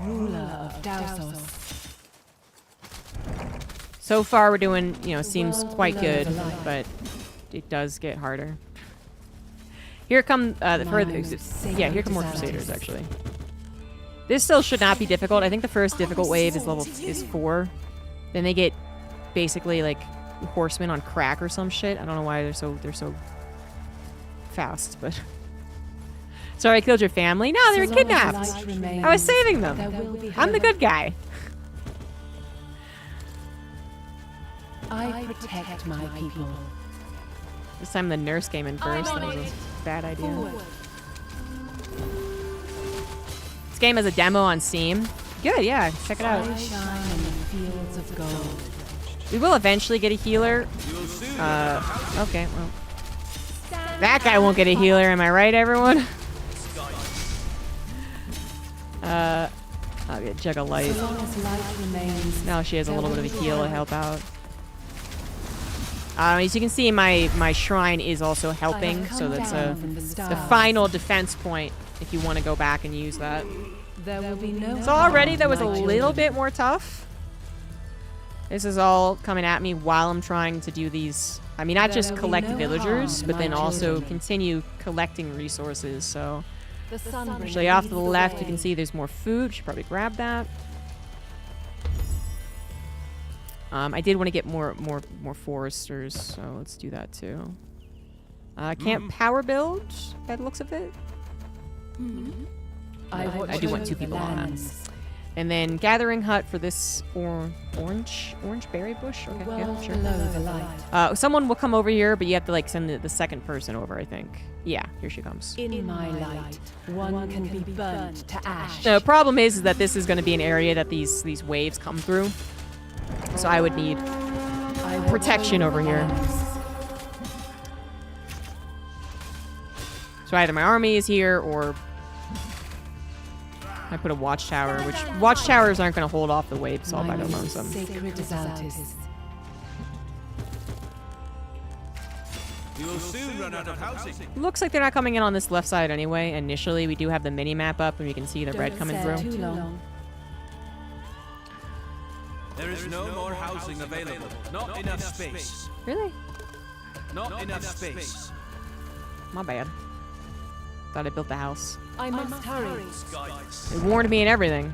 Ruler of Dalsos. So far, we're doing, seems world quite below good, the light. but it does get harder. Here come the further. Mine of Yeah, here come more sacred crusaders, desires. actually. This still should not be difficult. I think the first difficult wave is 4. Then they get basically like horsemen on crack or some shit. I don't know why they're so fast, but sorry I killed your family. No, they were kidnapped. I was saving them. I'm the good guy. I protect my people. This time the nurse came in first. That was a bad idea. This game has a demo on Steam. Good, yeah, check it out. I shine in the fields of gold. We will eventually get a healer. Okay, well. That guy won't get a healer, am I right, everyone? I'll get Jug of Light. As long as light remains, Now she has a little bit of a heal to help out. As you can see, my shrine is also helping, so that's the final defense point if you want to go back and use that. there will be no So already harm that to was a my little children. bit more tough. This is all coming at me while I'm trying to do these. I mean, not There just will be collect no villagers, harm but to then my also children. continue collecting resources. So The sun actually off to the left, you can see there's more food. Should probably grab that. I did want to get more foresters, so let's do that too. Can't power build by the looks of it. I do want 2 people on that. And then gathering hut for this orange berry bush. Okay, yeah, sure. Below the light. Someone will come over here, but you have to like send the second person over, I think. Yeah, here she comes. In my light, one can be burnt to ash. The problem is that this is going to be an area that these waves come through. So I would need protection over here. So either my army is here, or I put a watchtower, which watchtowers aren't going to hold off the waves all by their lonesome. Sacred Zaltis. You will soon run out of housing. Looks like they're not coming in on this left side anyway. Initially, we do have the mini-map up, and we can see the red coming through. Too long. There is no more housing available. Not enough space. Really? Not enough space. My bad. Thought I built the house. I must hurry. They warned me and everything.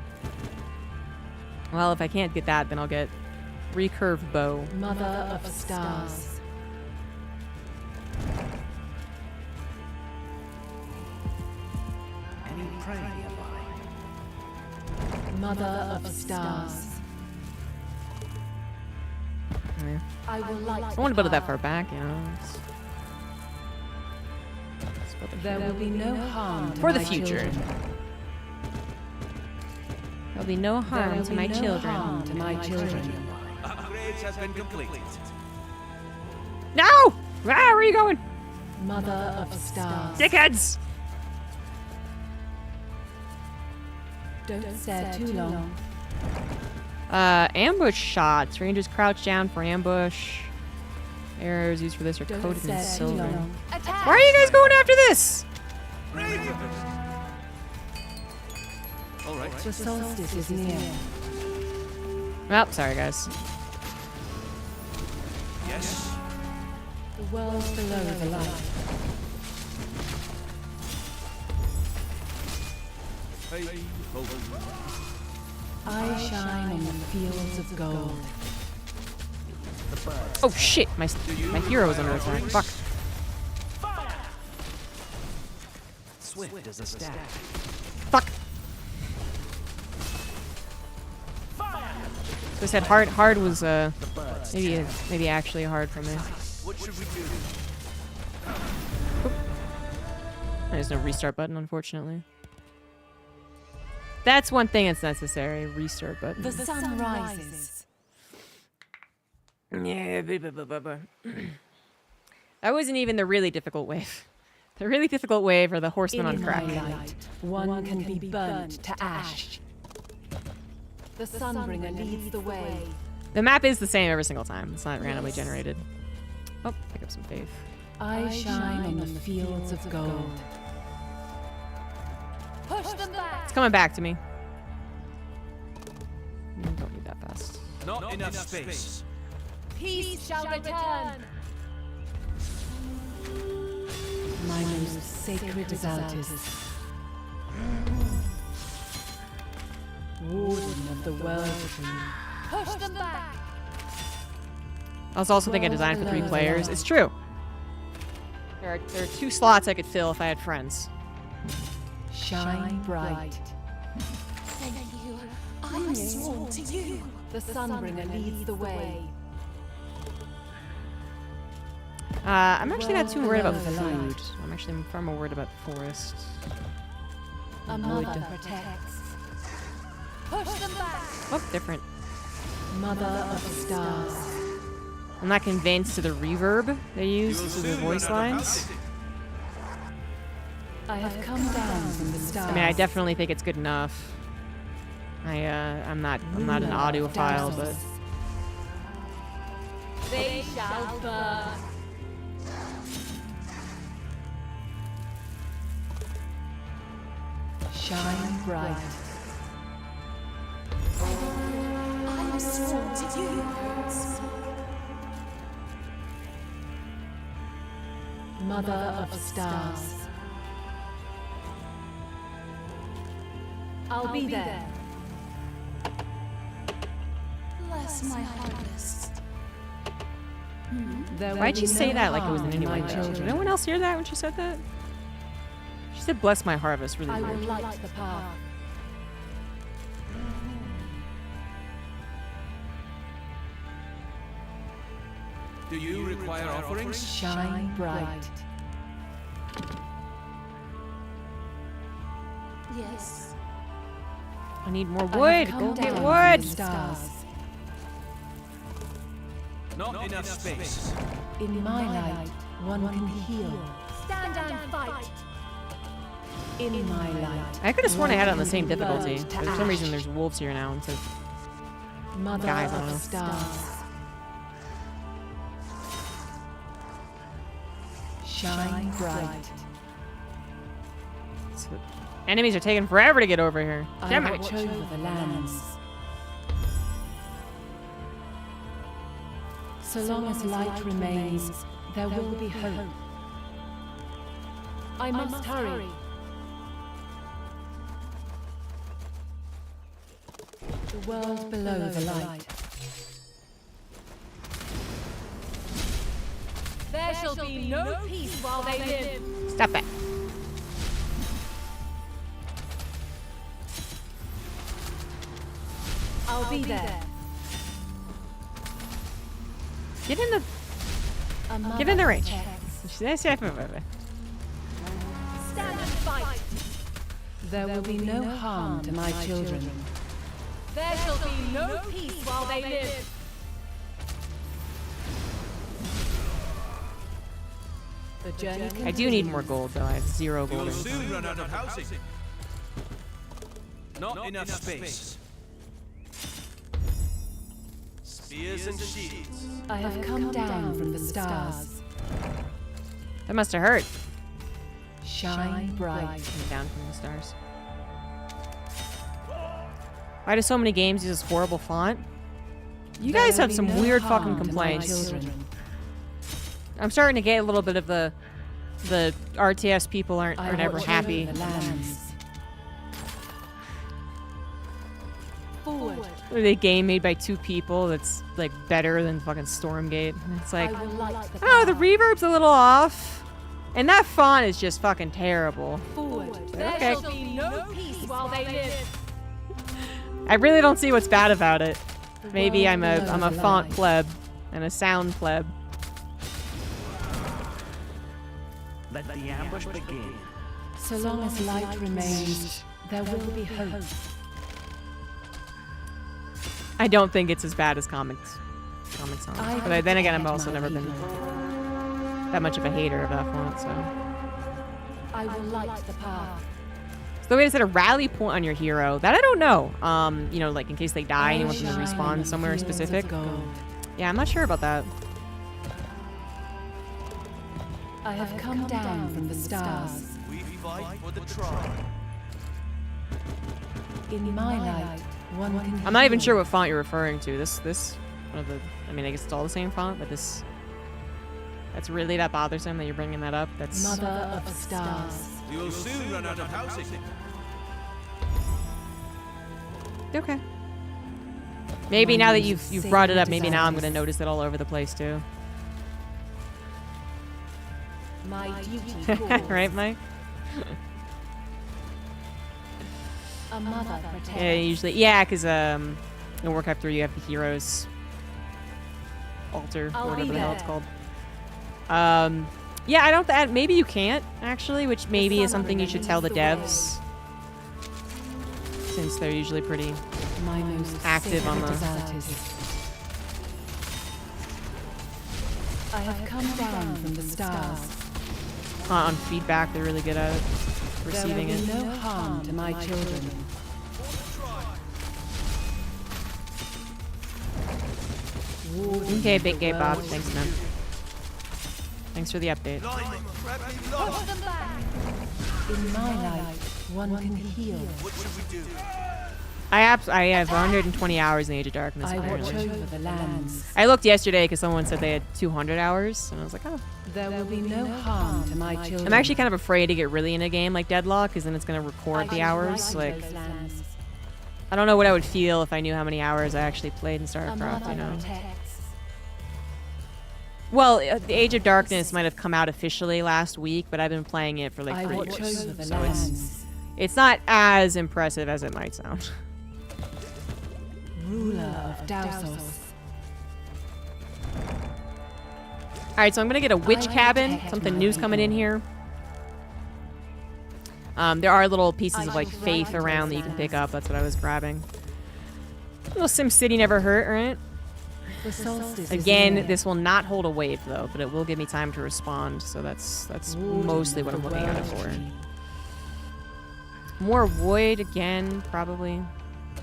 Well, if I can't get that, then I'll get recurved bow. Mother of stars. Any prey nearby? Mother of stars. Yeah. I will light. I want to build it that far back, you know. Let's build it There here. will be no harm to For the my future. children. There'll be no harm There will to be my no children. harm to my children. Upgrades have been completed. No! Ah, where are you going? Mother of stars. Dickheads! Don't stare too long. Ambush shots. Rangers crouch down for ambush. Arrows used for this are Don't coated in stare too silver. long. Why are you guys going after this? All right. The solstice is near. Well, sorry guys. Yes. The world below the light. Hey, hold on. I shine on the fields of gold. Oh shit, my hero was under attack. Fuck. Swift as a staff. Fuck. So I said hard was maybe actually hard for me. What should we do? There's no restart button, unfortunately. That's one thing that's necessary. Restart button. The sun rises. Yeah, that wasn't even the really difficult wave. The really difficult wave are the horsemen on In crack. my light, one can be burnt to ash. The Sunbringer leads the way. The map is the same every single time. It's not randomly generated. Oh, pick up some faith. I shine on the fields of gold. Push them back. It's coming back to me. Don't need that fast. Not enough space. Peace shall return. My most sacred Zaltis. Warden of the world tree. Push them back. I was also thinking designed for 3 players. It's true. There are 2 slots I could fill if I had friends. Shine bright. Thank you. I swore to you. The Sunbringer leads the way. I'm actually not too worried about food. I'm actually far more worried about the forest. A mother protects. Push them back. Oh, different. Mother of the stars. I'm not convinced to the reverb they use to the voice lines. I have come down from the stars. I mean, I definitely think it's good enough. I'm not an audiophile, but They shall burn. Shine bright. I swore to you. Mother of stars. I'll be there. Bless my harvest. why'd she say that like it was in any way? Did anyone else hear that when she said that? She said, "Bless my harvest," really I will weird. light the path. Do you require offerings? Shine bright. Yes. I need more I have wood. come Go get down from wood. the stars. Not enough space. In my light, one can heal. Stand and fight. In my light. I could have sworn I had it on the one same can be difficulty. burned to But for some reason, ash. there's wolves here now instead of Mother guys, I of don't know. the stars. Shine bright. so enemies are taking forever to get over here. I Damn it. watch over the lands. So long as light remains, there will be hope. I must hurry. The world below the light. There shall be no peace while they live. Stop it. I'll be there. Get in the. A mother Get in the range. protects. Stand and fight. There will be no harm to my children. There shall be no peace while they live. The journey I do need more gold, though. I have 0 gold. You'll in soon this. run out of housing. Not enough space. Spears and shields. I have come down from the stars. That must have hurt. Shine bright. Coming down from the stars. Why do so many games use this horrible font? You guys have some weird fucking complaints. I'm starting to get a little bit of the RTS people aren't ever happy. The lands. Forward. Or the game made by 2 people that's like better than fucking Stormgate. And it's like, I will light the oh, the path. reverb's a little off. And that font is just fucking terrible. Forward. There Okay. shall be no peace while they live. I really don't see what's bad about it. Maybe I'm world a below the font light. pleb and a sound pleb. Let the ambush begin. So long as light remains, there will be hope. I don't think it's as bad as comics songs. But then again, I've protect also my never been people. that much of a hater of that font, so. I will light the path. So the way to set a rally point on your hero, that I don't know. You know, like in case they die and you want them to Shine respawn in somewhere fields of specific. gold. Yeah, I'm not sure about that. I have come down from the stars. We fight for the tribe. In my light, one can I'm not even heal. sure what font you're referring to. This one of the. I mean, I guess it's all the same font, but this. That's really that bothersome that you're bringing that up. That's. Mother of the stars. You'll soon run out of housing. Okay. Maybe now that you've brought it up, maybe now I'm gonna notice it all over the place too. My duty calls. Right, Mike? A mother protects. Yeah, usually. Yeah, because in Warcraft 3 you have the heroes altar, or I'll whatever be the hell it's there. called. Yeah, I don't. Maybe you can't actually, which maybe is something you should tell the devs, since they're usually pretty My most active on sacred the. desires. I have come down from the stars. On feedback, they're really good at it, There will receiving be it. no harm to my children. Okay, Big Gay Bob. Thanks, man. Thanks for the update. In my light, one can heal. I have 120 hours in Age of Darkness. I watch apparently. over the lands. I looked yesterday because someone said they had 200 hours, and I was like, oh. There will be no harm to my children. I'm actually kind of afraid to get really in a game like Deadlock, because then it's going to record the hours. Like, I don't know what I would feel if I knew how many hours I actually played in StarCraft, you know? Well, the Age of Darkness might have come out officially last week, but I've been playing it for like I 3 watch years. over the So lands. it's not as impressive as it might sound. Ruler of Dausos. Alright, so I'm going to get a witch I cabin. protect Something my new's coming in people. here. There are little pieces of I like shall faith ride around that those you can pick lands. up. That's what I was grabbing. Little SimCity never hurt, right? The solstice is Again, near. this will not hold a wave though, but it will give me time to respond. So that's Warden mostly of what I'm the looking at it world for. tree. More wood again, probably.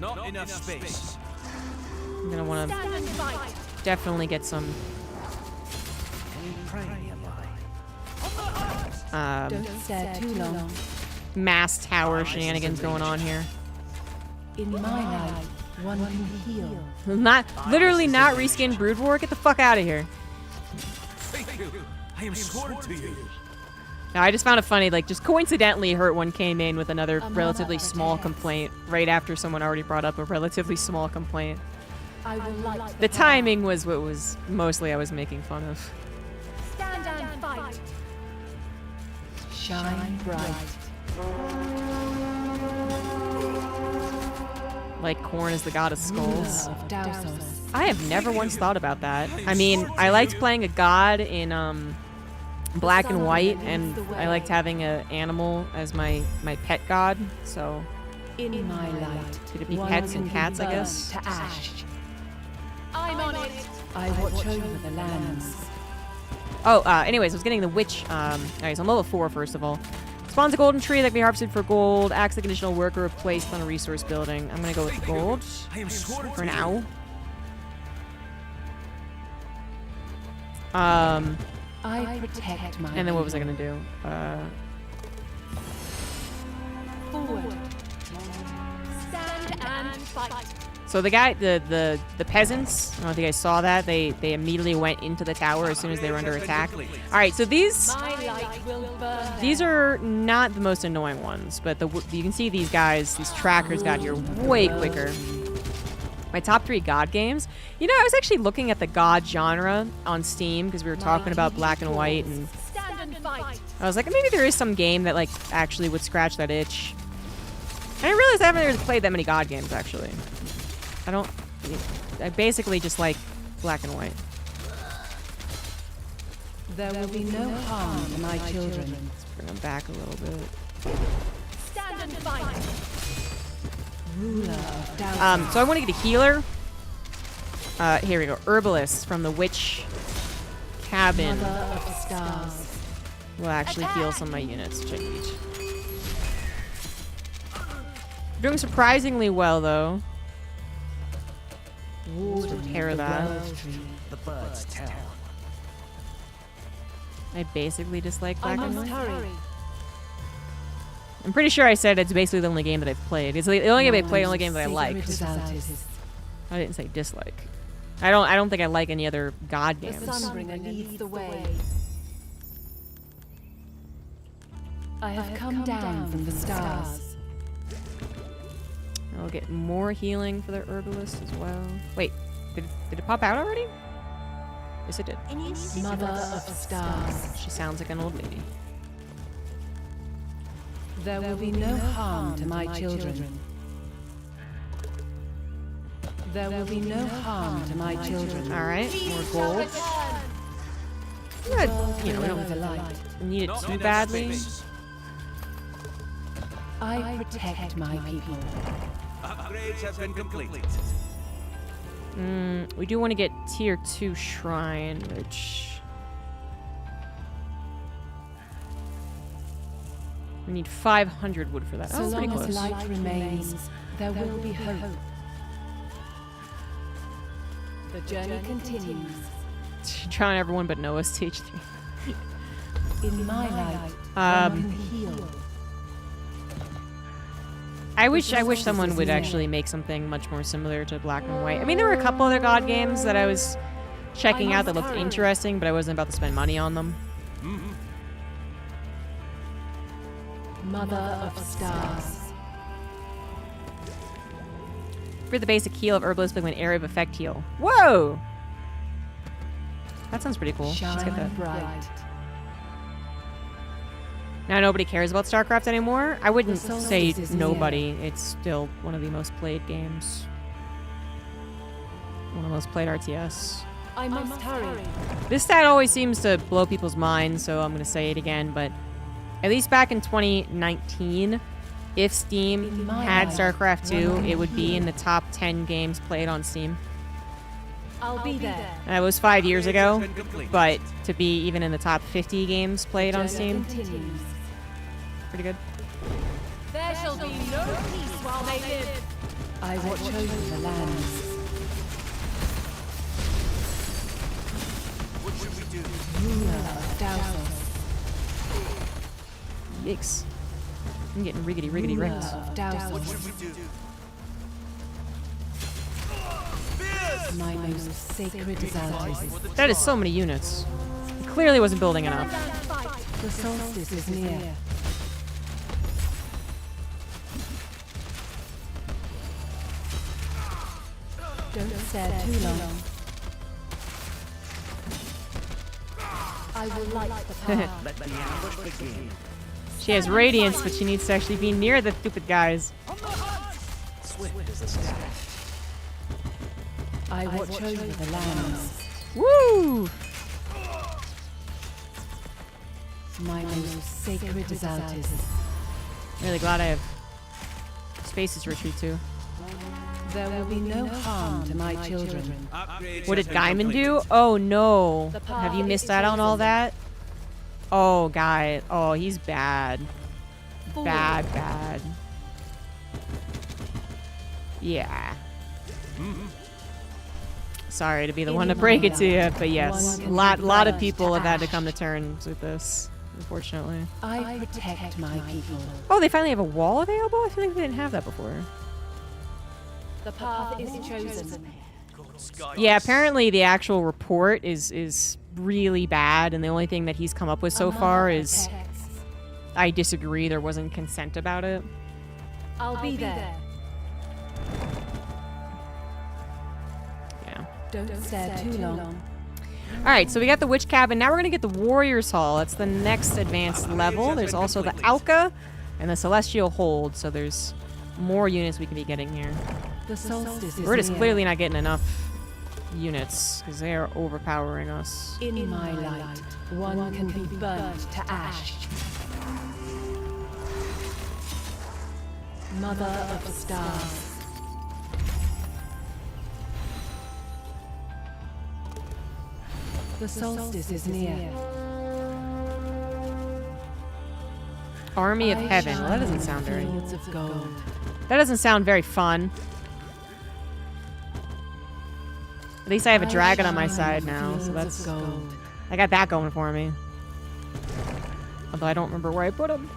Not enough space. I'm gonna want to Stand and fight. definitely get some Don't stare too long. mass tower shenanigans going on here. In my light, one can heal. Literally not reskin Brood War. Get the fuck out of here. Thank you. I am sworn to you. Now, I just found it funny, like, just coincidentally, Hurt One came in with another A relatively mother small protects. complaint right after someone already brought up a relatively small complaint. I will light The path. timing was what was mostly I was making fun of. Stand and fight. Shine bright. Like, Korn is the god of skulls. Ruler of Dausos. I have never once thought about that. I mean, I liked playing a god in Black and White, and I liked having an animal as my pet god. So In my light, could it be one pets can and be cats? I burned guess. To ash. I'm on it. I watch over the lands. Oh, anyways, I was getting the witch. Alright, so I'm level 4 first of all. Spawns a golden tree that can be harvested for gold. Acts like an additional worker or placed on a resource building. I'm gonna go with the gold I am sworn for to you. now. I protect my And then what was I people. gonna do? Forward. Stand and fight. So the guy, the peasants. I don't know if you guys saw that. They immediately went into the tower as soon as they were under attack. All right, so these My light will burn. these are not the most annoying ones, but you can see these guys, these trackers got here way quicker. My top 3 God games. You know, I was actually looking at the God genre on Steam because we were talking about Black and White, and Stand and fight. I was like, maybe there is some game that like actually would scratch that itch. And I realized I haven't really played that many God games actually. I basically just like Black and White. There will be no harm to my children. Let's bring them back a little bit. Stand and fight. Ruler of Dausos. So I want to get a healer. Here we go. Herbalist from the witch cabin Mother of stars. will actually heal some of my units, which I need. Doing surprisingly well though. Let's repair that. The birds tell. I basically dislike Black I and must White. hurry. I'm pretty sure I said it's basically the only game that I've played. It's the only game I played, the only game that I liked. I didn't say dislike. I don't think I like any other God The games. Sunbringer leads the way. I have come down from the stars. I'll get more healing for the herbalist as well. Wait, did it pop out already? Yes, it did. Mother of stars. She sounds like an old lady. There will be no harm to my children. There will be no harm to my children. All right, more gold. Yeah, you know, we The don't light. need it too badly. I protect my people. Upgrades have been completed. We do want to get tier 2 shrine, which we need 500 wood for that. So Oh, pretty long as close. light remains, there will be hope. The journey continues. Trying everyone but Noah stage 3. In my light, Um, one can heal. I wish someone would actually make something much more similar to Black and White. I mean, there were a couple other God games that I was checking out that looked interesting, but I wasn't about to spend money on them. Mother of stars. For the basic heal of Herbalist, like an area of effect heal. Whoa! That sounds pretty cool. Let's get Shine that. bright. Now nobody cares about StarCraft anymore. I wouldn't The say solstice is nobody. It's still one of the most played games. One of the most played RTS. I must hurry. This stat always seems to blow people's minds, so I'm going to say it again, but at least back in 2019, if Steam In my had life, StarCraft 2, one it would be heal. in the top 10 games played on Steam. I'll be there. And that was 5 years ago, Been completed. but to be even in the top 50 games played on Journey Steam, continues. pretty good. There shall be no peace while they live. I watch over the lands. What should we do? Ruler of Dowsos. Yikes. I'm getting riggedy Ruler wrecked. of Dowsos. What should we do? My most sacred Zaltis. That is so many units. It clearly wasn't building enough. The solstice is near. Don't stare too long. I will light the path. Let the ambush begin. She has radiance, but she needs to actually be near the stupid guys. Swift as a step. I watch over the lands. Woo! My most sacred Zaltis. Really glad I have spaces to retreat to. There will be no harm to my children. Upgrades What did have been Gaiman completed. do? Oh no. The Have you path missed is out on all chosen. that? Oh, guy. Oh, he's bad. Bad, bad. Yeah. Sorry to be the one to break it to you, but yes, a lot of people have had to come to terms with this, unfortunately. I protect my people. Oh, they finally have a wall available? I feel like they didn't have that before. The path is chosen. Yeah, apparently the actual report is really bad, and the only thing that he's come up with so far is I disagree. There wasn't consent about it. I'll be there. Yeah. Don't stare too long. All right, so we got the Witch Cabin. Now we're gonna get the Warriors Hall. That's the next advanced level. There's also the Alka and the Celestial Hold. So there's more units we can be getting here. The solstice is We're just near. clearly not getting enough units because they are overpowering us. In my light, one can be burnt to ash. Mother of stars. The solstice is near. Army of I Heaven. Well, that doesn't shine sound very. fields of gold. That doesn't sound very fun. At least I have a dragon on my side now, so that's. Gold. I got that going for me. Although I don't remember where I put him.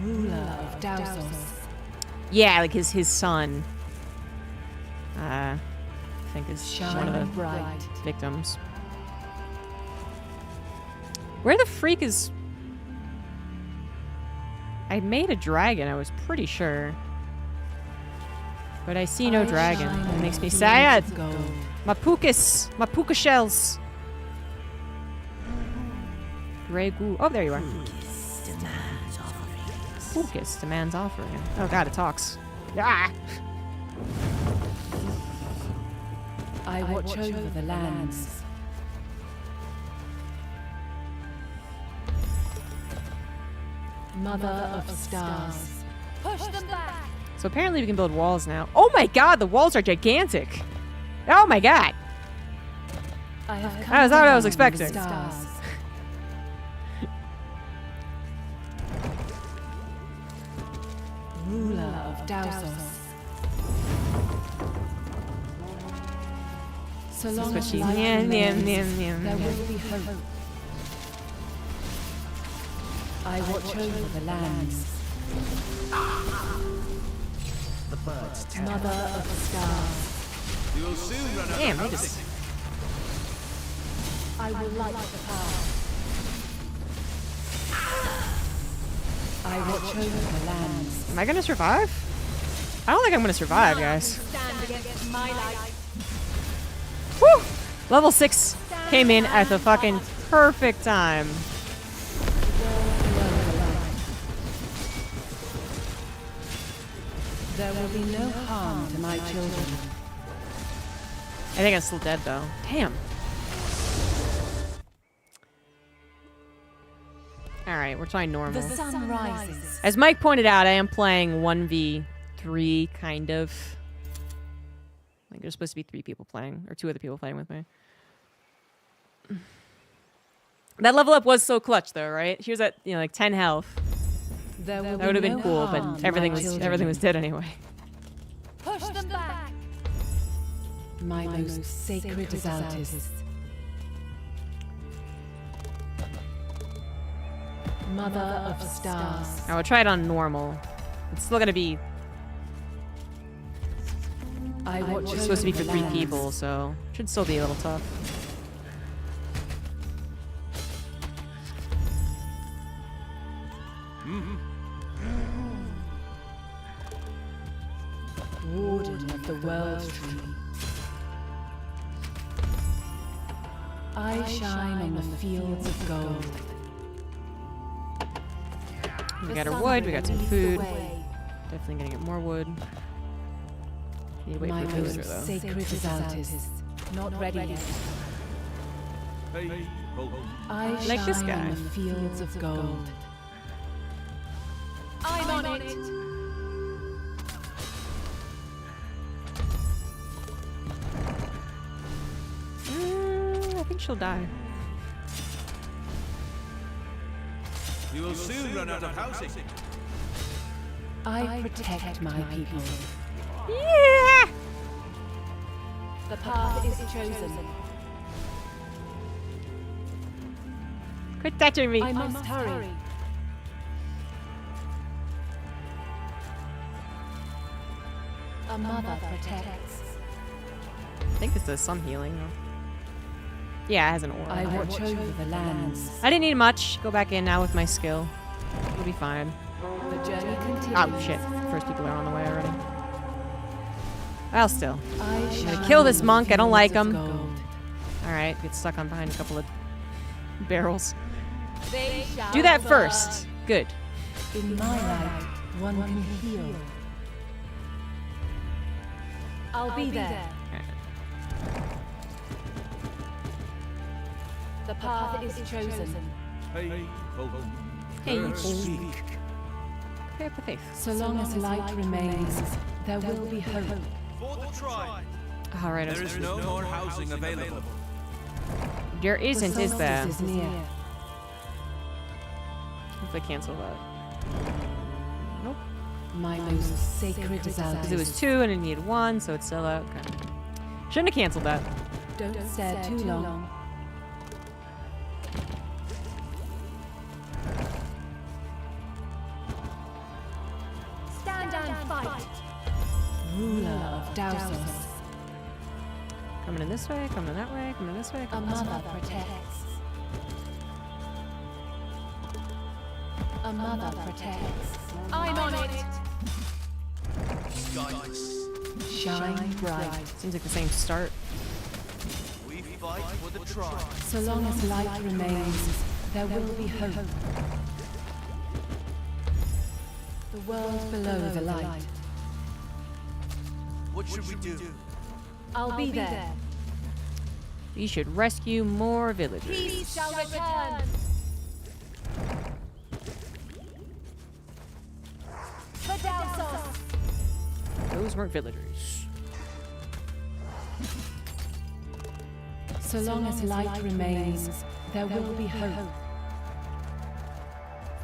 Ruler of Dowsos. Yeah, like his son. I think is one of Shine the bright. victims. Where the freak is? I made a dragon, I was pretty sure. But I see no dragon. It makes me sad. My pukas! My puka shells! Grey goo. Oh, there you are. Pukas demands offering. Oh god, it talks. Ah! I watch over the lands. Mother of stars. Push them back. So apparently we can build walls now. Oh my god, the walls are gigantic! Oh my god! I have That was not what I was expecting. Stars. Ruler of Dausos. So long But as she- life yeah, remains, yeah, yeah, there yeah. will be hope. I watch over the lands. The birds tell. Mother of stars. You'll soon run out Damn, of they housing. just... I will light the path. I watch over the lands. Am I gonna survive? I don't think I'm gonna survive, guys. Stand against my light. Woo! Level 6 came in at the fucking perfect time. There will be no harm to my children. I think I'm still dead, though. Damn. Alright, we're trying normal. The sun rises. As Mike pointed out, I am playing 1v3, kind of. Like, there's supposed to be 3 people playing, or 2 other people playing with me. That level up was so clutch, though, right? She was at, you know, like 10 health. There will That would have be been no cool, harm but to everything my was children. dead anyway. Push them back. My most sacred Zaltis. Mother of stars. I will try it on normal. It's still gonna be. I watch It's supposed to be over for the 3 lands. people, so should still be a little tough. Warden of the World Tree. I shine on the fields of gold. We got our wood. We got some food. Definitely gonna get more wood. Need to wait My for the villager, most though. sacred Zaltis. Not ready yet. Hey, ho, ho. I Like shine this guy. on the fields of gold. I'm on it. I think she'll die. You will soon run out of housing. I protect my people. Yeah! The path is chosen. Quit touching me. I must hurry. A mother protects. I think this does some healing. Yeah, it has an aura. I watch over the lands. I didn't need much. Go back in now with my skill. We'll be fine. The journey continues. Oh shit! First people are on the way already. Well, still. I'm gonna kill this monk. I don't like him. All right, get stuck on behind a couple of barrels. They shall Do that burn. first. Good. In my light, one can heal. I'll be there. The path is chosen. Hey, ho, ho. Hey, Birds speak. Okay, have the faith. So long as light remains, there will be hope. For the tribe. All right. There is no more housing available. There isn't, The is there? solstice is near. Hopefully cancel that. Nope. My most sacred Because Zaltis. it was 2 and it needed 1, so it's still out. Okay. Shouldn't have canceled that. Don't stare too long. Stand and fight. Ruler of Dausos. Coming in this way, coming that way, coming this way, A coming this way. mother protects. A mother protects. I'm on it. Guidance. Shine bright. Seems like the same start. We fight for the tribe. So long as light remains, there will be hope. The world below the light. What should we do? I'll be there. We should rescue more villagers. Peace shall return. For Dalsos. Those weren't villagers. So long as light remains, there will be hope.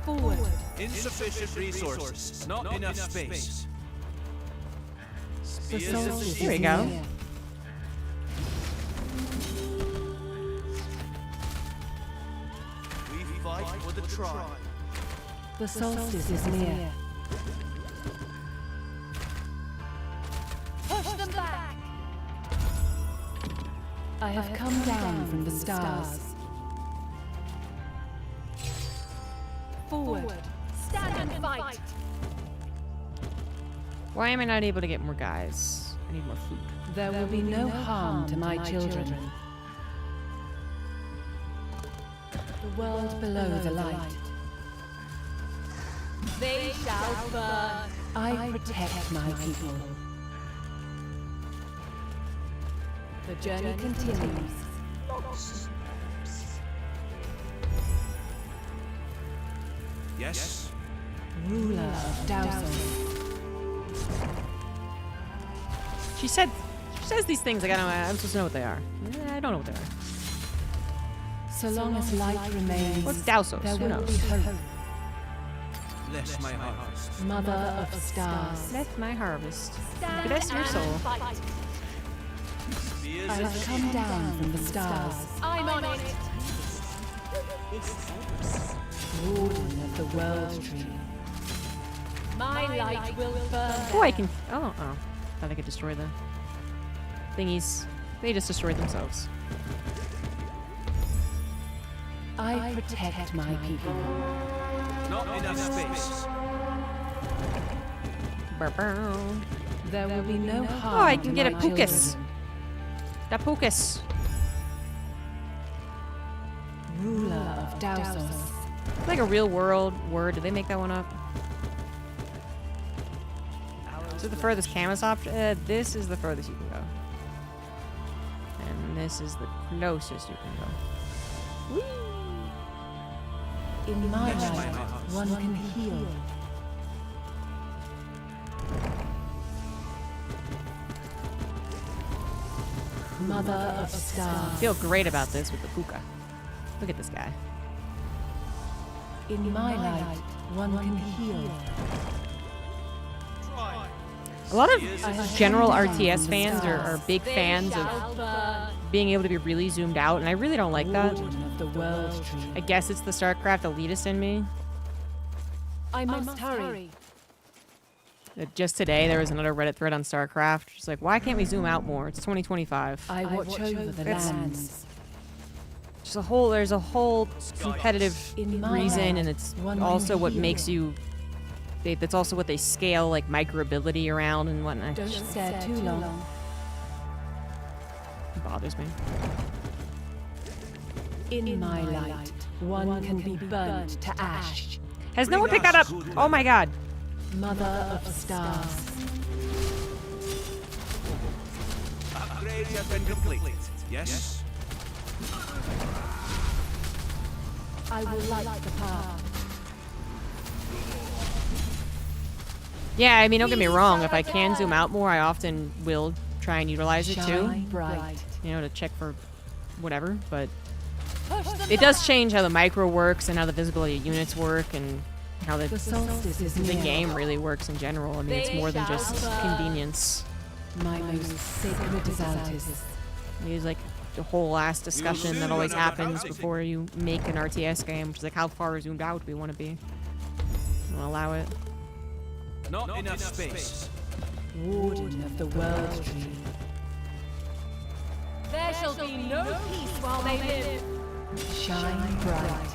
Forward. Insufficient resources. Not enough space. The solstice Here we is go. near. We fight for the tribe. The solstice is near. Push them back. I have come down from the stars. Forward. Stand and fight. Why am I not able to get more guys? I need more food. There will be no harm to my children. The world below the light. They shall burn. I protect my people. The journey continues. Yes? Ruler of Dalsos. She says these things like I'm supposed to know what they are. I don't know what they are. So long as light remains, What's Dalsos? there Who will knows? be hope. Bless my harvest. Mother of stars. Bless my harvest. Stand Bless your and soul. fight. Spears I have come down from the stars. I'm on it. Warden of the world tree. My light will burn. Oh, I can. Oh. Thought I could destroy the thingies. They just destroyed themselves. I protect my people. Not enough space. Burr. There will be no harm. Oh, I can to get a my pukas. children. Da pukas. Ruler of Dalsos. It's like a real world word. Did they make that one up? Is it the furthest Camus option? This is the furthest you can go. And this is the closest you can go. In my Bless my light, harvest. one can heal. Mother of I stars. feel great about this with the puka. Look at this guy. In my light, one can heal. A lot of general RTS fans are big They fans of shall burn. being able to be really zoomed out, and I really don't like that. Warden of the world tree. I guess it's the StarCraft elitist in me. I must hurry. Just today, there was another Reddit thread on StarCraft. It's like, why can't we zoom out more? It's 2025. I watch over the It's- lands. There's a whole competitive In my reason, light, and it's one can also what heal. makes you. That's also what they scale like microability around and whatnot. Don't stare too long. It bothers me. In my light, one can be burnt to ash. Has no one picked that up? Oh my god. Mother of stars. Upgrades have been completed. Yes? I will light the path. Yeah, I mean, don't get me wrong. If I can zoom out more, I often will try and utilize it too. Shine bright. You know, to check for whatever. But Push them it does back. change how the micro works and how the visibility of units work and how The solstice is the near. game really works in general. I mean, it's more than just convenience. My most sacred Zaltis. There's like the whole last discussion that always happens before you make an RTS game, which is like how far zoomed out do we want to be? We'll allow it. Not enough space. Warden of the world tree. There shall be no peace while they live. Shine bright.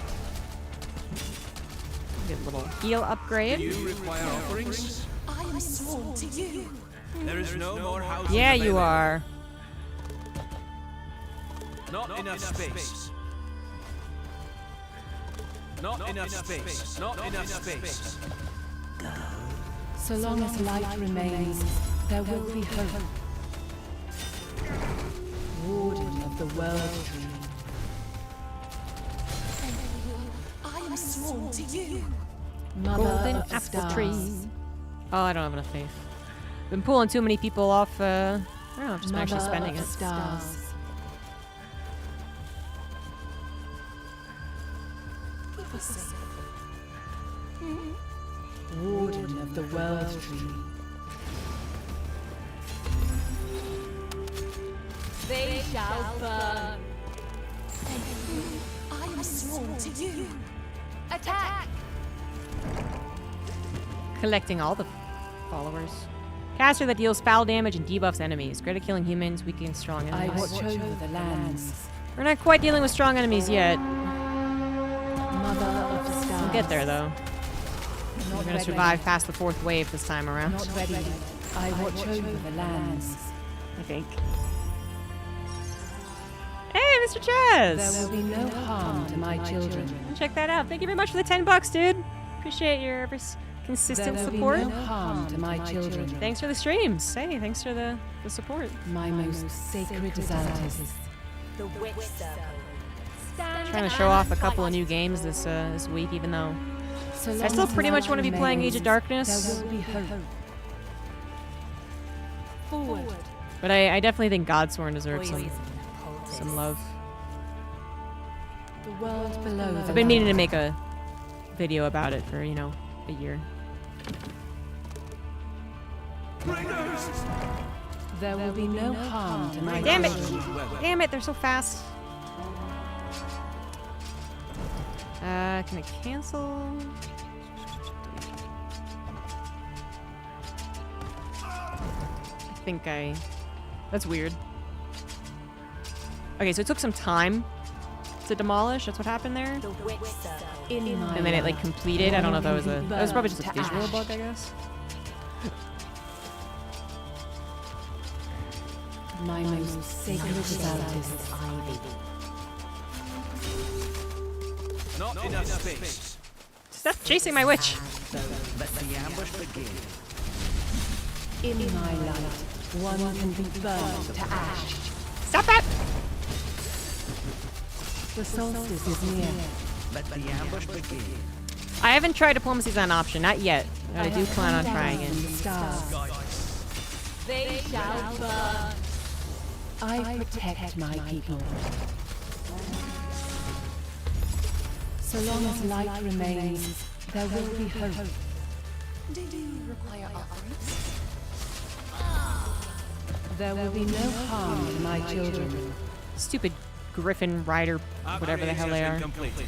Get a little heal upgrade. Do you require offerings? I am sworn to you. There is no more housing Yeah, you available. are. Not enough space. Not enough space. Not enough space. So long as light remains, there will be hope. Warden of the World Tree. I am sworn to you. Mother Golden of the apple stars. tree. Oh, I don't have enough faith. Been pulling too many people off, I don't know, just been actually Mother spending of it. stars. People say Warden of the World Tree. they shall burn. I am sworn to you. Attack! Collecting all the followers. Caster that deals foul damage and debuffs enemies. Great at killing humans, weakens strong I enemies. watch over the lands. We're not quite dealing with strong enemies yet. Mother of the stars. We'll get there though. We're Not gonna ready. survive past the 4th wave this time around. Not ready yet. I watch over the lands. I think. Hey, Mr. Chaz! There will be no harm to my children. Check that out. Thank you very much for the $10, dude. Appreciate your There consistent will be support. no harm to my children. Thanks for the streams. Hey, thanks for the support. My most sacred desires. The witch circle. Trying to show off a couple of new games this week, even though So I long still as pretty much light want to be playing Age of remains, Darkness. There will be hope. Forward. But I definitely think Godsworn deserves some love. The world below the I've been meaning to light. make a video about it for, a year. There will be no harm to my Damn it! children. Damn it, they're so fast. Can I cancel? I think that's weird. Okay, so it took some time to demolish. That's what happened there. The witch circle. In my And then it like life, completed. I don't know if that was one that was probably will just a be visual burned to bug, I guess. My most sacred desires. Not enough space. Stop chasing my witch. Let the ambush begin. In my light, one can be burned to ash. Stop that! The solstice is near. Let the ambush begin. I haven't tried diplomacy as an option, not yet. But I do plan on trying it. The stars. They shall burn. I protect my people. So long as light remains, there will be hope. Do you require offerings? There will be no harm to my children. Stupid Griffin Rider, whatever the hell they are. Completed.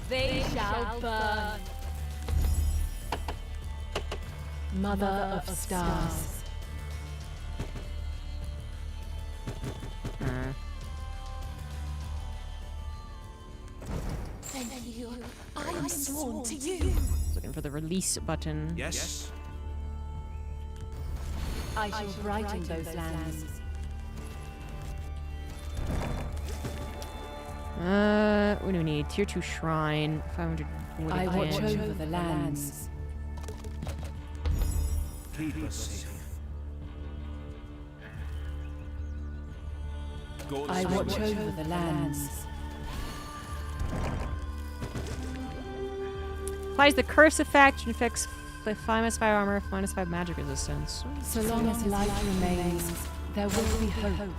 They shall burn. Mother of stars. Thank you. I am sworn to you. Looking for the release button. Yes. I shall brighten those lands. What do we need? Tier 2 shrine, 500 wood I watch again. over the lands. Keep us safe. I watch over the lands. Applies the curse effect, which affects 5/5 armor, -5 magic resistance. So long as light remains, there will be hope.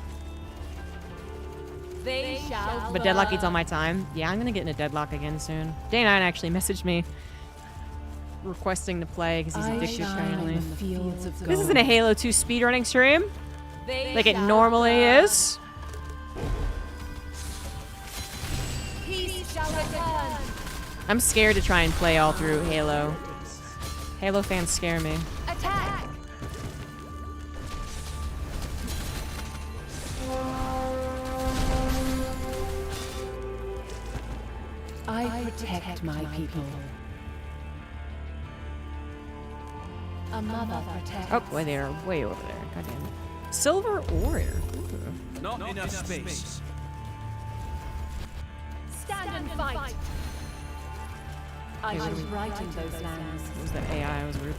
They shall But deadlock eats all my time. Yeah, I'm gonna get in a deadlock again soon. Day9 actually messaged me requesting to play because he's I addicted shine apparently. in the fields of gold. This isn't a Halo 2 speedrunning stream, They like it shall normally burn. is. Peace shall return. I'm scared to try and play all through Halo. Halo fans scare me. Attack. I protect my people. A mother protects. Oh, boy, they are way over there. God damn it. Silver ore. Ooh. Not enough space. Stand and fight. I was right in those lands. What was that AI? I was rude.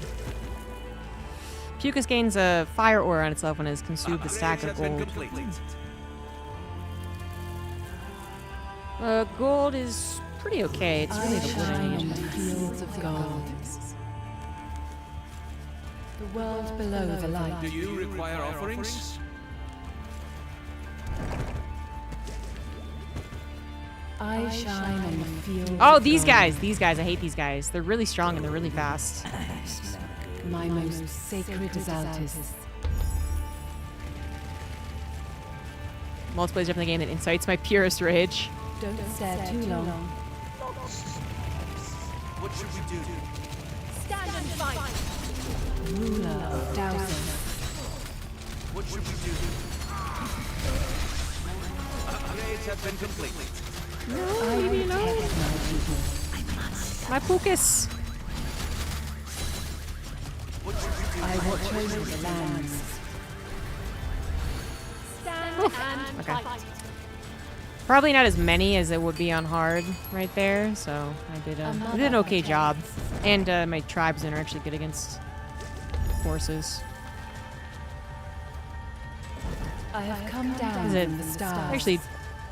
Pucus gains a fire ore on itself when it has consumed the stack of gold. Gold is pretty okay. It's really the wood I shine on need. the fields of gold. The world below the light. Do you require offerings? I shine on the fields. Oh, of these gold. guys. These guys. I hate these guys. They're really strong and they're really fast. My most sacred Zaltis. Multiplayer is definitely a game that incites my purest rage. Don't stare too long. What should we do? Stand and fight. Ruler of Dowson. What should we do? Upgrades have been completed. I protect my people. My Pucus. What should we do? I watch over the lands. Stand and Okay. fight. Probably not as many as it would be on hard right there, so I did an okay job. And my tribesmen are actually good against horses. I have come down Is it from the stars. actually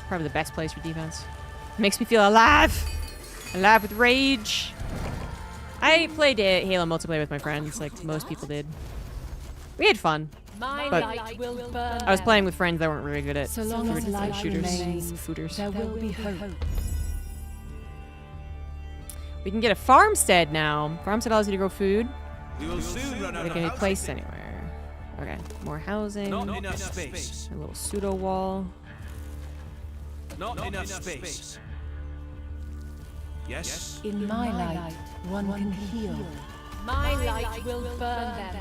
probably the best place for defense? Makes me feel alive! Alive with rage! I played Halo multiplayer with my friends, like most people did. We had fun. My But- light will burn. I was playing with friends that weren't very good at So long as light shooters. remains, Footers. there will be hope. We can get a farmstead now. Farmstead allows you to grow food. We will soon run out They of can be housing. placed anywhere. Okay, more housing. Not enough space. A little pseudo wall. Not enough space. Yes? In my light, one can heal. My light will burn them.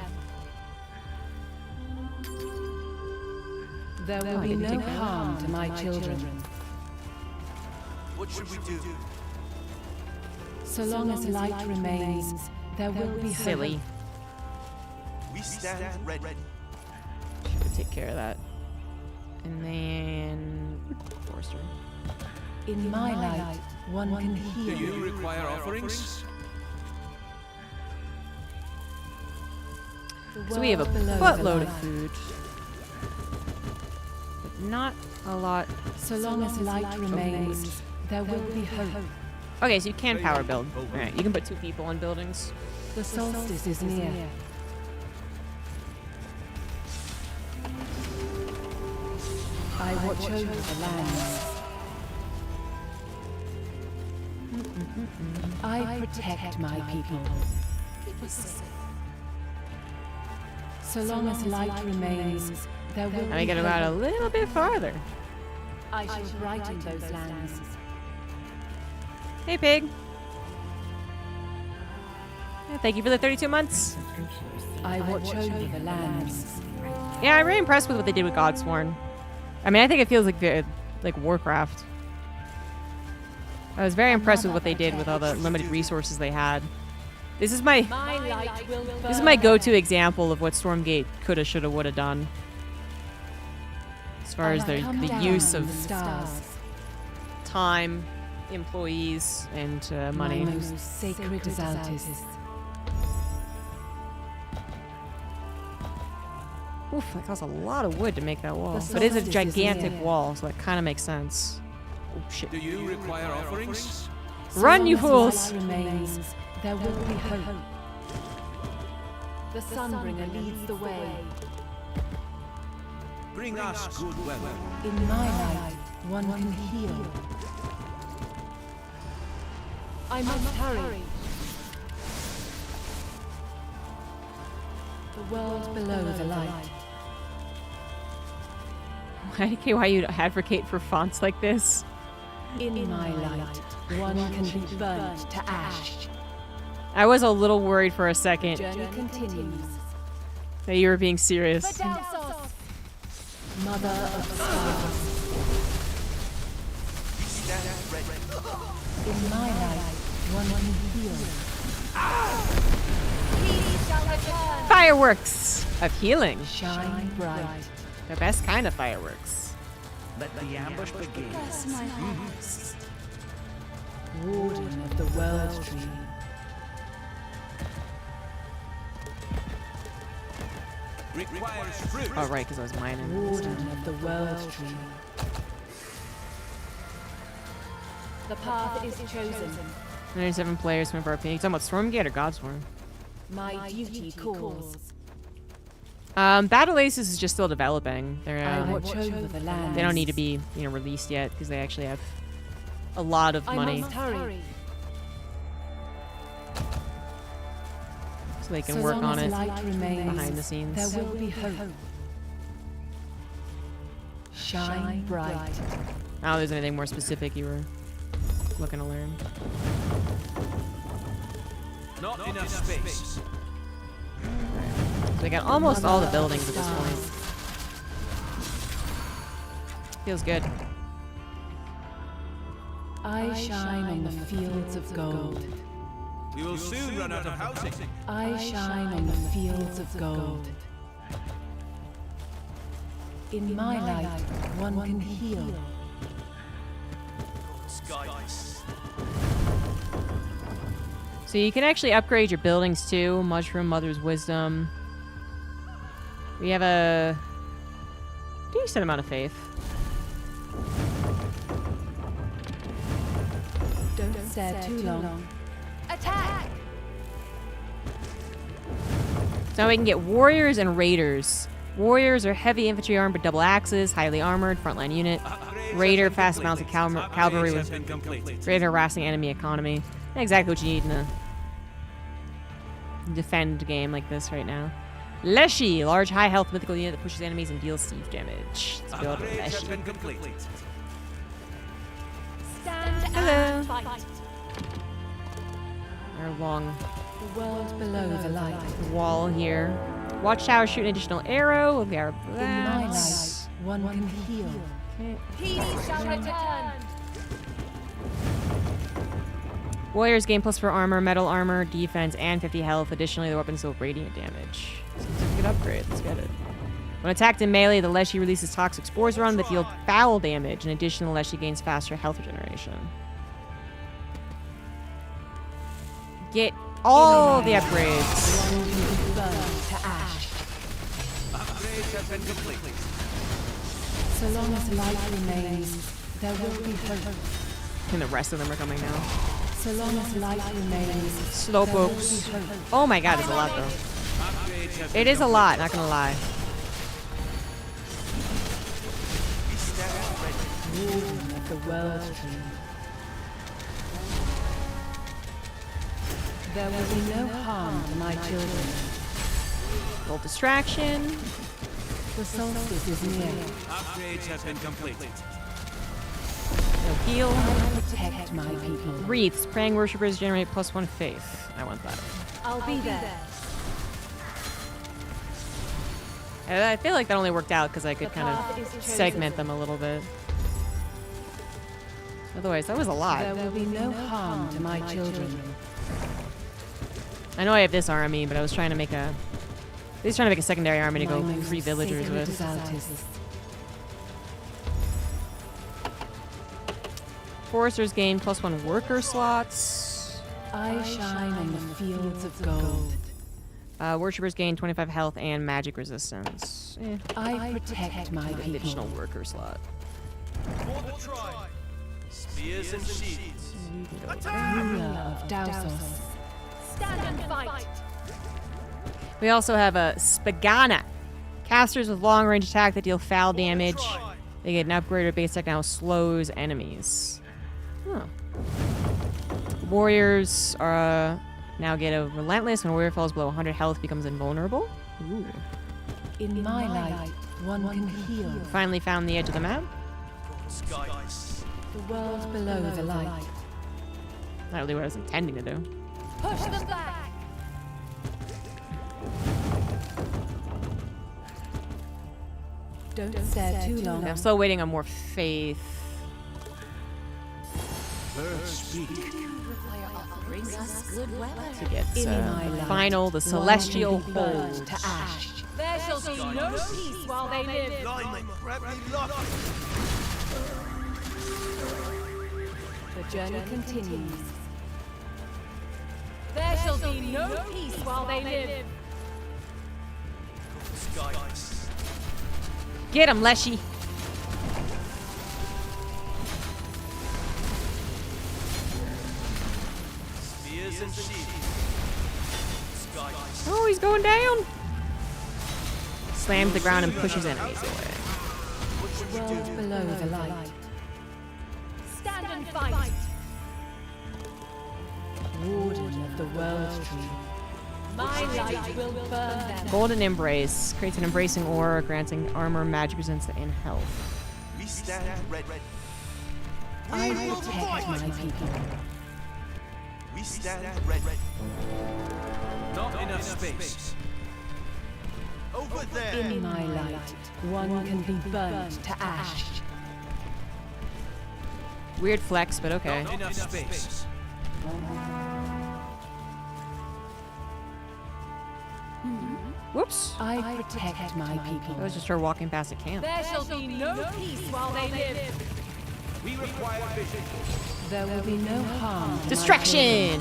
There will I be didn't no take that. harm to my children. What should we do? So long as light remains, there will be hope. Silly. We stand ready. Should take care of that. And then forester. In my light, one can Do heal. you require offerings? The So we have a world below the buttload of light. food. But not a lot. So long as light remains, there will be hope. Okay, so you can power build. Alright, you can put 2 people on buildings. The solstice is near. I watch over the lands. I protect my people. So long as light remains, there will Now we be gotta go out a hope. little bit farther. I shall brighten those lands. Hey, pig. Yeah, thank you for the 32 months. I watch over the lands. Yeah, I'm really impressed with what they did with Godsworn. I mean, I think it feels like Warcraft. I was very impressed with what they did with all the limited resources they had. This is my My light will burn. this is my go-to example of what Stormgate coulda, shoulda, woulda done. As far as the use of the stars. time, employees, and money. My most sacred Zaltis. Oof, that costs a lot of wood to make that wall. The But it is a solstice is gigantic near. wall, so that kind of makes sense. Oh shit! Do you require offerings? Run, So you long as fools! light remains, there will be hope. The Sunbringer leads the way. Bring us good weather. In my light, one can heal. I must hurry. The world below the light. I don't care why you advocate for fonts like this. In my light, one can be burnt to ash. I was a little worried for a second Journey continues. that you were being serious. Dowsos. Mother of stars. In my light, one can heal. Peace shall return. Fireworks of healing. Shine bright. The best kind of fireworks. Let the ambush begin. Bless my heart. Warden of the World Tree. Requires fruit. Oh, right, because I was mining. Warden of the World Tree. The path is chosen. 97 players, 24 RP. You talking about Stormgate or Godsworn? My duty calls. Battle Aces is just still developing. They're, I watch over the land. they don't need to be, released yet because they actually have a lot of money, I must hurry. so they can So work long on as it light remains, behind the scenes. there will be hope. Shine bright. I don't know if there's anything more specific you were looking to learn. Not enough space. So we got almost all the buildings at this point. Feels good. I shine on the fields of gold. We will soon run out of housing. I shine on the fields of gold. In my light, one can heal. Skies. So you can actually upgrade your buildings too. Mushroom, Mother's Wisdom. We have a decent amount of faith. Don't stare too long. Attack! So we can get warriors and raiders. Warriors are heavy infantry armed with double axes, highly armored, frontline unit. Raider, fast mounted cavalry with greater harassing enemy economy. Not exactly what you need in a defend game like this right now. Leshy, large high health mythical unit that pushes enemies and deals siege damage. Let's build a Leshy. Stand Hello. and fight. Our long The world below the light. wall here. Watchtower, shoot an additional arrow. We are In my light, one can heal. Peace shall return. Warriors gain +4 armor, metal armor, defense, and 50 health. Additionally, the weapons deal radiant damage. Seems like a good upgrade. Let's get it. When attacked in melee, the Leshy releases toxic spores around that deal foul damage. In addition, the Leshy gains faster health regeneration. Get all the upgrades. One can be burned to ash. Upgrades have been completed. So long as light remains, there will be hope. And the rest of them are coming now. So long as light remains, Slowpokes. there will be hope. Oh my god, it's a lot though. Upgrades have It is a lot, not gonna lie. Warden of the World Tree. There will be no harm to my children. Roll distraction. The solstice is near. Upgrades have been completed. No heal. I protect my people. Wreaths. Praying worshippers generate +1 faith. I want that. I'll be there. And I feel like that only worked out because I could The kind path is of chosen. segment them a little bit. Otherwise, that was a lot. There will be no harm to my children. I know I have this army, but I was trying to make a... At least trying to make a secondary army to go My most 3 villagers sacred with. is Altis. Foresters gain +1 worker slots. I shine on the fields of gold. Worshippers gain 25 health and magic resistance. I protect my An additional people. worker slot. For the tribe. Spears and shields. Ruler of Dausos. Stand and fight. We also have a Spagana. Casters with long-range attack that deal foul damage. They get an upgrade or base attack now slows enemies. Huh. Warriors are now get a relentless. When a warrior falls below 100 health, becomes invulnerable. Ooh. In my light, one can heal. Finally found the edge of the map. Skies. The world below the light. Not really what I was intending to do. Push them back. Don't stare too long. I'm still waiting on more faith. Birds speak. Bring us good weather. To get my light, final, the one celestial can be burned hold. to ash. There shall be no peace while they live. The journey continues. There shall be no peace while they live. Get him, Leshy. Spears and shields. Oh, he's going down. Slams the ground and pushes enemies away. World below the light. Stand and fight. Warden of the World Tree. My light will burn them. Golden Embrace creates an embracing aura, granting armor, magic resistance, and health. We stand red. I protect my people. We stand red. Not enough space. Over there. In my light, one can be burnt to ash. Weird flex, but okay. Not enough space. Whoops. I protect my people. That was just her walking past a camp. There shall be no peace while they live. We require vision. There will be no harm. to my Distraction!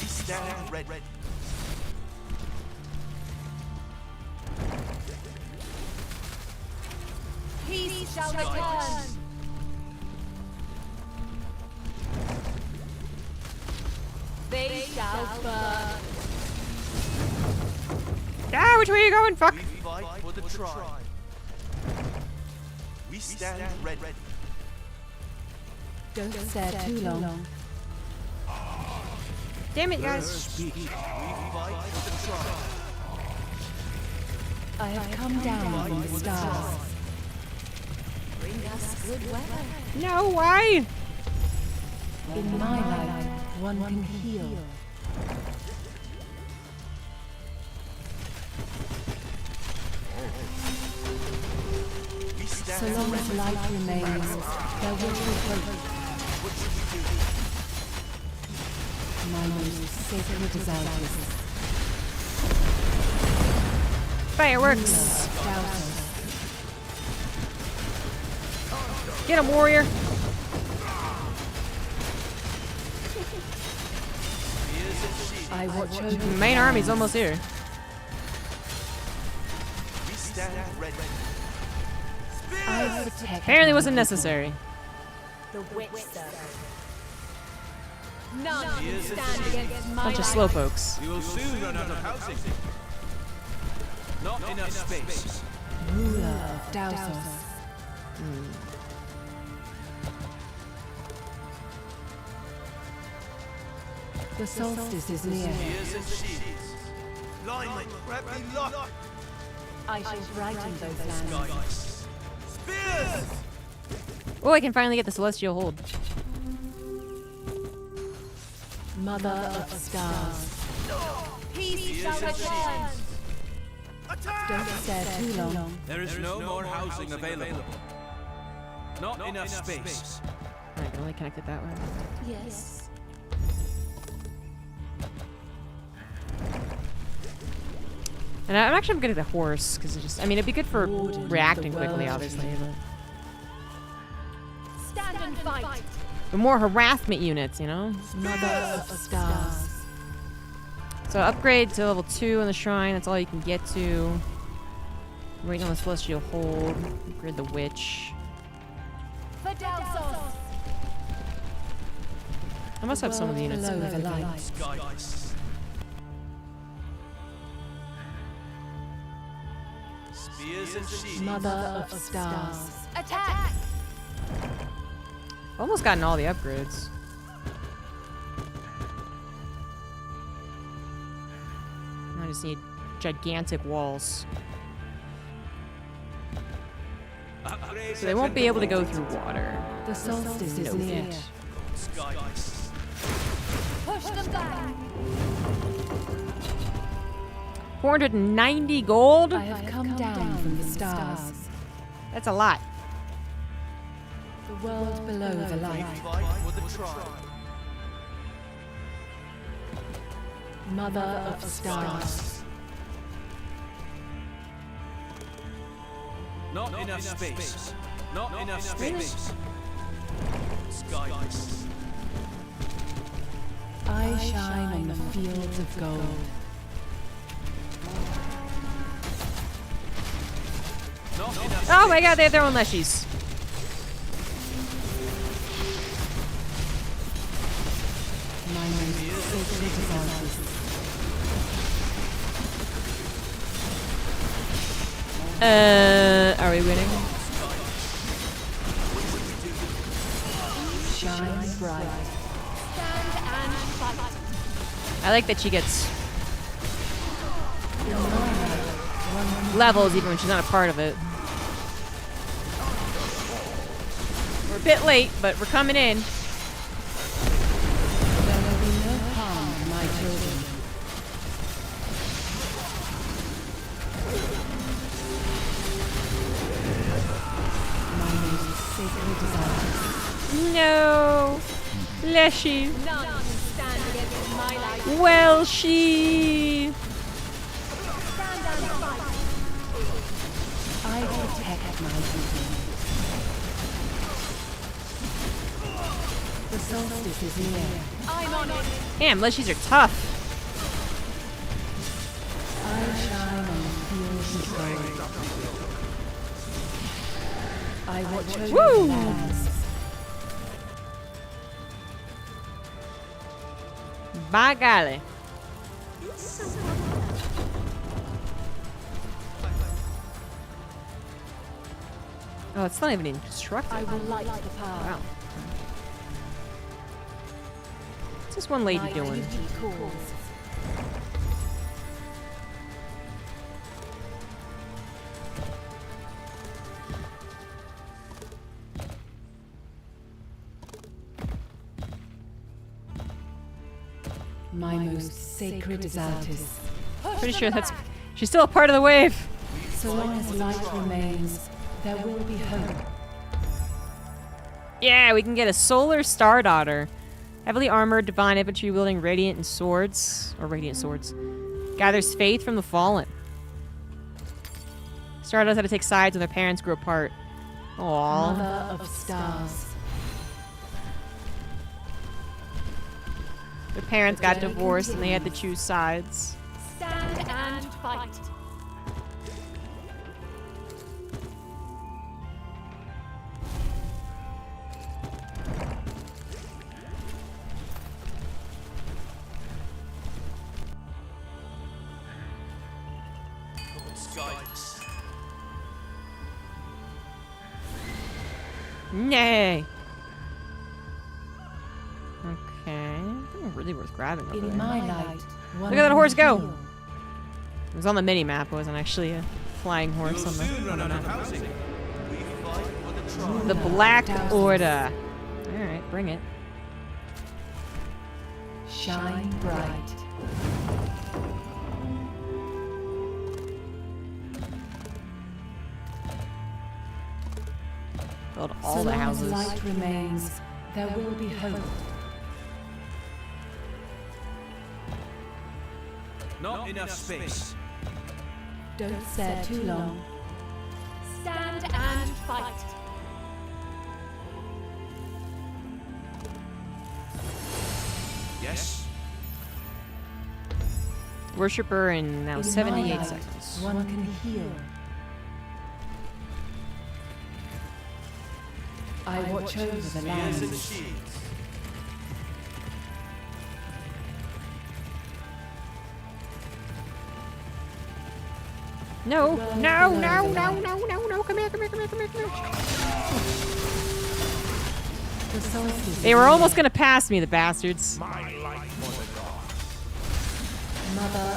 We stand red. Peace shall return. They shall burn. Ah, which way are you going? Fuck. We fight for the tribe. We stand red. Don't stare too long. Damn it, guys. Speak. We fight for the tribe. I have come down from the stars. Bring us good weather. No, why? In my light, one can heal. We stand So long as light remains, there will be hope. My most sacred is ours. Fireworks. Doubters. Get him, warrior. I watch over The main army's almost here. We stand red. I protect. Apparently wasn't necessary. The witch serpent. None can stand against my Bunch of light. slowpokes. We will soon run out of housing. Not enough space. ruler of Dowsos. The solstice is near. Spears and shields. Linemen, grab me lock. I shall brighten those lands. Spears! Oh, I can finally get the celestial hold. Mother of stars. Peace shall return. Don't stare too long. There is no more housing available. Not enough space. I can only connect it that way. Yes. And I'm actually good at the horse because it just, I mean, it'd be good for Warden of reacting the quickly, world. obviously, Stand and fight. but more harassment units, you know? Mother of stars. So upgrade to level 2 in the shrine. That's all you can get to. Waiting on the celestial hold. Upgrade the witch. For Dowsos. I must have some of the units. Below the upgraded. light. Spears and shields. Mother of stars. Attack. Almost gotten all the upgrades. I just need gigantic walls. So they won't be able to go through water. The solstice is near. Push them back. 490 gold? I have come down from the stars. That's a lot. The world below the light. Fight for the tribe. Mother of stars. Not enough space. Not enough space. Skyless. I shine on the fields of gold. Not enough Oh my god, they have their own leshies. My most sacred devices. Are we winning? Shine bright. I like that she gets levels even when she's not a part of it. We're a bit late, but we're coming in. There will be no harm to my children. My most sacred desires. No, Leshy. None can stand against my light. Well, she. Stand and fight. I protect my people. The solstice is near. I'm on it. Damn, Leshies are tough. I shine on the fields of gold. I watch over Woo! the lands. By golly. Oh, it's not even instructed. I will light the path. Wow. What's this one lady My doing? duty calls. My most sacred desires. Pretty sure that's. She's still a part of the wave. So long as light remains, there will be hope. Yeah, we can get a Solar Star Daughter. Heavily armored, divine infantry wielding radiant swords. Or radiant swords. Gathers faith from the fallen. Star knows how to take sides when their parents grew apart. Aww. Mother of stars. Their parents got divorced and they had to choose sides. Stand and fight. Skyless. Nay. Okay. Nothing really worth grabbing over In there. my light, one Look at that can horse go. heal. It was on the mini map. It wasn't actually a flying horse on Soon the run out of map. housing. We fight for the tribe. The Black Order. Alright, bring it. Shine bright. Build all So the long as houses. light remains, there will be hope. Not enough space. Don't stare too long. Stand and fight. Yes. Worshipper in now In 78 my light, seconds. one can heal. I watch over the Spears and lands. shields. No, Well, no, below no, the no, light. no, no, no, come here, come here, come here, come here, come here. The solstice They is were near. almost gonna pass me, the bastards. Mother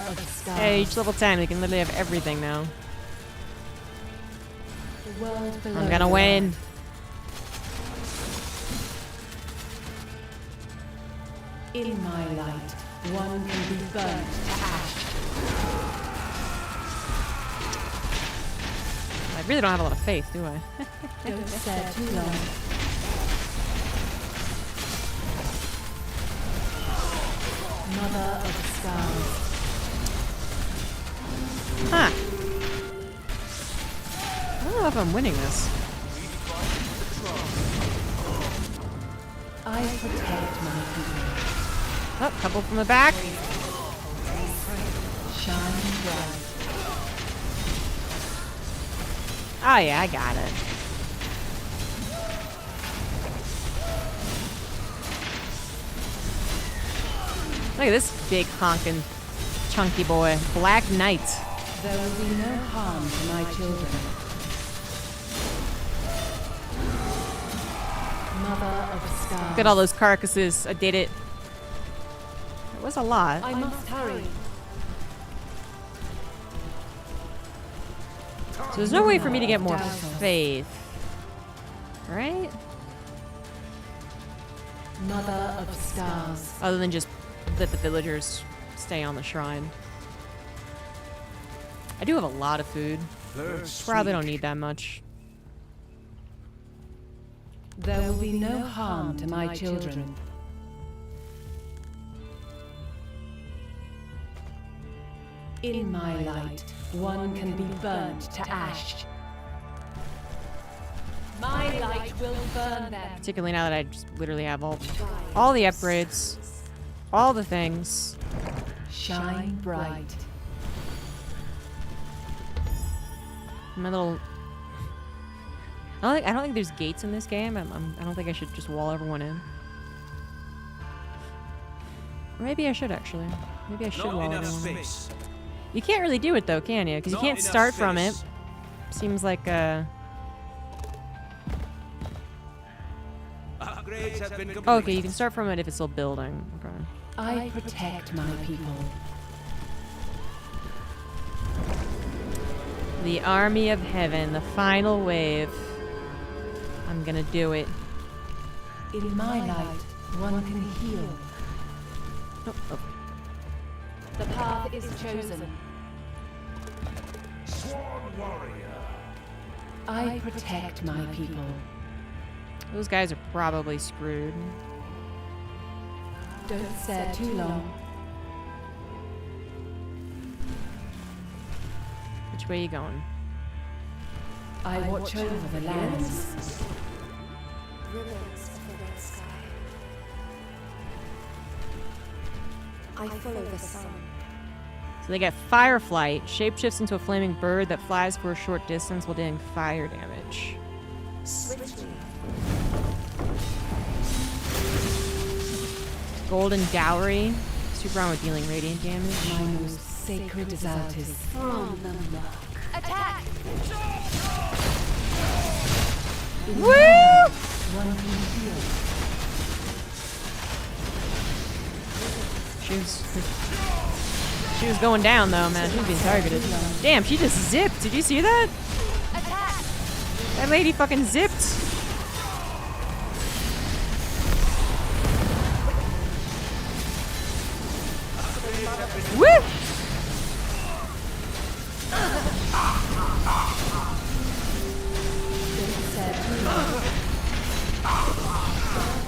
of stars. Hey, each level 10, we can literally have everything now. The world below I'm gonna the win. light. In my light, one can be burnt to ash. My really don't have a lot of faith, do I? Don't stare too long. Mother of the stars. Huh. I don't know if I'm winning this. I protect my people. Oh, couple from the back. Shine bright. Oh yeah, I got it. Look at this big honkin' chunky boy. Black Knight. There will be no harm to my children. Mother of the stars. Look at all those carcasses. I did it. It was a lot. I must hurry. So there's no way for me to get more faith. Right? Mother of stars. Other than just let the villagers stay on the shrine. I do have a lot of food. Probably don't need that much. There will be no harm to my children. In my light, one can be burnt to ash. My light will burn them. Particularly now that I just literally have all the upgrades, all the things. Shine bright. My little. I don't think there's gates in this game. I don't think I should just wall everyone in. Or maybe I should actually. Maybe I should wall everyone in. You can't really do it though, can you? Because you can't start from it. Seems like Upgrades have been Oh, okay, you can start from it if it's still building. Okay. I protect my people. The army of heaven, the final wave. I'm gonna do it. In my light, one can heal. Oh. The path is chosen. I protect my people. Those guys are probably screwed. Don't stare too long. Which way are you going? I watch over the lands. Ribbons of the red sky. I follow the sun. So they get fire flight, shapeshifts into a flaming bird that flies for a short distance while dealing fire damage. Swiftly. Golden dowry, super on with dealing radiant damage. My most sacred desires. From the muck. Attack! Woo! One can heal. She was going down though, man. She was being targeted. Damn, she just zipped. Did you see that? Attack! That lady fucking zipped. Woo!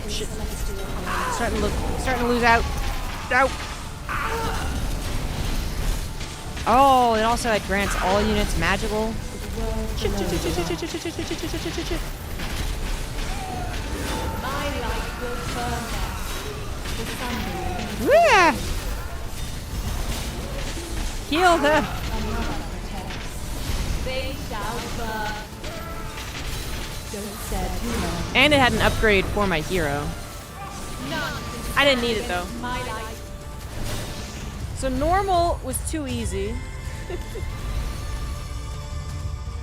Shit. Starting to lose out. Out. Oh, it also like grants all units magical. Shit. My light will burn them. The sun will Yeah. Heal her. They shall burn. Don't stare too long. And it had an upgrade for my hero. None. I didn't need it though. My light. So normal was too easy.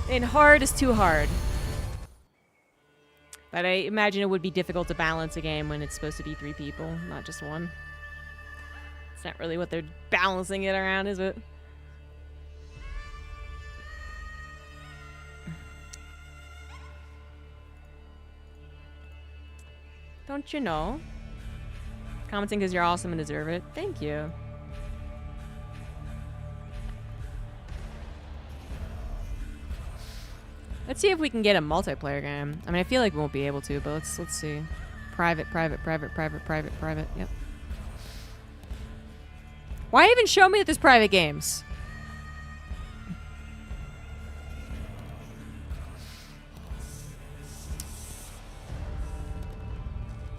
And hard is too hard. But I imagine it would be difficult to balance a game when it's supposed to be 3 people, not just 1. It's not really what they're balancing it around, is it? Don't you know? Commenting because you're awesome and deserve it. Thank you. Let's see if we can get a multiplayer game. I mean, I feel like we won't be able to, but let's see. Private. Yep. Why even show me that there's private games?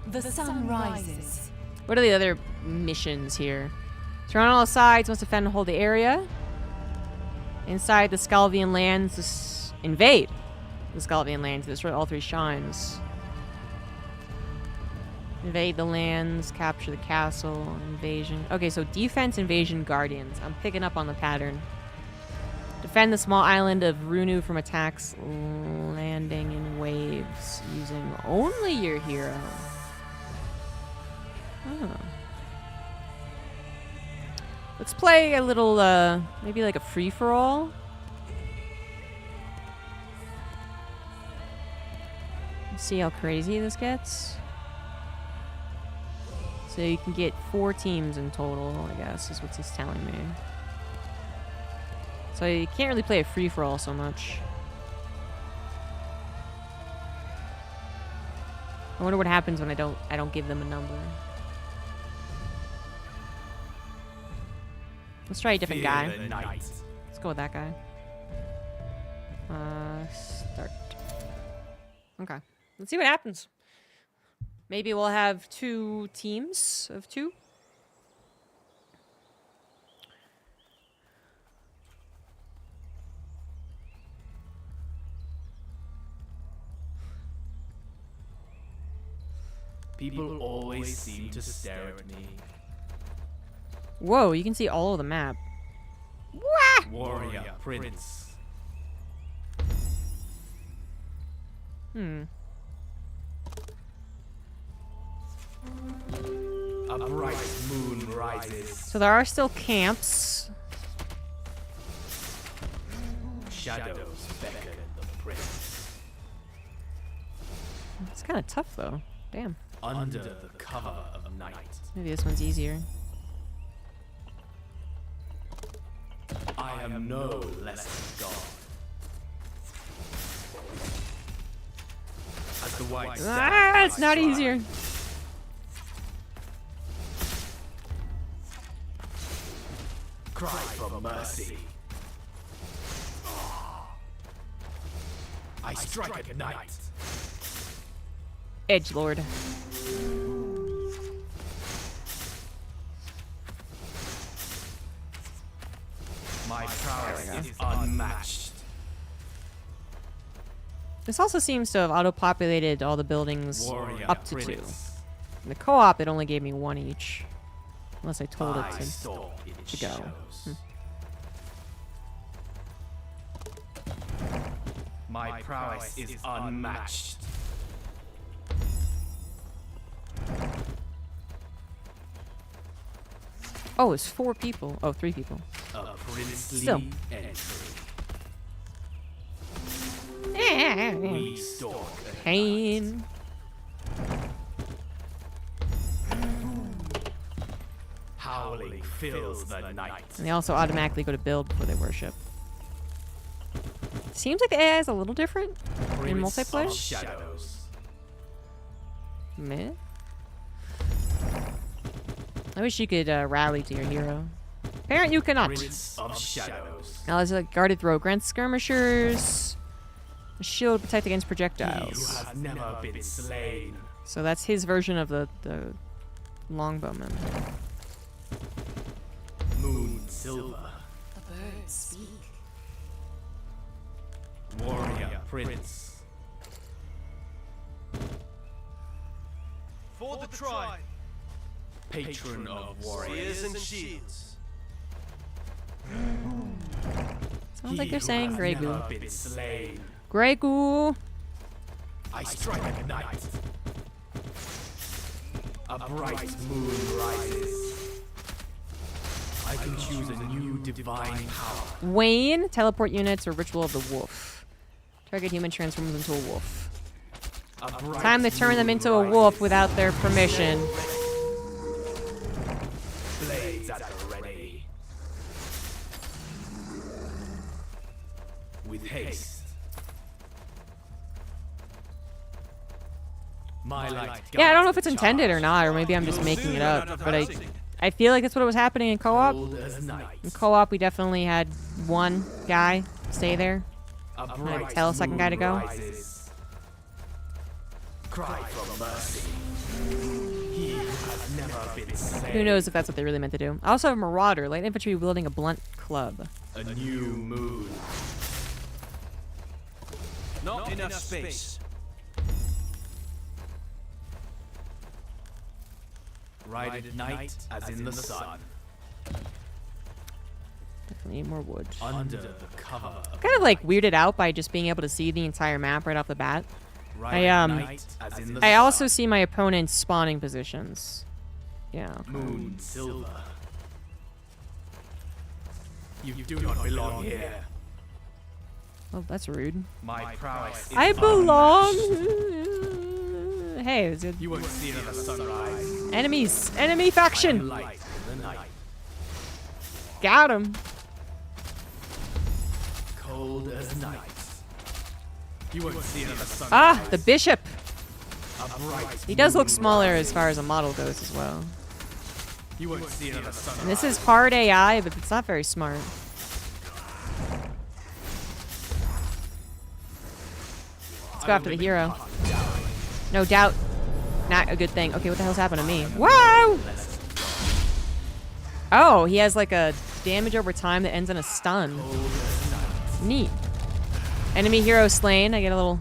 The sun rises. What are the other missions here? Surround all sides, must defend and hold the area. Inside the Scalvian lands, invade the Scalvian lands to destroy all 3 shrines. Invade the lands, capture the castle, invasion. Okay, so defense, invasion, guardians. I'm picking up on the pattern. Defend the small island of Runu from attacks, landing in waves, using only your hero. Oh. Let's play a little, maybe like a free-for-all. See how crazy this gets. So you can get 4 teams in total, I guess, is what he's telling me. So you can't really play a free-for-all so much. I wonder what happens when I don't give them a number. Let's try a different guy. Let's go with that guy. Start. Okay. Let's see what happens. Maybe we'll have 2 teams of 2. People always seem to stare at me. Whoa, you can see all of the map. Warrior Prince. A bright moon rises. So there are still camps. Shadows beckon the prince. It's kind of tough though. Damn. Under the cover of night. Maybe this one's easier. I am no less than God. As the white It's not easier. Cry for mercy. I strike at night. Edgelord. My prowess is unmatched. This also seems to have auto-populated all the buildings Warrior up to Prince. 2. In the co-op, it only gave me 1 each. Unless I told it I to stalk in to go. shadows. My prowess is unmatched. Oh, it's 4 people. Oh, 3 people. A princely Still. entry. We stalk at Pain. howling fills the night. And they also automatically go to build before they worship. Seems like the AI is a little different in Prince multiplayer. of shadows. Meh. I wish you could rally to your hero. Apparently you cannot. Prince of shadows. Now there's a guarded throw. Grants skirmishers a shield to protect against He who projectiles. has never been slain. So that's his version of the longbowman. Moon silver. The birds speak. Warrior Prince. For the tribe, Patron of warriors. spears and shields. Sounds like they're He who saying has Grey Goo. never been slain. Grey Goo. I strike at night. A bright moon rises. I can choose a new divine power. Wayne, teleport units or ritual of the wolf. Target human transforms into a wolf. A bright Time to turn them moon into a rises. wolf without their permission. Blades at the ready. With haste. My light Yeah, I don't know if guides it's the intended or charge. not, or maybe I'm just making it up. But I feel like that's what was happening in co-op. Cold as night. In co-op, we definitely had one guy stay there. A I bright tell a second guy to go. rises. Cry for mercy. He who has never been slain. Who knows if that's what they really meant to do. I also have a Marauder, light infantry wielding a blunt club. A new moon. Not enough space. Ride at night as in the sun. Definitely need more wood. Under the cover of Kind of like weirded out by just being able to see the entire map right off the bat. Ride at night as in the I sun. also see my opponent's spawning positions. Yeah. Moon silver. You do not belong here. Oh, that's rude. My prowess is I belong. unmatched. Hey, is it You won't see another sunrise. enemies? Enemy faction. Light in the night. Got him. Cold as night. You won't see another sunrise. Ah, the bishop. A bright He does look moon smaller rises. as far as a model goes as well. You won't see another sunrise. And this is hard AI, but it's not very smart. Let's go after the hero. No doubt. Not a good thing. Okay, what the hell's happened to me? Wow! Oh, he has like a damage over time that ends in a stun. Neat. Enemy hero slain. I get a little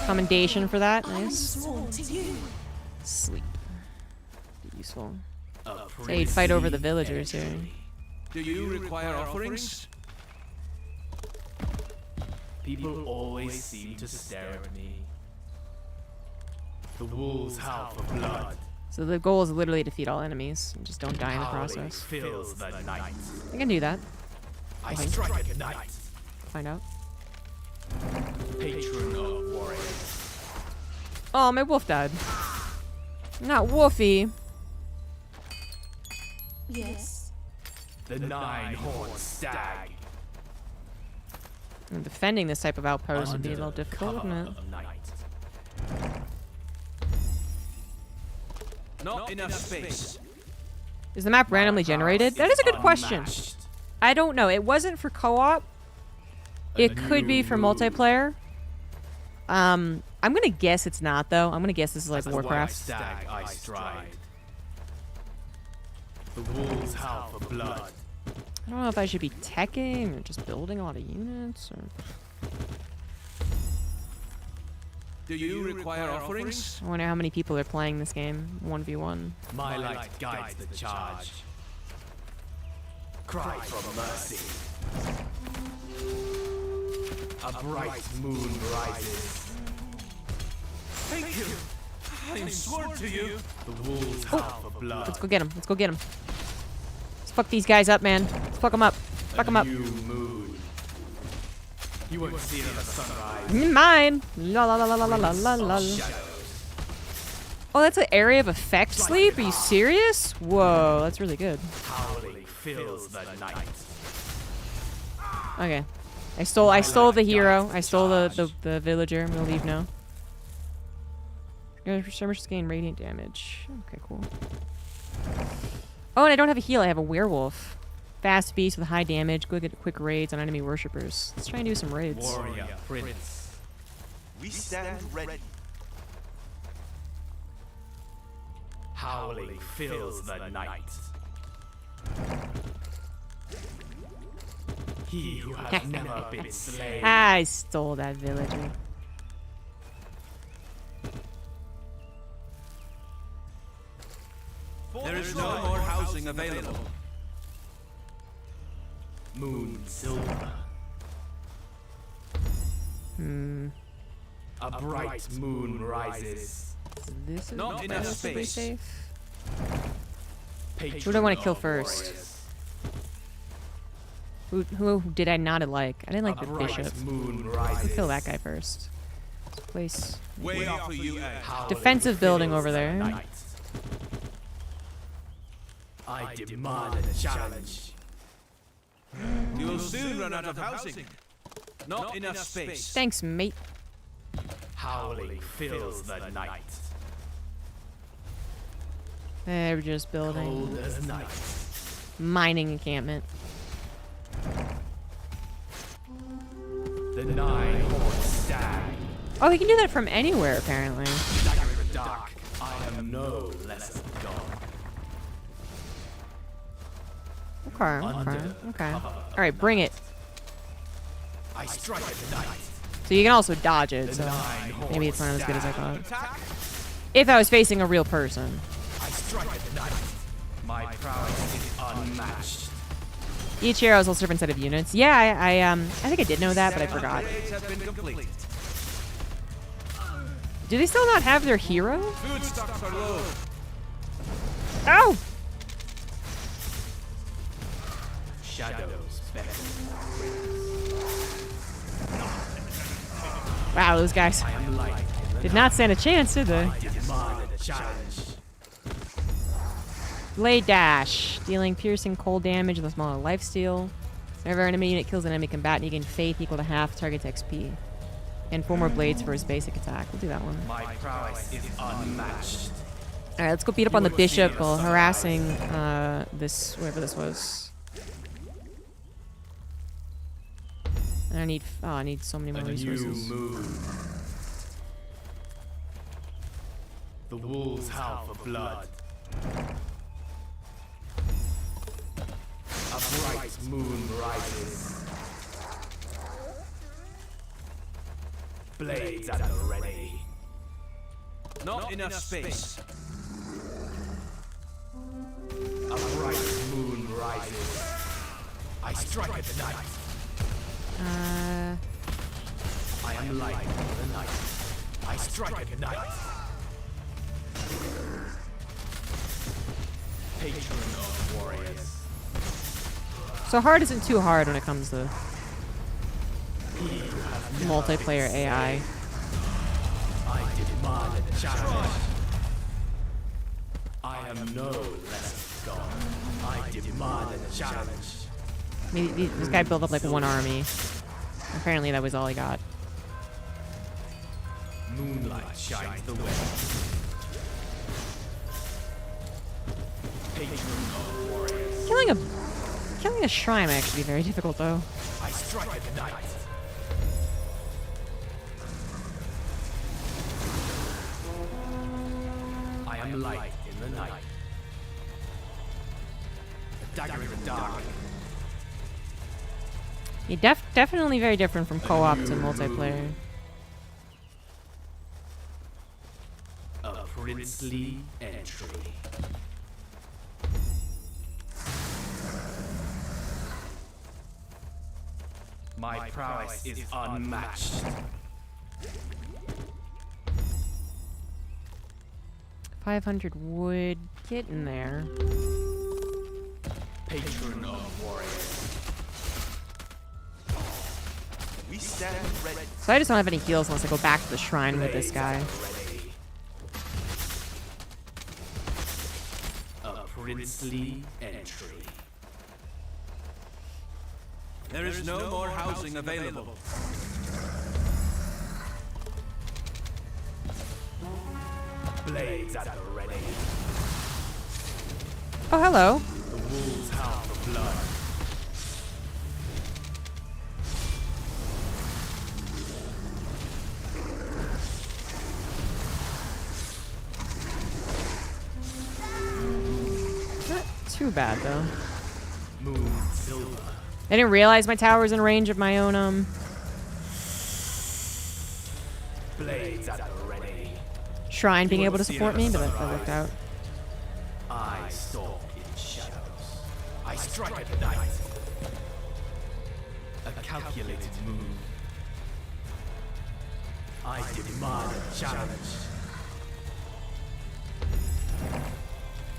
commendation for that. Nice. Sworn to you. Sleep. Be useful. A So you'd fight over the prissy villagers here. entry. Do you require offerings? People always seem to stare at me. The wolves howl for blood. So the goal is literally defeat all enemies and just don't die in the Howling process. fills the night. I can do that. I strike at night. Find out. Patron of warriors. Oh, my wolf died. Not Wolfie. Yes. The nine-horned stag. And defending this type of outpost would be a Under little the difficult, cover wouldn't it? of night. Not enough space. Is the map randomly generated? That is a good question. Unmatched. I don't know. It wasn't for co-op. It could be for multiplayer. I'm gonna guess it's not though. I'm gonna guess this is like As the white Warcraft. stag I stride. The wolves howl for blood. I don't know if I should be teching or just building a lot of units or. Do you require offerings? I wonder how many people are playing this game. 1v1. My light guides the charge. Cry for mercy. A bright moon rises. Thank you. I am sworn to you. The wolves howl for blood. Let's go get him. Let's go get him. Let's fuck these guys up, man. Let's fuck them up. Fuck them A up. new moon. You won't see another sunrise. Mine. La la la la la la la la. Shadows. Oh, that's an area of effect sleep? Are you serious? Whoa, that's really good. Howling fills the night. Okay. I stole the hero. I stole the villager. I'm gonna leave now. Your skirmishers gain radiant damage. Okay, cool. Oh, and I don't have a heal. I have a werewolf. Fast beast with high damage. Go get quick raids on enemy worshippers. Let's try and do some raids. Warrior prince. We stand ready. Howling fills the night. He who has never been slain. I stole that villager. There is no more housing available. Moon silver. Hmm. A bright moon rises. This is Not enough relatively space. safe. Patron Who do I wanna kill of first? warriors. Who did I not like? I didn't like A the bright bishop. moon Let's rises. kill that guy first. Let's place We offer you a Howling defensive building fills over the there. night. I demand a challenge. You will soon run out of housing. Not enough space. Thanks, mate. Howling fills the night. They're just building. Cold as night. Mining encampment. The 9-horned stag. Oh, he can do that from anywhere, apparently. Dagger in the dark. I am no less a god. Okay. Alright, bring it. I strike at the night. So you can also dodge it, so maybe it's not as good as I thought. If I was facing a real person. I strike at the night. My prowess is unmatched. Each hero has a different set of units. Yeah, I think I did know that, but I forgot. Upgrades have been complete. Do they still not have their hero? Food stocks are low. Ow! Shadows beckon. Wow, those guys I am light. did not stand a chance, did they? Demand a challenge. Blade dash, dealing piercing cold damage with a smaller lifesteal. Whenever an enemy unit kills an enemy combatant, you gain faith equal to half target's XP. And 4 more blades for his basic attack. We'll do that one. My prowess is unmatched. Alright, let's go beat up on the bishop while harassing this, whatever this was. And I need so many more A new resources. moon. The wolves howl for blood. A bright moon rises. Blades at the ready. Not enough space. A bright moon rises. I strike at the night. I am light for the night. I strike at the night. Patron of warriors. So hard isn't too hard when it comes to multiplayer AI. I demand a challenge. I am no less god. I demand a challenge. Maybe this guy built up like one army. Apparently that was all he got. Moonlight shines the way. Patron of warriors. Killing a shrine might actually be very difficult though. I strike at the night. I am light in the night. A dagger in the dark. Yeah, definitely very different from co-op to multiplayer. A princely entry. My prowess is unmatched. $500 wood. Get in there. Patron of warriors. We stand ready. So I just don't have any heals unless I go back to the shrine with this guy. Ready. A princely entry. There is no more housing available. Blades at the ready. Oh, hello. The wolves howl for blood. Not too bad though. Moon silver. I didn't realize my tower's in range of my own Blades at the ready. shrine being able to support me, but that worked out. I stalk in shadows. I strike at the night. A calculated move. I demand a challenge.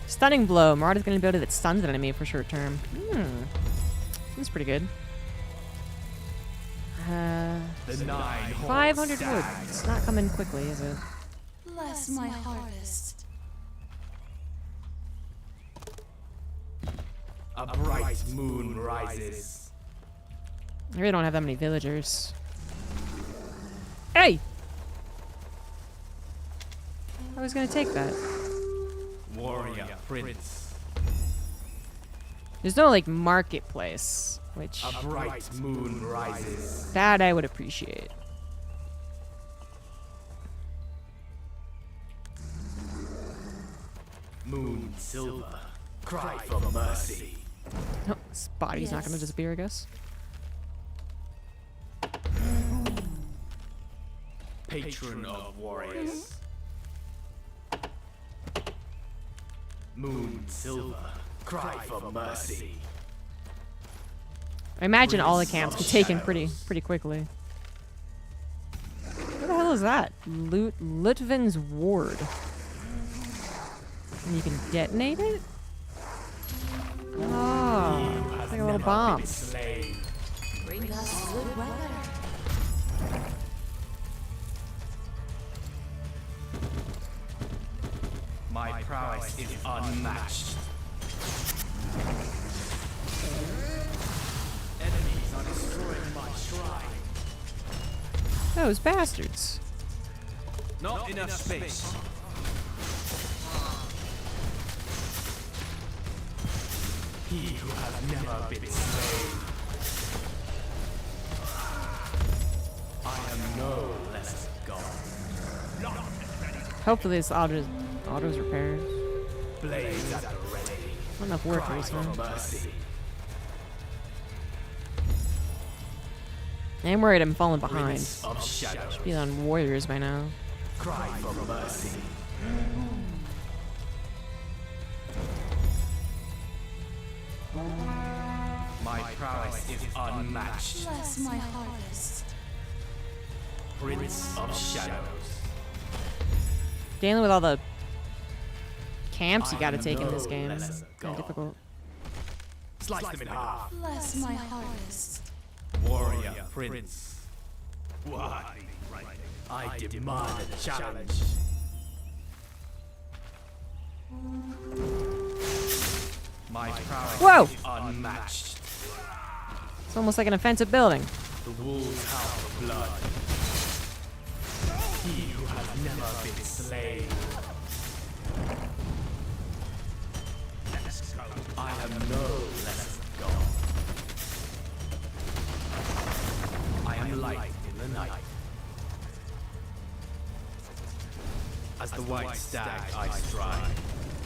Stunning blow. Marauder's gonna be able to that stuns an enemy for short term. That's pretty good. The 9 500 wood. It's not coming quickly, is it? Bless my harvest. A bright moon rises. I really don't have that many villagers. Hey! I was gonna take that. Warrior Prince. There's no like marketplace, which A bright moon rises. that I would appreciate. Moon silver. Cry for mercy. Oh, his body's not gonna disappear, I guess. Patron of warriors. Moon silver. Cry for mercy. I imagine all the camps get taken pretty quickly. What the hell is that? Litvin's Ward. And you can detonate it? Oh, it's like a little bomb. Bring us good weather. My prowess is unmatched. Enemies are destroying my shrine. Those bastards. Not enough space. He who has never been slain. I am no less god. Hopefully this autos repairs. Blades at the ready. Not enough work Cry recently. for mercy. I'm worried I'm falling behind. Prince of shadows. Be on warriors by now. Cry for mercy. My prowess is unmatched. Bless my harvest. Prince of shadows. Dealing with all the camps you gotta I am take in no this game less is a kind of god. difficult. Slice them in half. Bless my harvest. Warrior Prince. Why? I demand a challenge. My prowess Whoa! is unmatched. It's almost like an offensive building. The wolves howl for blood. He who has never been slain. I am no less god. I am light in the night. As the white stag I stride.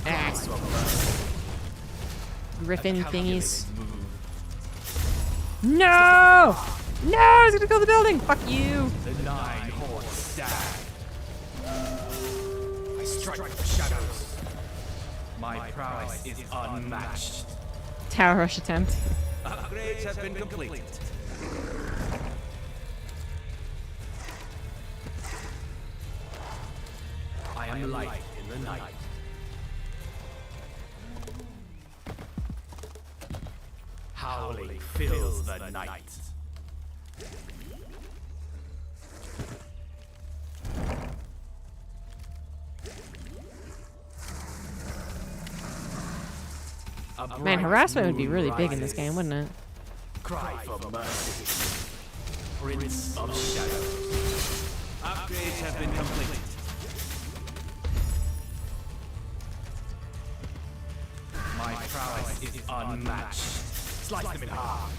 Ass. Griffin thingies. Move. No! No! He's gonna kill the building! Fuck you! The nine-horned stag. I strike the shadows. My prowess is unmatched. Tower rush attempt. Upgrades have been completed. I am light in the night. Howling fills the night. Man, harassment would be really big in this game, wouldn't it? Cry for mercy. Prince of Shadows. Upgrades have been completed. My prowess is unmatched. Slice them in half.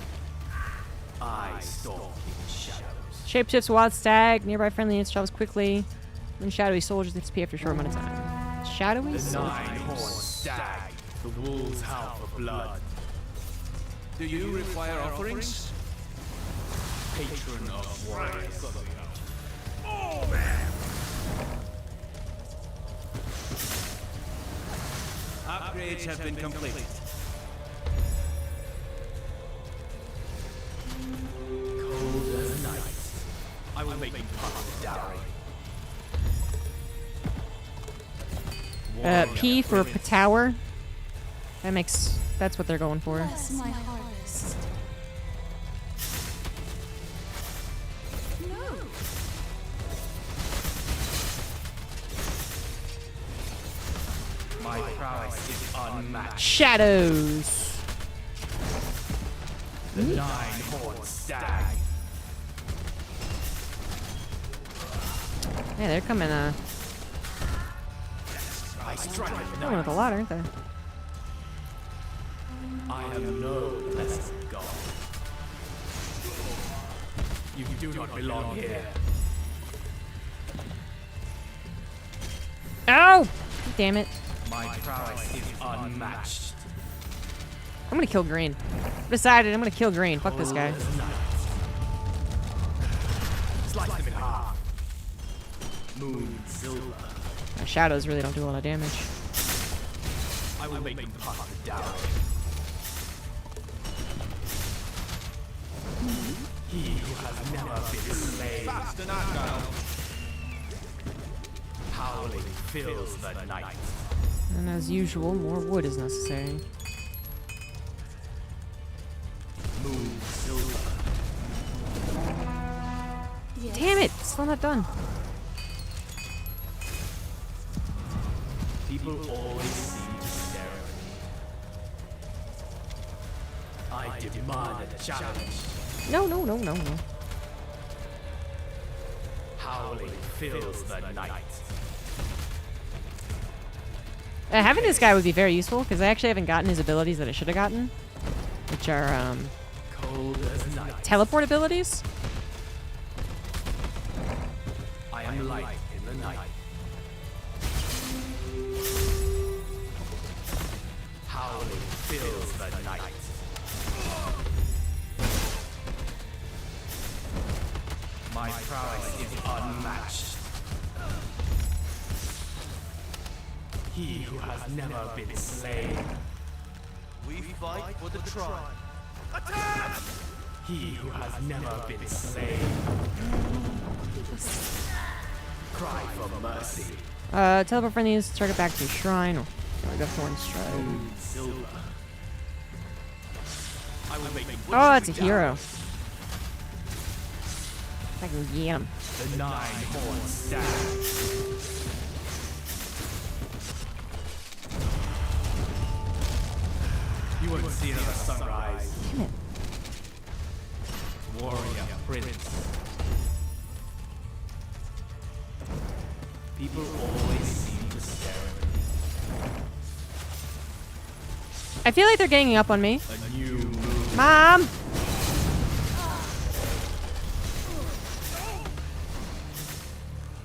I stalk in shadows. Shapeshifts wild stag. Nearby friendly units travels quickly. When shadowy soldiers disappear after a short amount of time. Shadowy The soldiers. nine-horned stag. The wolves howl for blood. Do you require offerings? Patron of warriors. Oh man! Upgrades have been completed. Cold as a night. I will make you part of the dowry. P for tower. That's what they're going for. Bless my harvest. My prowess is unmatched. Shadows. The nine-horned stag. Yeah, they're coming, I strike at Going night. with a lot, aren't they? I am no less than God. You do not belong here. Ow! Damn it. My prowess is unmatched. I'm gonna kill green. Decided I'm gonna kill green. Fuck this guy. Cold as night. Slice them in half. Moon silver. My shadows really don't do a lot of damage. I will make them part of the dowry. He who has never been slain. Faster, Northgard. Howling fills the night. And as usual, more wood is necessary. Moon silver. Damn it! Still not done. People always seem to stare at me. I demand a challenge. No, no, no, no, no. Howling fills the night. Having this guy would be very useful, because I actually haven't gotten his abilities that I should have gotten. Which are, Cold as night. teleport abilities. I am light in the night. Howling fills the night. My prowess is unmatched. He who has never been slain. We fight for the tribe. He who has never been slain. Cry for mercy. Teleport friendlies, target back to shrine. Oh, I got Thorn Stride. Moon silver. I will make Oh, that's a hero. I can get him. the 9-horned stag. You won't see another sunrise. Damn it. Warrior prince. People always seem to stare at me. I feel like they're ganging up on me. A new moon. Mom!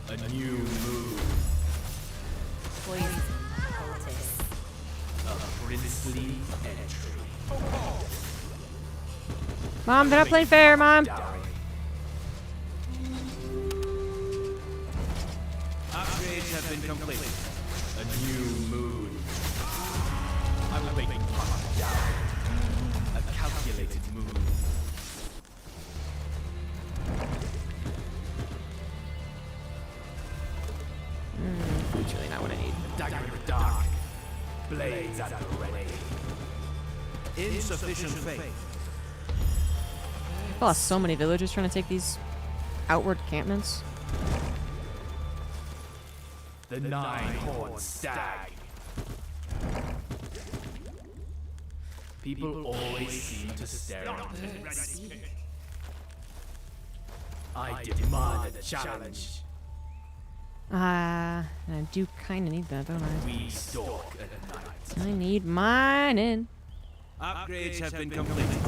A new moon. Poison poultice. A princely entry. Mom, they're not playing fair, Mom. Dowry. Upgrades have been completed. A new moon. I will make part down. A calculated move. That's really not what I need. Dagger in the dark. Blades at the ready. Insufficient faith. I've lost so many villagers trying to take these outward encampments. The 9-horned stag. People always seem to stare at me. I demand a challenge. I do kind of need that, don't I? We stalk at night. I need mining. Upgrades have been completed.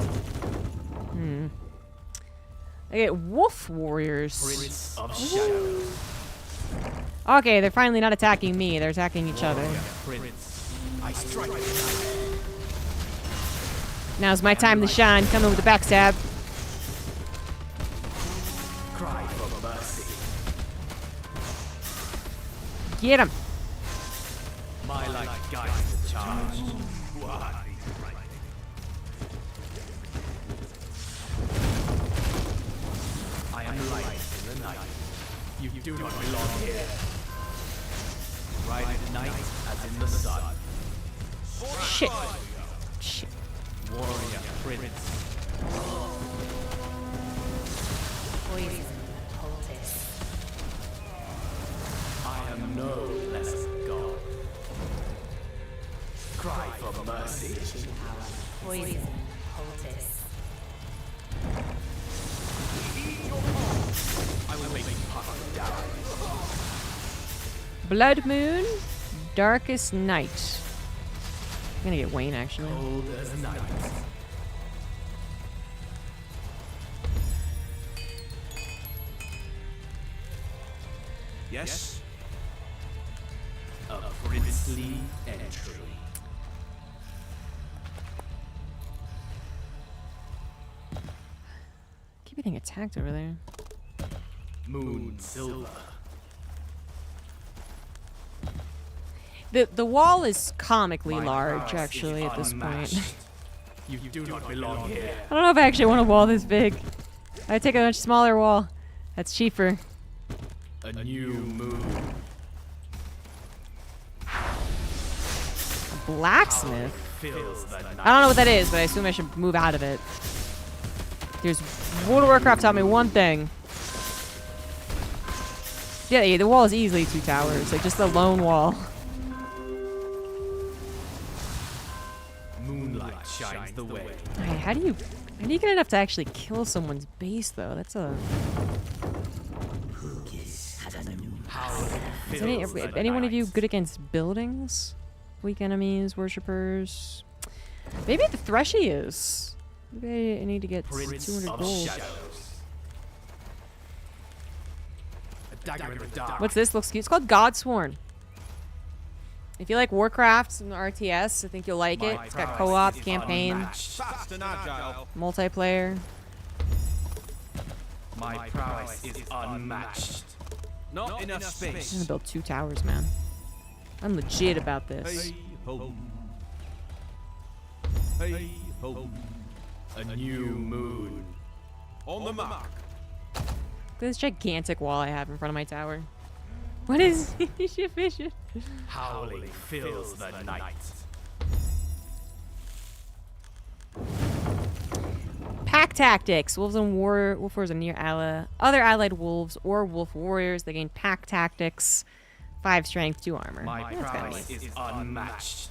I get wolf warriors. Prince of Shadows. Okay, they're finally not attacking me. They're attacking each other. Prince. I strike at night. Now's my time to shine. Coming with the backstab. Cry for mercy. Get him. My light guides the charge. Why? I am light in the night. You do not belong here. Ride at night as in the sun. Shit. Shit. Warrior prince. Poison poultice. I am no less than God. Cry for mercy. Poison poultice. I will make you part of the dowry. Blood moon. darkest night. I'm gonna get Wayne, actually. Cold as night. Yes? A princely entry. Keep getting attacked over there. Moon silver. The wall is comically My large, prowess actually, is at this point. unmatched. You do not belong here. I don't know if I actually want a wall this big. I'd take a much smaller wall. That's cheaper. A new moon. Blacksmith? Fills the night. I don't know what that is, but I assume I should move out of it. There's World of Warcraft taught me one thing. Yeah, the wall is easily 2 towers, like just the lone wall. Moonlight shines the way. Alright, how do you get enough to actually kill someone's base though? That's a. Is any one of you good against buildings? Weak enemies, worshippers. Maybe the Threshy is. Maybe I need to get 200 gold. Dagger in the dark. What's this? Looks cute. It's called Godsworn. If you like Warcraft and RTS, I think you'll like it. It's got co-op, campaign, Fast and agile. multiplayer. My prowess is unmatched. Not enough I'm space. gonna build 2 towers, man. I'm legit about this. Hey ho. Hey ho. A new moon. On the mark. This gigantic wall I have in front of my tower. What is vision? Howling fills the night. Pack tactics. Wolves and wolf warriors are near other allied wolves or wolf warriors. They gain pack tactics, 5 strength, 2 armor. My Yeah, that's kinda prowess neat. is unmatched.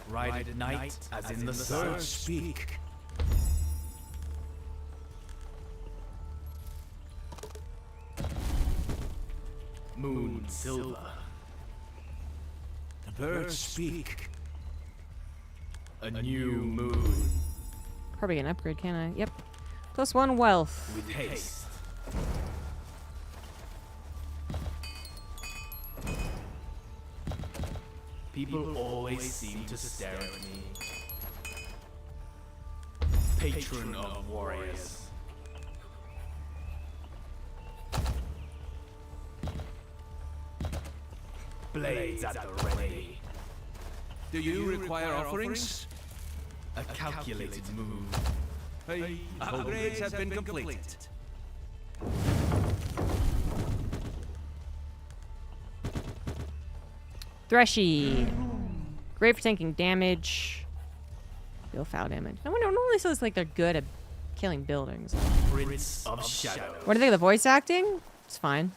Ride at night as in the sun. Birds speak. Moon silver. The birds speak. A new moon. Probably get an upgrade, can I? Yep. +1 wealth. With haste. People always seem to stare at me. Patron of warriors. Blades at the ready. Do you require offerings? A calculated move. Hey, upgrades have been completed. Threshy. Great for taking damage. Deal foul damage. No one normally says like they're good at killing buildings. Prince of Shadow. What do you think of the voice acting? It's fine.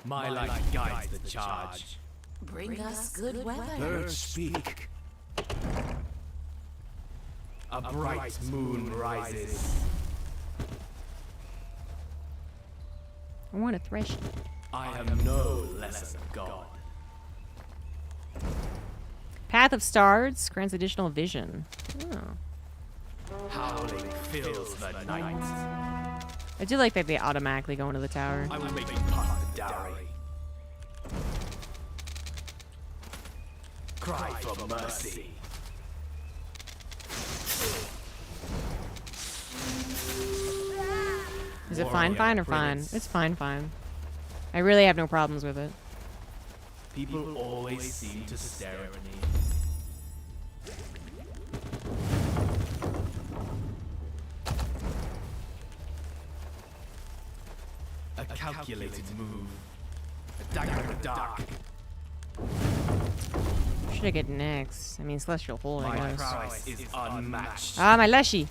My light guides the charge. Bring us good weather. Birds speak. A bright moon rises. I want a Threshy. I am no less a god. Path of Stars grants additional vision. Oh. Howling fills the night. I do like that they automatically go into the tower. I will make you part the dowry. Cry for mercy. Is it fine, fine, or fine? It's fine, fine. I really have no problems with it. People always seem to stare at me. A calculated move. A dagger in the dark. What should I get next? I mean, Celestial Hold, I My guess. prowess is unmatched. Ah, my Leshy.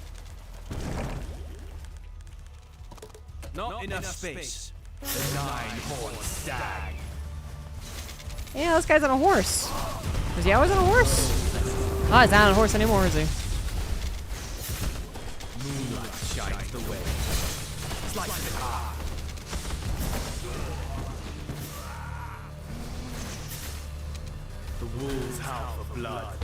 Not enough space. The 9-horned stag. Yeah, this guy's on a horse. Was he always on a horse? Oh, he's not on a horse anymore, is he? Moonlight shines the way. Slice it hard. The wolves howl for blood.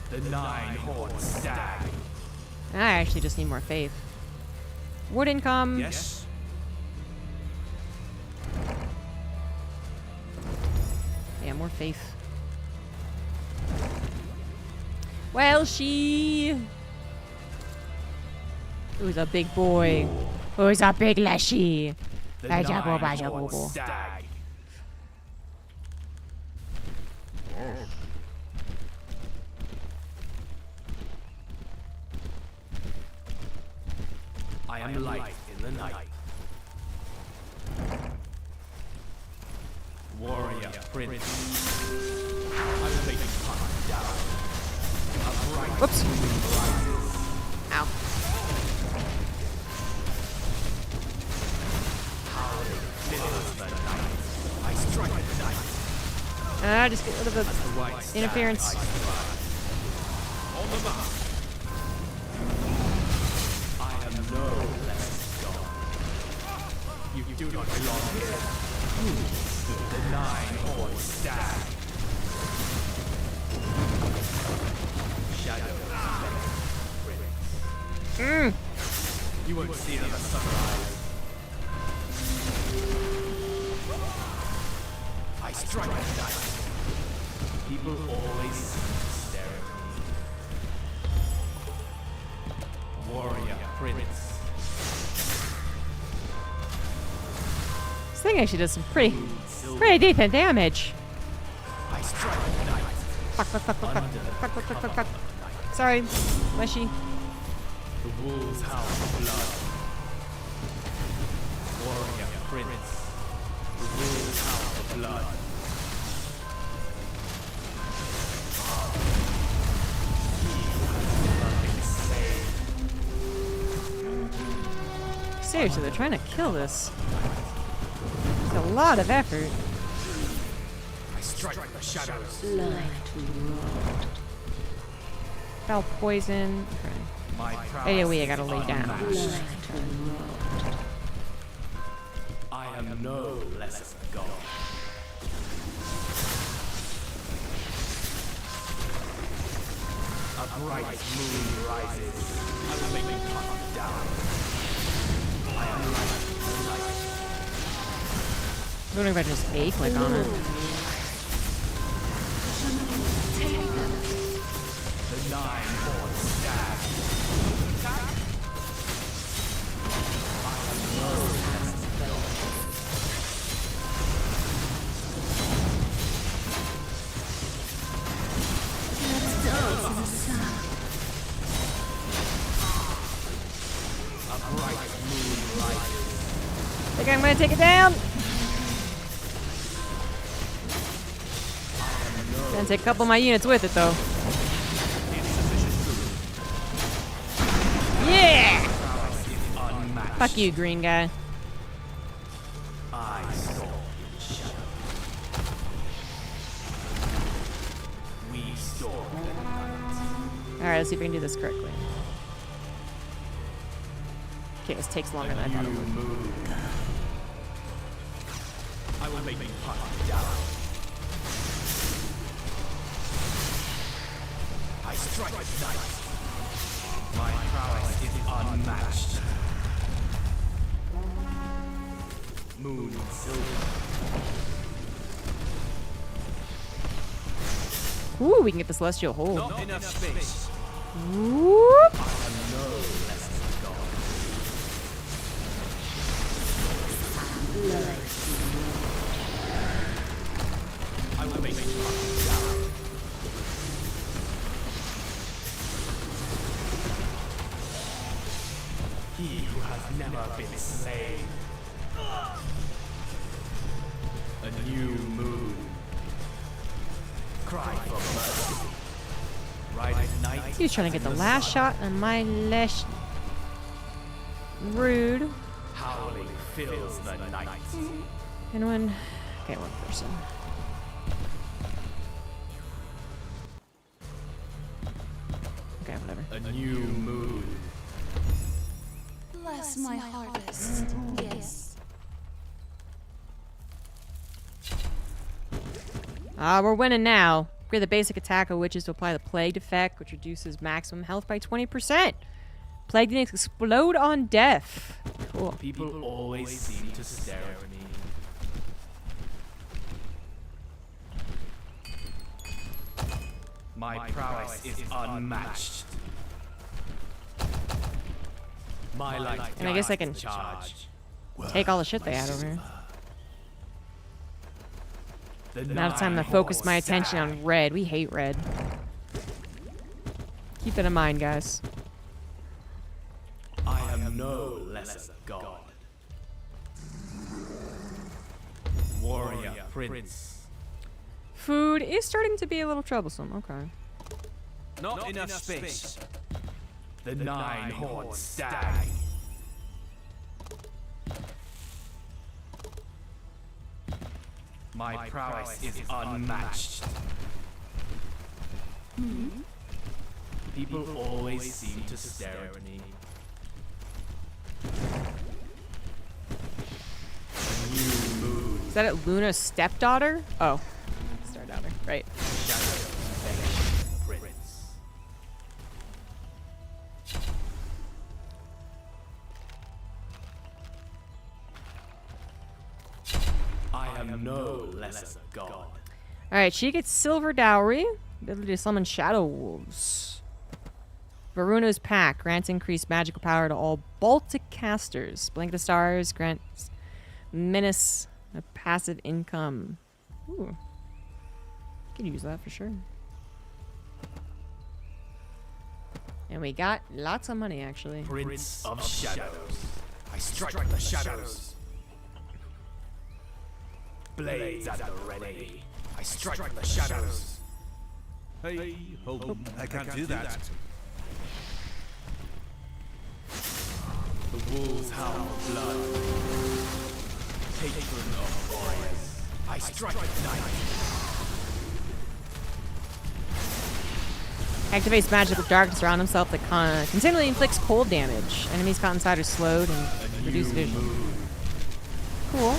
The nine-horned stag. I actually just need more faith. Wood income. Yes? Yeah, more faith. Well, she... Who's a big boy? Who's a big leshy? The nine-horned stag. I am light in the night. Warrior prince. I will make you come down. A bright Whoops. moon rises. Ow. Howling fills the night. I strike the night. Just get rid of the As the white stag interference. I strike. On the mark. I am no less gone. You do not belong here. The nine-horned stag. Shadow prince. You won't see another sunrise. I strike at night. People always stare at me. Warrior prince. This thing actually does some pretty decent damage. I strike at night. Fuck, fuck, fuck, fuck, fuck, Under fuck, fuck, fuck, fuck, fuck. night. Sorry, Leshy. The wolves howl for blood. Warrior prince. The wolves howl for blood. Seriously, they're trying to kill this. It's a lot of effort. I strike the shadows. Foul poison. Okay. My prowess Anyway, I gotta is lay down. unmatched. I am no less a god. A bright moon rises. I will make you come down. I am light in the night. I wonder if I just A click on it. The nine-horned stag. I am no less a god. A bright moon rises. Think I'm gonna take it down. Gonna take a couple of my units with it though. Yeah! Unmatched. Fuck you, green guy. I storm in shadow. We storm the night. Alright, let's see if we can do this correctly. Okay, this takes longer than I thought it would. Moon. I will make you hunt down. I strike at night. My prowess is unmatched. Moon and silver. Ooh, we can get the celestial hold. Not enough space. Whoop! I am no less than God. I will make you hunt down. He who has never been slain. A new moon. Cry for mercy. Ride at night. He was trying to get the last shot on my lesh. Rude. Howling fills the night. Anyone? Okay, one person. Okay, whatever. A new moon. Bless my harvest. Yes. We're winning now. Upgrade the basic attack of witches to apply the plague effect, which reduces maximum health by 20%. Plague didn't explode on death. Cool. People always seem to stare at me. My prowess is unmatched. My light And I guess I can charge. take all the shit they had over here. Now it's time to focus my attention on red. We hate red. Keep that in mind, guys. I am no less a god. Warrior prince. Food is starting to be a little troublesome. Okay. Not enough space. The nine-horned stag. My prowess is unmatched. People always seem to stare at me. New moon. Is that it, Luna's stepdaughter? Oh. Star daughter. Right. Shadow prince. I am no less a god. Alright, she gets silver dowry. Ability to summon shadow wolves. Varuno's pack grants increased magical power to all Baltic casters. Blanket of Stars grants menace a passive income. Ooh. Could use that for sure. And we got lots of money actually. Prince of Shadows. I strike the shadows. Blades at the ready. I strike the shadows. Hey, ho, I can't do that. The wolves howl blood. Patron of warriors. I strike the knife. Activates magical darkness around himself that continually inflicts cold damage. Enemies caught inside are slowed and reduce vision. Cool.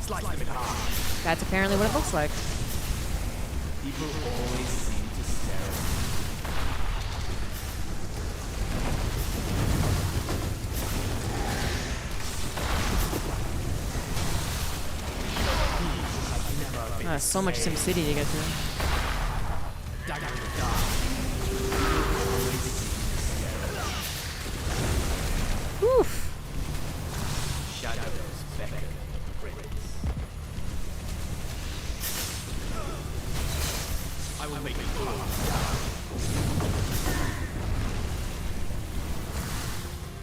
Slice them in half. That's apparently what it looks like. People always seem to stare at me. So much SimCity to get through. Dagger in the dark. Oof. Shadows beckon prince. I will make it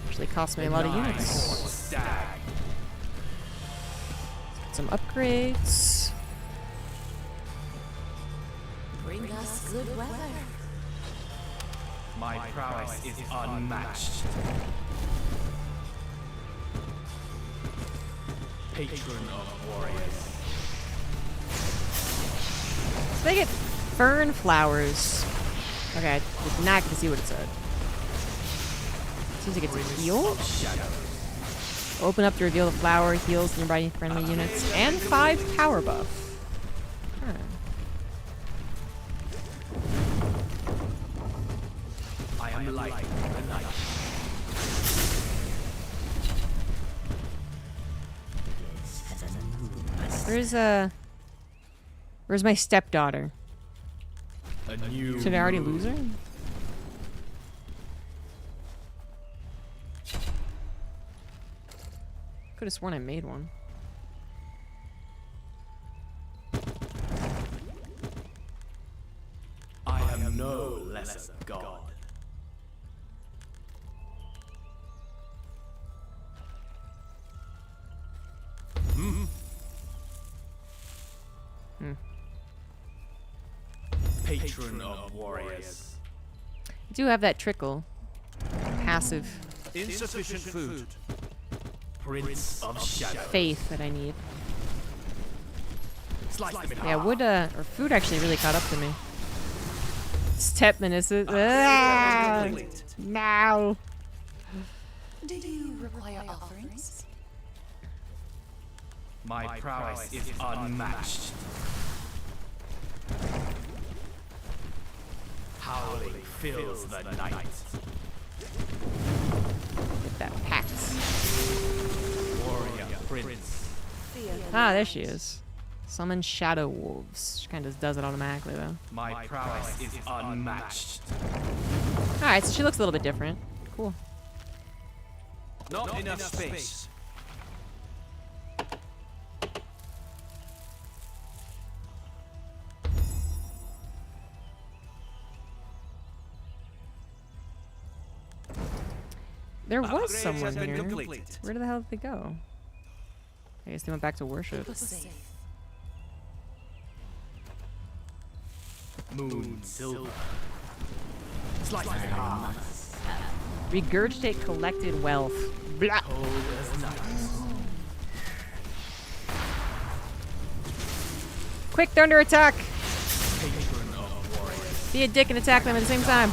Actually cost me a lot of units. Stag. Some upgrades. Bring us good weather. My prowess is unmatched. Patron of warriors. So they get fern flowers. Okay, I did not get to see what it said. Seems like it's a heal. Shadows. Open up to reveal the flower, heals nearby friendly units, and 5 power buff. Huh. I am light in the night. Where's my stepdaughter? A new Should I already lose her? Could have sworn I made one. I am no less a god. Patron of warriors. I do have that trickle. Passive Insufficient food. Prince of shadows. faith that I need. Slice them in Yeah, half. wood, or food actually really caught up to me. Step menaces. No. Do you require offerings? My prowess is unmatched. Howling fills the night. That pact. Warrior Prince. Ah, there she is. Summon shadow wolves. She kind of does it automatically though. My prowess is unmatched. Alright, so she looks a little bit different. Cool. Not enough space. There was Upgrades someone has been here. completed. Where the hell did they go? I guess they went back to worship. Moon silver. Slice it half. Regurgitate collected wealth. Blah. Cold as night. Quick thunder attack! Patron of warriors. Be a dick and attack them at the same time.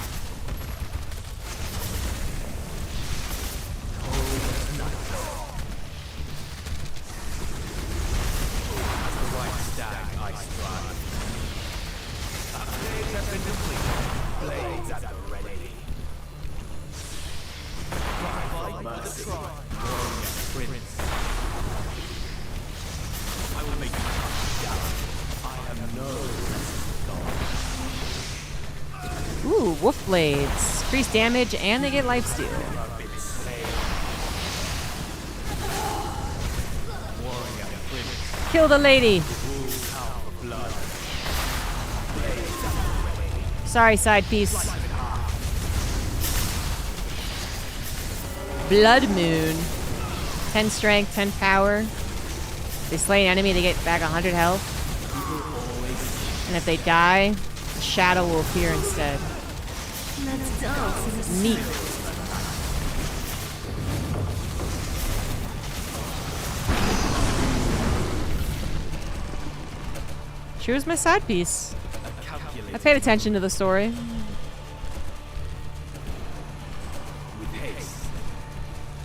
Ooh, wolf blades. Increase damage and they get lifesteal. Kill the lady. Sorry, side piece. Blood Moon. 10 strength, 10 power. They slay an enemy, they get back 100 health. And if they die, a shadow will appear instead. Neat. She was my side piece. I paid attention to the story.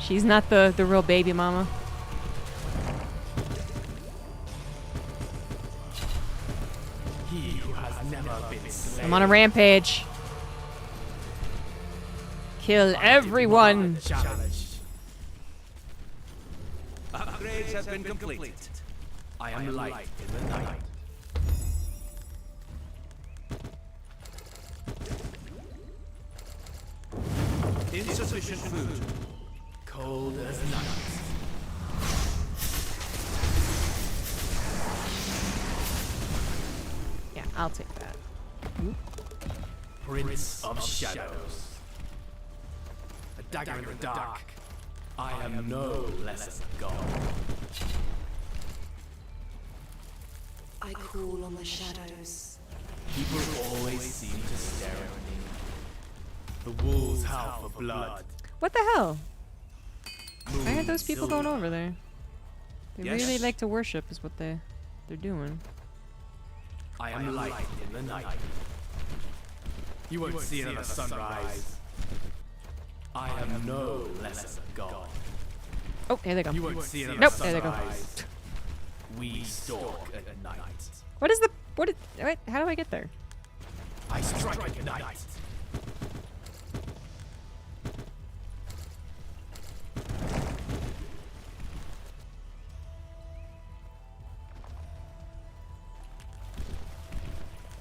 She's not the real baby mama. He who has never been slain. I'm on a rampage. Kill everyone. Challenged. Upgrades has been completed. I am light in the night. Insufficient food. Cold as night. Yeah, I'll take that. Prince of Shadows. A dagger in the dark. I am no less a god. I call on the shadows. People always seem to stare at me. The wolves howl for blood. What the hell? Why are those people going over there? They Yes. really like to worship is what they're doing. I am light in the night. You won't see another sunrise. I am no less a god. Oh, here they go. You won't see another Nope, there they go. sunrise. We stalk at night. What is the wait, how do I get there? I strike at night.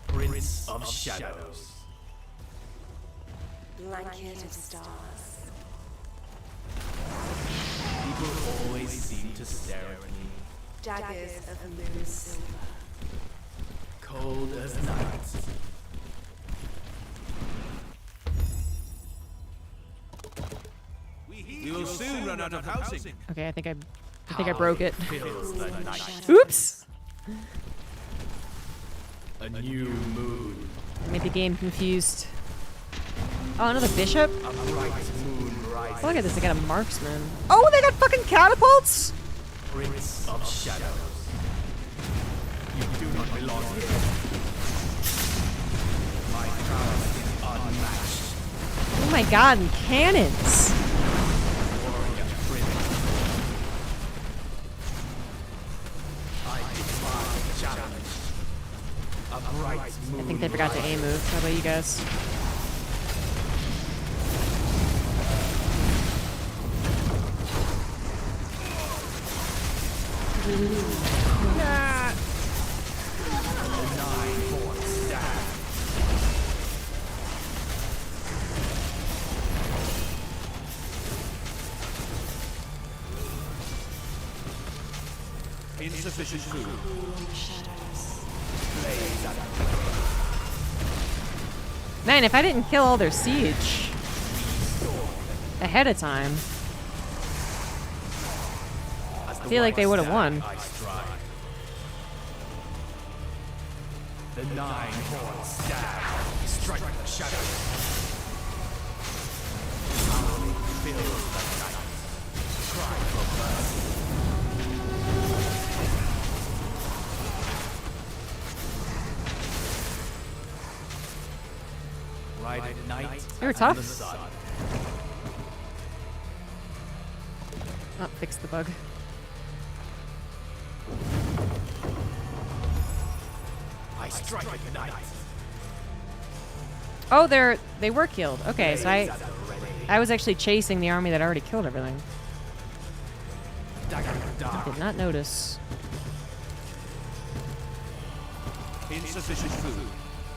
Prince of Shadows. Blanket of stars. People always seem to stare at me. Daggers of moon silver. Cold as night. We will soon run out of housing. Okay, I think I broke it. Fills the night. Oops! A new moon. I made the game confused. Oh, another bishop? A bright moon rises. Oh, look at this, they got a marksman. Oh, they got fucking catapults? Prince of Shadows. You do not belong here. My prowess is unmatched. Oh my god, and cannons! Warrior Prince. I forgot to A move. How about you guys? Nah. Insufficient food. Man, if I didn't kill all their siege ahead of time, I feel like they would have won. The 9-horn stag strike the shadows. Howling fills the night. Cry for mercy. Right at night. They were and tough. the sun. Oh, fix the bug. I strike at night. Oh, they were killed. Okay, so I was actually chasing the army that already killed everything. Did not notice. Insufficient food.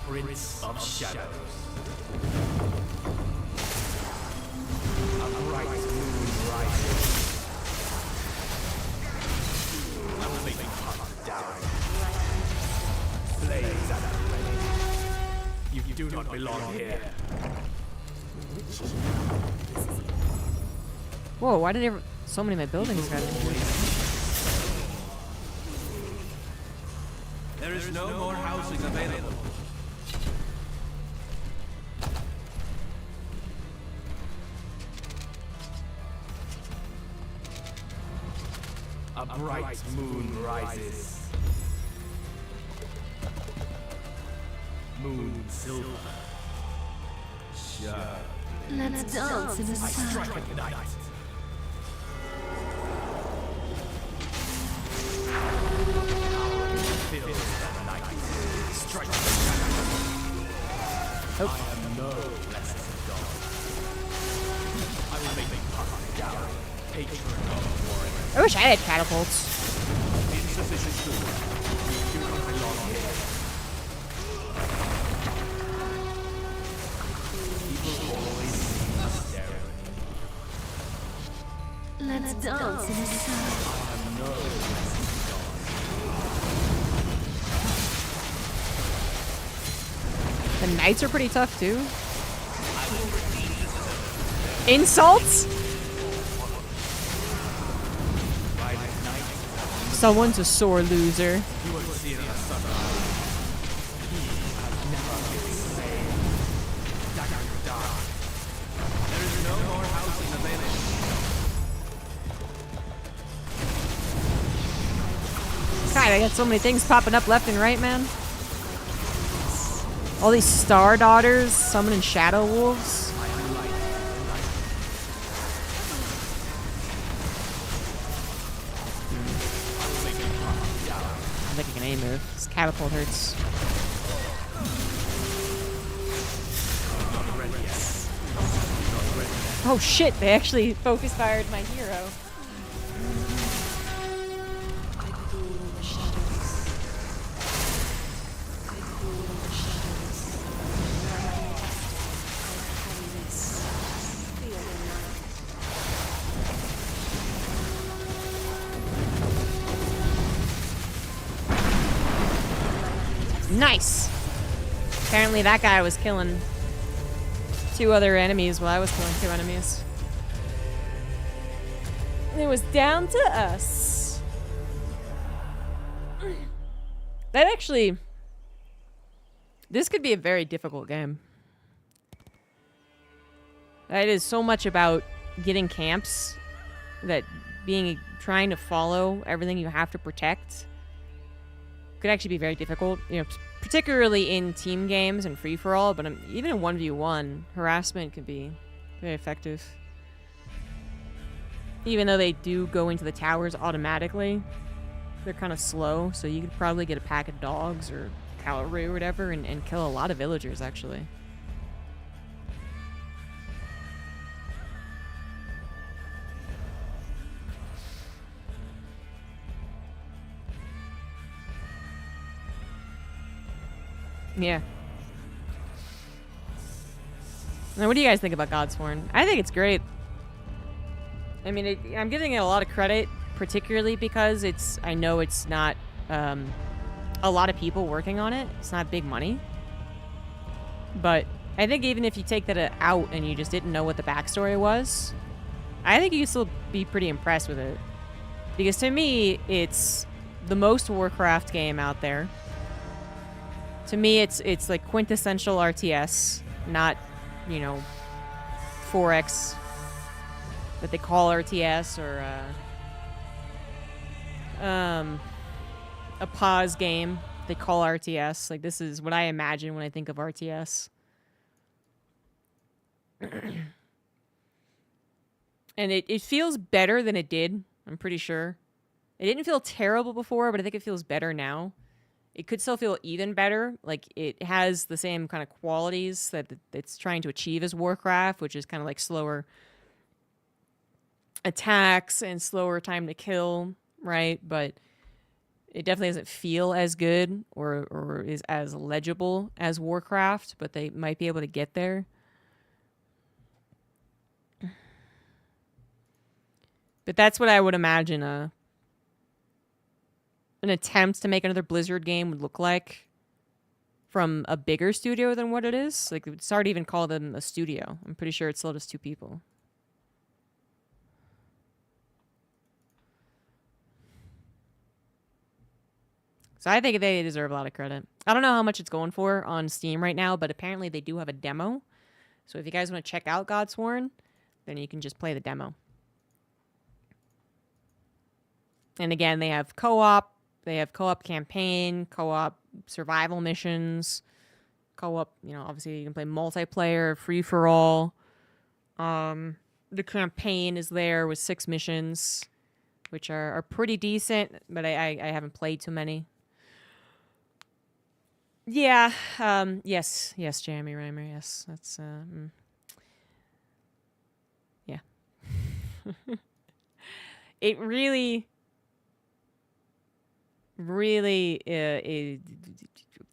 Prince of Shadows. A bright moon rises. A flaming hot down. Blaze at the ready. You do not belong here. Whoa, why did so many of my buildings got injured? There is no more housing available. A bright moon rises. Moon silver. Sharp. Let's dance in the I sun. strike at night. Fills the night. Strike the shadows. I am no less than God. I will make them pop down. Patron of warrior. I wish I had catapults. Insufficient food. You do not belong here. People always see us staring. Let's dance in the sun. I am no less than The knights are pretty tough too. Insults? right at night. Someone's a sore loser. You will see it in the sunrise. He has never been slain. Dagger dark. There is no more housing available. God, I got so many things popping up left and right, man. All these star daughters summoning shadow wolves. I'm thinking an A move. This catapult hurts. Oh shit, they actually focus fired my hero. I call on the shadows. I call on the shadows. I carry this. Feel the night. Nice! Apparently that guy was killing 2 other enemies while I was killing 2 enemies. And it was down to us. That actually... This could be a very difficult game. It is so much about getting camps that trying to follow everything you have to protect could actually be very difficult. You know, particularly in team games and free-for-all, but even in 1v1, harassment can be very effective. Even though they do go into the towers automatically, they're kind of slow, so you could probably get a pack of dogs or cavalry or whatever and kill a lot of villagers, actually. Yeah. Now, what do you guys think about Godsworn? I think it's great. I mean, I'm giving it a lot of credit, particularly because I know it's not a lot of people working on it. It's not big money. But I think even if you take that out and you just didn't know what the backstory was, I think you could still be pretty impressed with it. Because to me, it's the most Warcraft game out there. To me, it's like quintessential RTS, not, you know, 4X that they call RTS, or a pause game they call RTS. Like, this is what I imagine when I think of RTS. And it feels better than it did, I'm pretty sure. It didn't feel terrible before, but I think it feels better now. It could still feel even better. Like, it has the same kind of qualities that it's trying to achieve as Warcraft, which is kind of like slower attacks and slower time to kill, right? But it definitely doesn't feel as good or is as legible as Warcraft, but they might be able to get there. But that's what I would imagine an attempt to make another Blizzard game would look like from a bigger studio than what it is. Like, it's hard to even call them a studio. I'm pretty sure it's still just 2 people. So I think they deserve a lot of credit. I don't know how much it's going for on Steam right now, but apparently they do have a demo. So if you guys want to check out Godsworn, then you can just play the demo. And again, they have co-op. They have co-op campaign, co-op survival missions, co-op, you know, obviously you can play multiplayer, free-for-all. The campaign is there with 6 missions, which are pretty decent, but I haven't played too many. Yeah, yes, Jeremy Reimer, yes, that's, yeah. It really,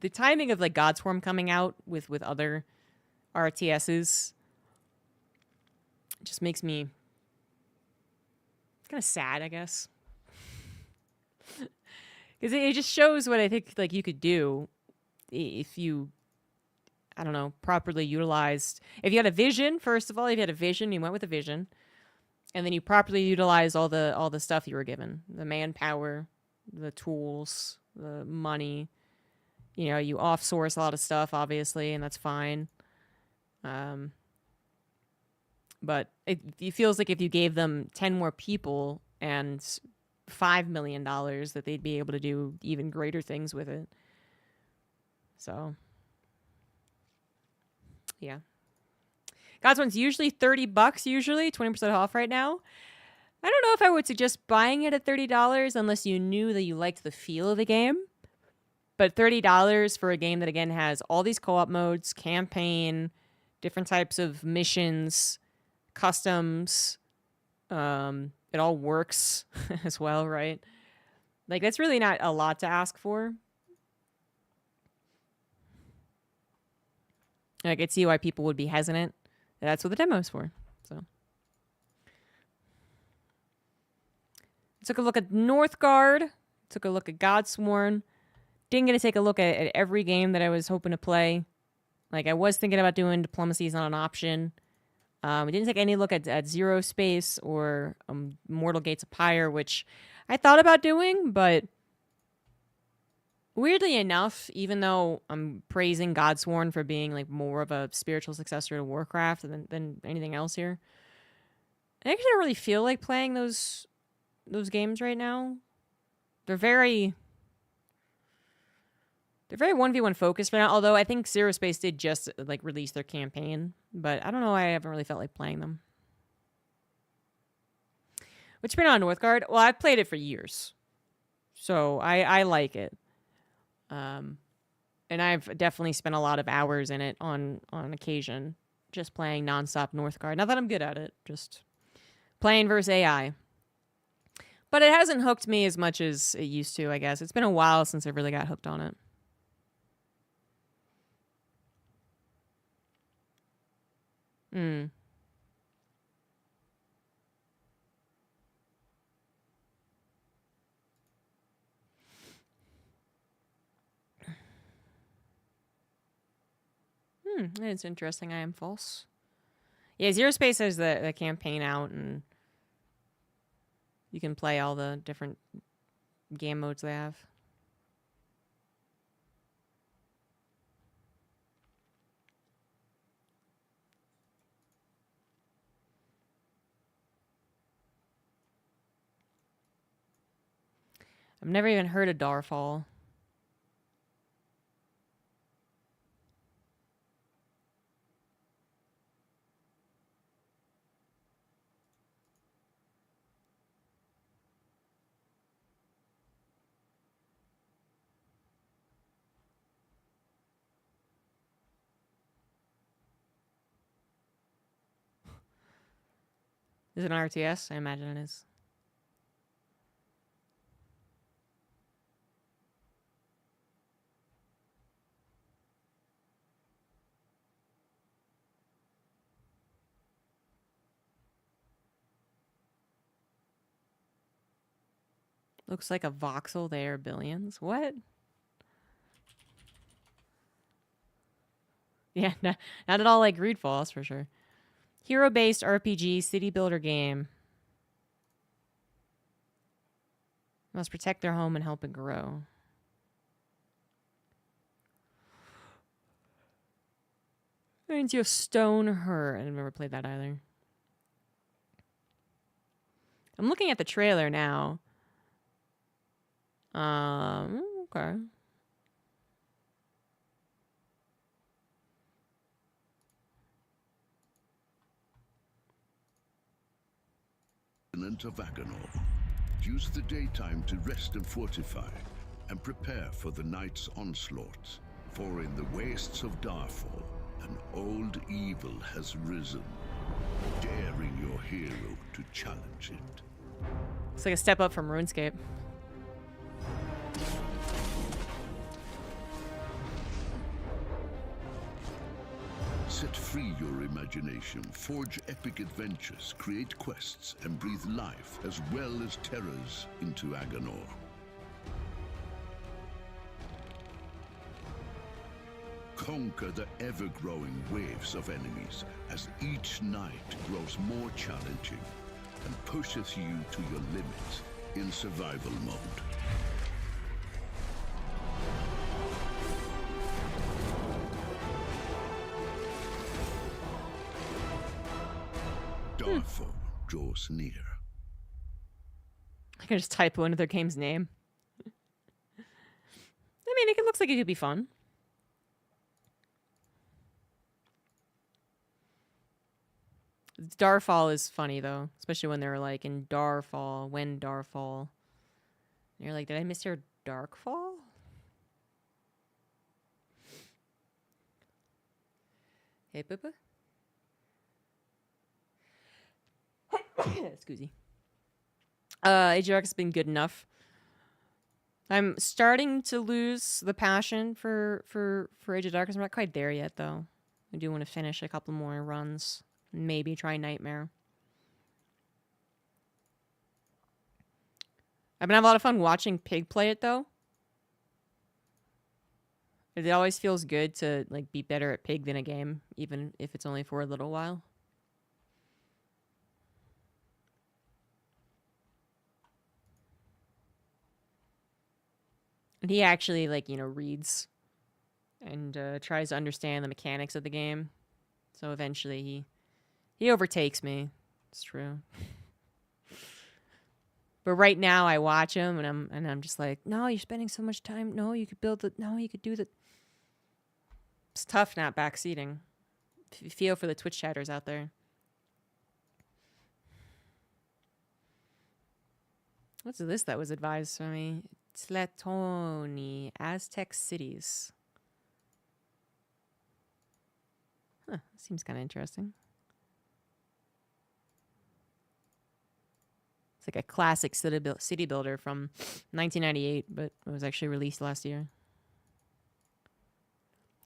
the timing of, like, Godsworn coming out with other RTSs just makes me kind of sad, I guess. Because it just shows what I think, like, you could do if you, I don't know, properly utilized. If you had a vision, first of all, if you had a vision, you went with a vision, and then you properly utilized all the stuff you were given, the manpower, the tools, the money. You know, you off-source a lot of stuff, obviously, and that's fine. But it feels like if you gave them 10 more people and $5 million, that they'd be able to do even greater things with it. So, yeah. Godsworn's usually $30, usually 20% off right now. I don't know if I would suggest buying it at $30 unless you knew that you liked the feel of the game. But $30 for a game that, again, has all these co-op modes, campaign, different types of missions, customs, it all works as well, right? Like, that's really not a lot to ask for. I could see why people would be hesitant. That's what the demo's for. So, took a look at Northgard. Took a look at Godsworn. Didn't get to take a look at every game that I was hoping to play. Like, I was thinking about doing Diplomacy is not an option. We didn't take any look at Zero Space or Mortal Gates of Pyre, which I thought about doing, but weirdly enough, even though I'm praising Godsworn for being, like, more of a spiritual successor to Warcraft than anything else here, I actually don't really feel like playing those games right now. They're very 1v1 focused right now, although I think Zero Space did just, like, release their campaign, but I don't know, I haven't really felt like playing them. Which been on Northgard? Well, I've played it for years, so I like it. And And I've definitely spent a lot of hours in it on occasion, just playing nonstop Northgard. Not that I'm good at it, just playing versus AI. But it hasn't hooked me as much as it used to, I guess. It's been a while since I really got hooked on it. Hmm. It's interesting. I am false. Yeah, Zero Space has the campaign out, and you can play all the different game modes they have. I've never even heard of Darfall. Is it an RTS? I imagine it is. Looks like a voxel there, billions. What? Yeah, not at all like Greedfall, that's for sure. Hero-based RPG city builder game. Must protect their home and help it grow. That means you have Stone Her. I've never played that either. I'm looking at the trailer now. Okay. Of Aganor. Use the daytime to rest and fortify, and prepare for the night's onslaught. For in the wastes of Darfall, an old evil has risen, daring your hero to challenge it. It's like a step up from RuneScape. Set free your imagination, forge epic adventures, create quests, and breathe life as well as terrors into Aganor. Conquer the ever-growing waves of enemies as each night grows more challenging and pushes you to your limits in survival mode. Darfall draws near. I can just typo into their game's name. I mean, it looks like it could be fun. Darfall is funny, though. Especially when they're like in Darfall, when Darfall. And you're like, did I miss your Darkfall? Hey, Pippa? Excuse me. Age of Darkness has been good enough. I'm starting to lose the passion for Age of Darkness. I'm not quite there yet, though. I do want to finish a couple more runs. Maybe try Nightmare. I've been having a lot of fun watching Pig play it, though. It always feels good to like be better at Pig than a game, even if it's only for a little while. And he actually, like, you know, reads and tries to understand the mechanics of the game. So eventually he overtakes me. It's true. But right now I watch him and I'm just like, no, you're spending so much time. No, you could build the. No, you could do the. It's tough not backseating. Feel for the Twitch chatters out there. What's this that was advised for me? Tlatoni, Aztec cities. Seems kind of interesting. It's like a classic city builder from 1998, but it was actually released last year.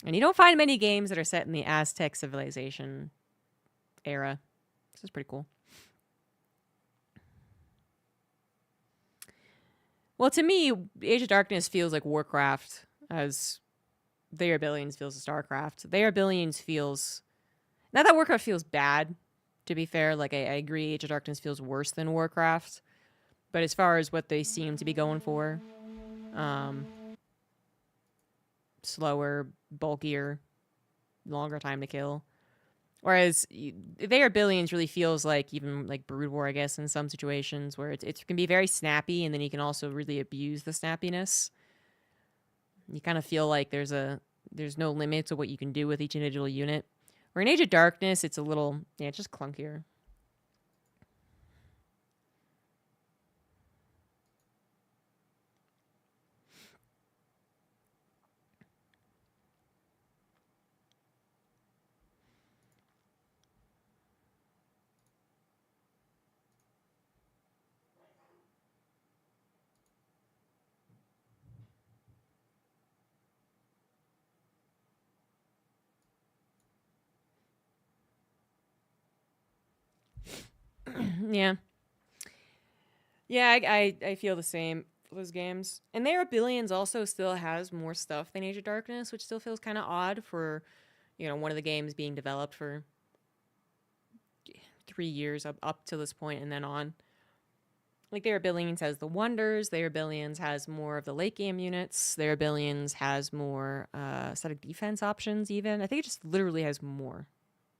And you don't find many games that are set in the Aztec civilization era. This is pretty cool. Well, to me, Age of Darkness feels like Warcraft, as They Are Billions feels to StarCraft. They Are Billions feels... Not that Warcraft feels bad, to be fair. Like, I agree Age of Darkness feels worse than Warcraft. But as far as what they seem to be going for, slower, bulkier, longer time to kill. Whereas They Are Billions really feels like even like Brood War, I guess, in some situations where it can be very snappy, and then you can also really abuse the snappiness. You kind of feel like there's no limit to what you can do with each individual unit. Where in Age of Darkness, it's a little, it's just clunkier. Yeah. Yeah, I feel the same for those games. And There Are Billions also still has more stuff than Age of Darkness, which still feels kind of odd for, one of the games being developed for 3 years up to this point and then on. Like, There Are Billions has the Wonders. There Are Billions has more of the late game units. There Are Billions has more static defense options even. I think it just literally has more.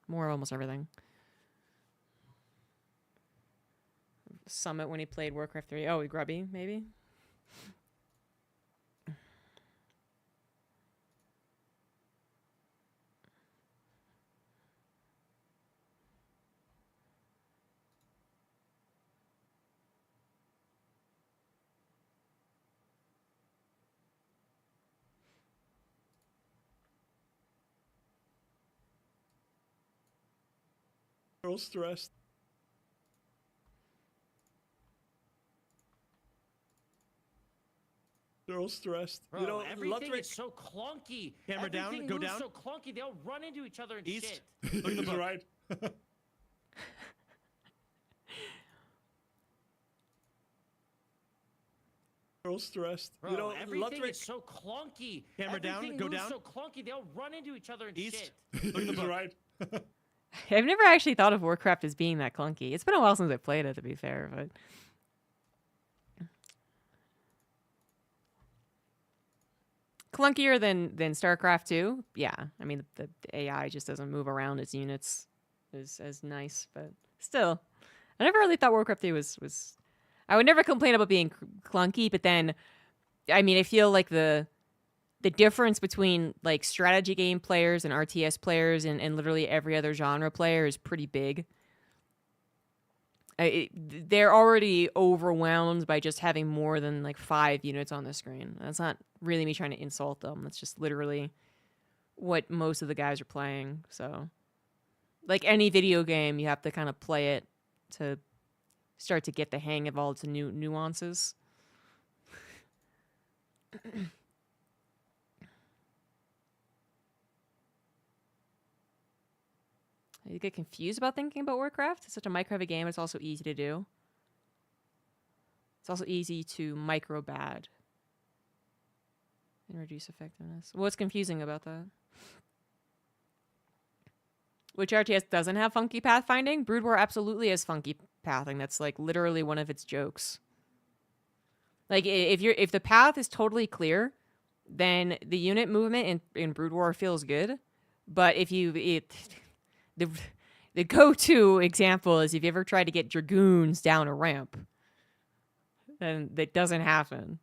More of almost everything. Summit when he played Warcraft 3. Oh, Grubby, maybe? They're all stressed. They're all stressed. Bro, You know, everything Lutric... is so clunky. Camera down, Everything go moves down. so clunky. They all run into each other and East. shit. Look at the right. They're all stressed. Bro, You know, everything Lutric... is so clunky. Camera down, Everything go moves down. so clunky. They all run into each other and East. shit. Look at the right. I've never actually thought of Warcraft as being that clunky. It's been a while since I played it, to be fair, but... Clunkier than StarCraft 2? Yeah. I mean, the AI just doesn't move around its units as nice, but still. I never really thought Warcraft 3 was... I would never complain about being clunky, but then... I mean, I feel like the difference between, like, strategy game players and RTS players and literally every other genre player is pretty big. They're already overwhelmed by just having more than like 5 units on the screen. That's not really me trying to insult them. That's just literally what most of the guys are playing. So, like any video game, you have to kind of play it to start to get the hang of all its nuances. You get confused about thinking about Warcraft. It's such a micro of a game. It's also easy to do. It's also easy to micro bad and reduce effectiveness. What's confusing about that? Which RTS doesn't have funky pathfinding? Brood War absolutely has funky pathing. That's like literally one of its jokes. Like if the path is totally clear, then the unit movement in Brood War feels good. But if the go-to example is if you ever try to get Dragoons down a ramp, then that doesn't happen.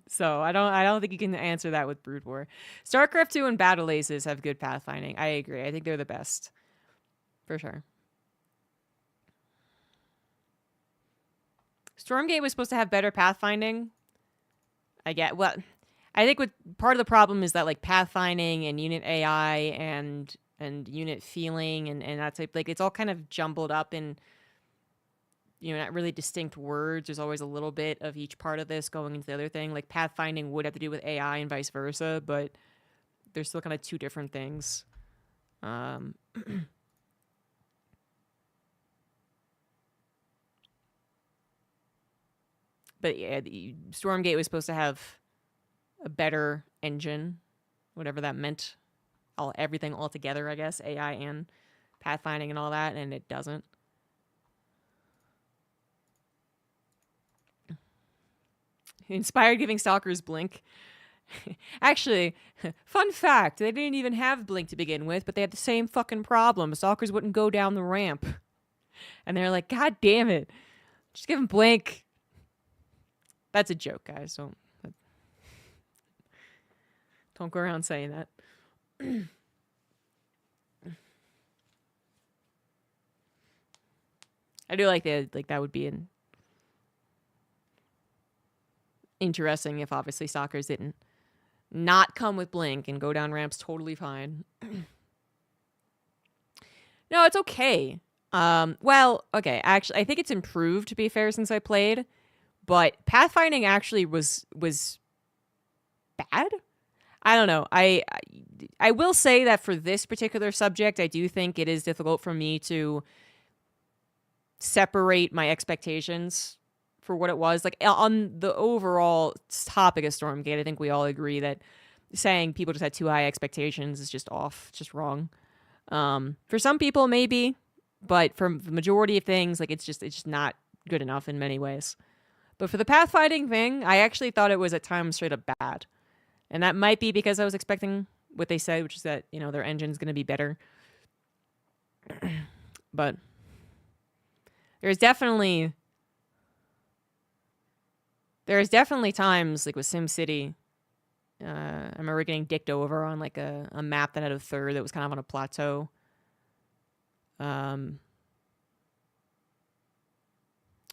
So I don't think you can answer that with Brood War. StarCraft 2 and Battle Aces have good pathfinding. I agree. I think they're the best. For sure. Stormgate was supposed to have better pathfinding. I think what part of the problem is that like pathfinding and unit AI and unit feeling and that type, like it's all kind of jumbled up in, you know, not really distinct words. There's always a little bit of each part of this going into the other thing. Like pathfinding would have to do with AI and vice versa, but they're still kind of two different things. But yeah, the Stormgate was supposed to have a better engine, whatever that meant. Everything all together, I guess, AI and pathfinding and all that, and it doesn't. Inspired giving stalkers blink. Actually, fun fact, they didn't even have blink to begin with, but they had the same fucking problem. Stalkers wouldn't go down the ramp. And they're like, God damn it. Just give them blink. That's a joke, guys. Don't go around saying that. I do like that would be interesting if obviously stalkers didn't not come with blink and go down ramps totally fine. No, it's okay. Well, okay, actually I think it's improved, to be fair, since I played, but pathfinding actually was bad. I don't know. I will say that for this particular subject, I do think it is difficult for me to separate my expectations for what it was. Like, on the overall topic of Stormgate, I think we all agree that saying people just had too high expectations is just off, just wrong. For some people, maybe, but for the majority of things, like it's just not good enough in many ways. But for the pathfinding thing, I actually thought it was at times straight up bad. And that might be because I was expecting what they said, which is that, you know, their engine's going to be better. But there's definitely times, like with SimCity, I remember getting dicked over on like a map that had a third that was kind of on a plateau.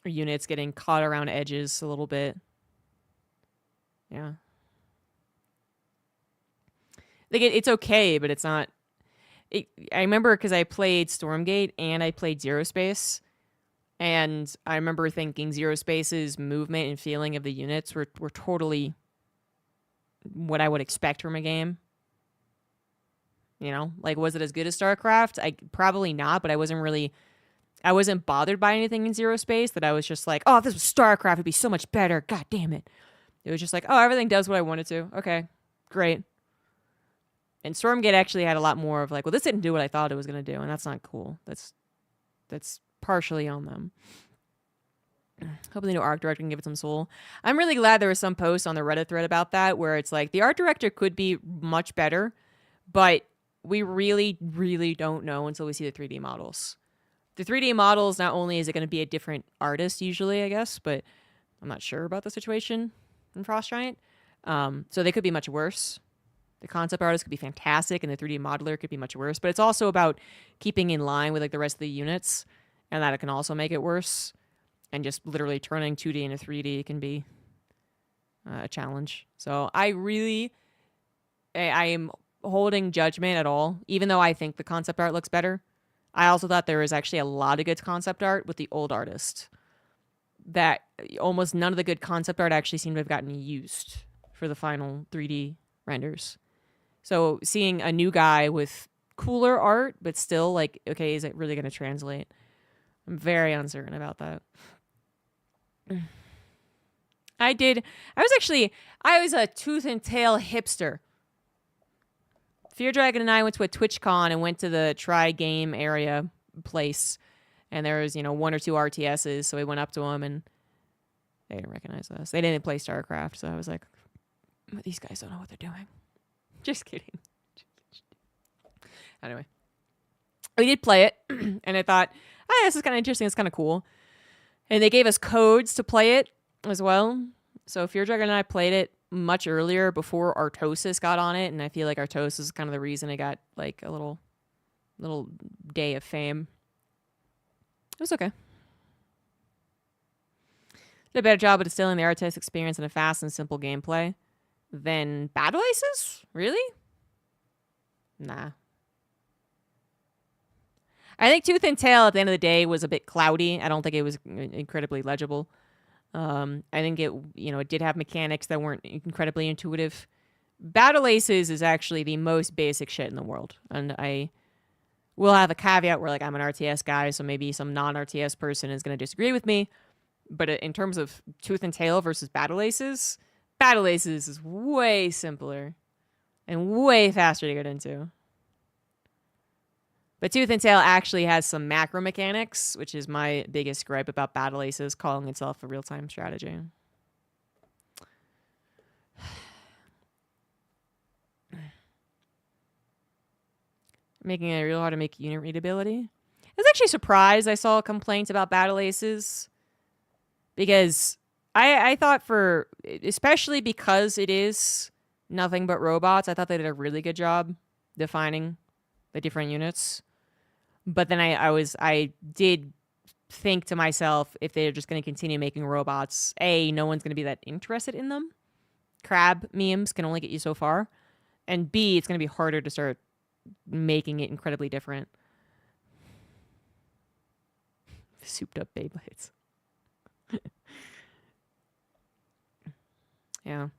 Units getting caught around edges a little bit. Yeah. Like it's okay, but it's not. I remember because I played Stormgate and I played Zero Space, and I remember thinking Zero Space's movement and feeling of the units were totally what I would expect from a game. You know, like was it as good as StarCraft? Probably not, but I wasn't bothered by anything in Zero Space that I was just like, oh, if this was StarCraft, it'd be so much better. God damn it. It was just like, oh, everything does what I want it to. Okay, great. And Stormgate actually had a lot more of like, well, this didn't do what I thought it was going to do, and that's not cool. That's partially on them. Hoping the new art director can give it some soul. I'm really glad there was some post on the Reddit thread about that where it's like the art director could be much better, but we really, really don't know until we see the 3D models. The 3D models, not only is it going to be a different artist usually, I guess, but I'm not sure about the situation in Frost Giant. So they could be much worse. The concept artist could be fantastic, and the 3D modeler could be much worse. But it's also about keeping in line with like the rest of the units, and that it can also make it worse. And just literally turning 2D into 3D can be a challenge. So I am holding judgment at all, even though I think the concept art looks better. I also thought there was actually a lot of good concept art with the old artist. That almost none of the good concept art actually seemed to have gotten used for the final 3D renders. So seeing a new guy with cooler art, but still like, okay, is it really going to translate? I'm very uncertain about that. I was a tooth and tail hipster. Fear Dragon and I went to a TwitchCon and went to the Try Game area place. And there was, one or two RTSs. So we went up to them and they didn't recognize us. They didn't play StarCraft. So I was like, these guys don't know what they're doing. Just kidding. Anyway, we did play it, and I thought, this is kind of interesting. It's kind of cool. And they gave us codes to play it as well. So Fear Dragon and I played it much earlier before Artosis got on it, and I feel like Artosis is kind of the reason it got like a little day of fame. It was okay. Did a better job of distilling the RTS experience in a fast and simple gameplay. than Battle Aces? Really? Nah. I think Tooth and Tail at the end of the day was a bit cloudy. I don't think it was incredibly legible. I think it, it did have mechanics that weren't incredibly intuitive. Battle Aces is actually the most basic shit in the world. And I will have a caveat where, like, I'm an RTS guy, so maybe some non-RTS person is going to disagree with me. But in terms of Tooth and Tail versus Battle Aces is way simpler and way faster to get into. But Tooth and Tail actually has some macro mechanics, which is my biggest gripe about Battle Aces calling itself a real-time strategy. Making it real hard to make unit readability. I was actually surprised I saw complaints about Battle Aces. Because I thought especially because it is nothing but robots, I thought they did a really good job defining the different units. But then I did think to myself, if they're just going to continue making robots, A, no one's going to be that interested in them. Crab memes can only get you so far. And B, it's going to be harder to start making it incredibly different. Souped up Beyblades. Yeah.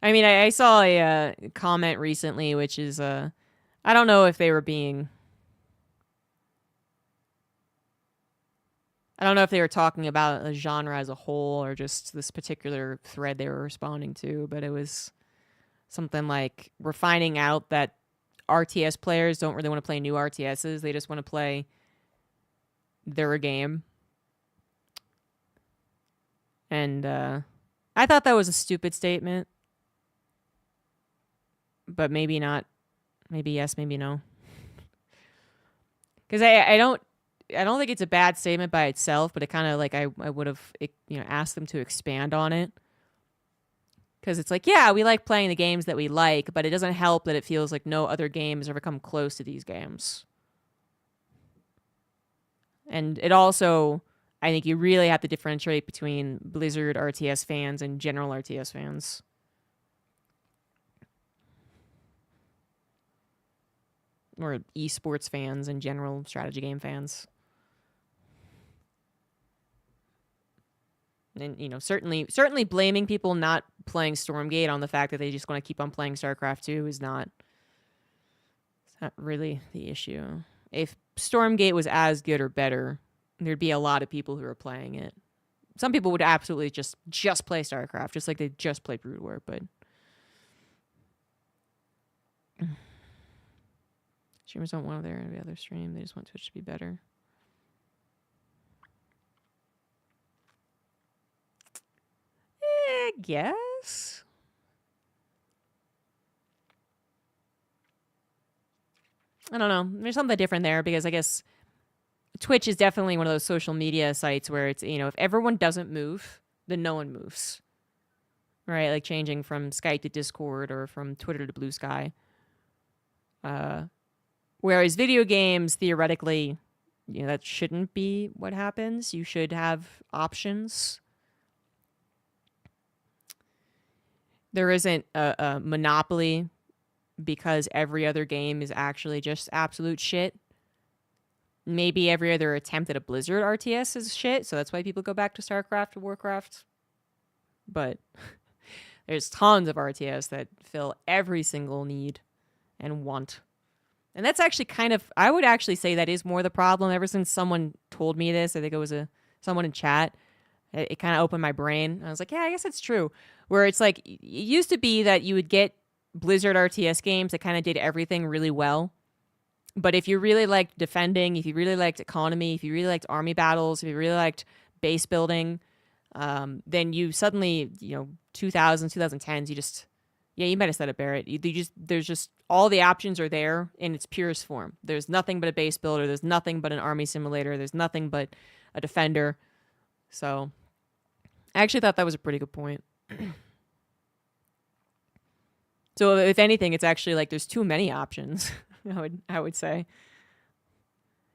I mean, I saw a comment recently, which is, I don't know if they were being... I don't know if they were talking about a genre as a whole or just this particular thread they were responding to, but it was something like, we're finding out that RTS players don't really want to play new RTSs. They just want to play their game. And I thought that was a stupid statement. But maybe not. Maybe yes, maybe no. Because I don't think it's a bad statement by itself, but it kind of like I would have asked them to expand on it. Because it's like, yeah, we like playing the games that we like, but it doesn't help that it feels like no other games ever come close to these games. And it also, I think you really have to differentiate between Blizzard RTS fans and general RTS fans. Or esports fans and general strategy game fans. And, certainly blaming people not playing Stormgate on the fact that they just want to keep on playing StarCraft 2 is not really the issue. If Stormgate was as good or better, there'd be a lot of people who are playing it. Some people would absolutely just play StarCraft, just like they just played Brood War, but... Streamers don't want their every other stream. They just want Twitch to be better. I guess. I don't know. There's something different there because I guess Twitch is definitely one of those social media sites where it's, if everyone doesn't move, then no one moves. Right? Like changing from Skype to Discord or from Twitter to Blue Sky. Whereas video games, theoretically, that shouldn't be what happens. You should have options. There isn't a monopoly because every other game is actually just absolute shit. Maybe every other attempt at a Blizzard RTS is shit, so that's why people go back to StarCraft or Warcraft. But there's tons of RTS that fill every single need and want. And that's actually I would actually say that is more the problem. Ever since someone told me this, I think it was someone in chat, it kind of opened my brain. I was like, yeah, I guess it's true. Where it's like, it used to be that you would get Blizzard RTS games that kind of did everything really well. But if you really liked defending, if you really liked economy, if you really liked army battles, if you really liked base building, then you suddenly, 2010s, you might have said it, Barrett. There's just all the options are there in its purest form. There's nothing but a base builder. There's nothing but an army simulator. There's nothing but a defender. So I actually thought that was a pretty good point. So if anything, it's actually like there's too many options. I would say.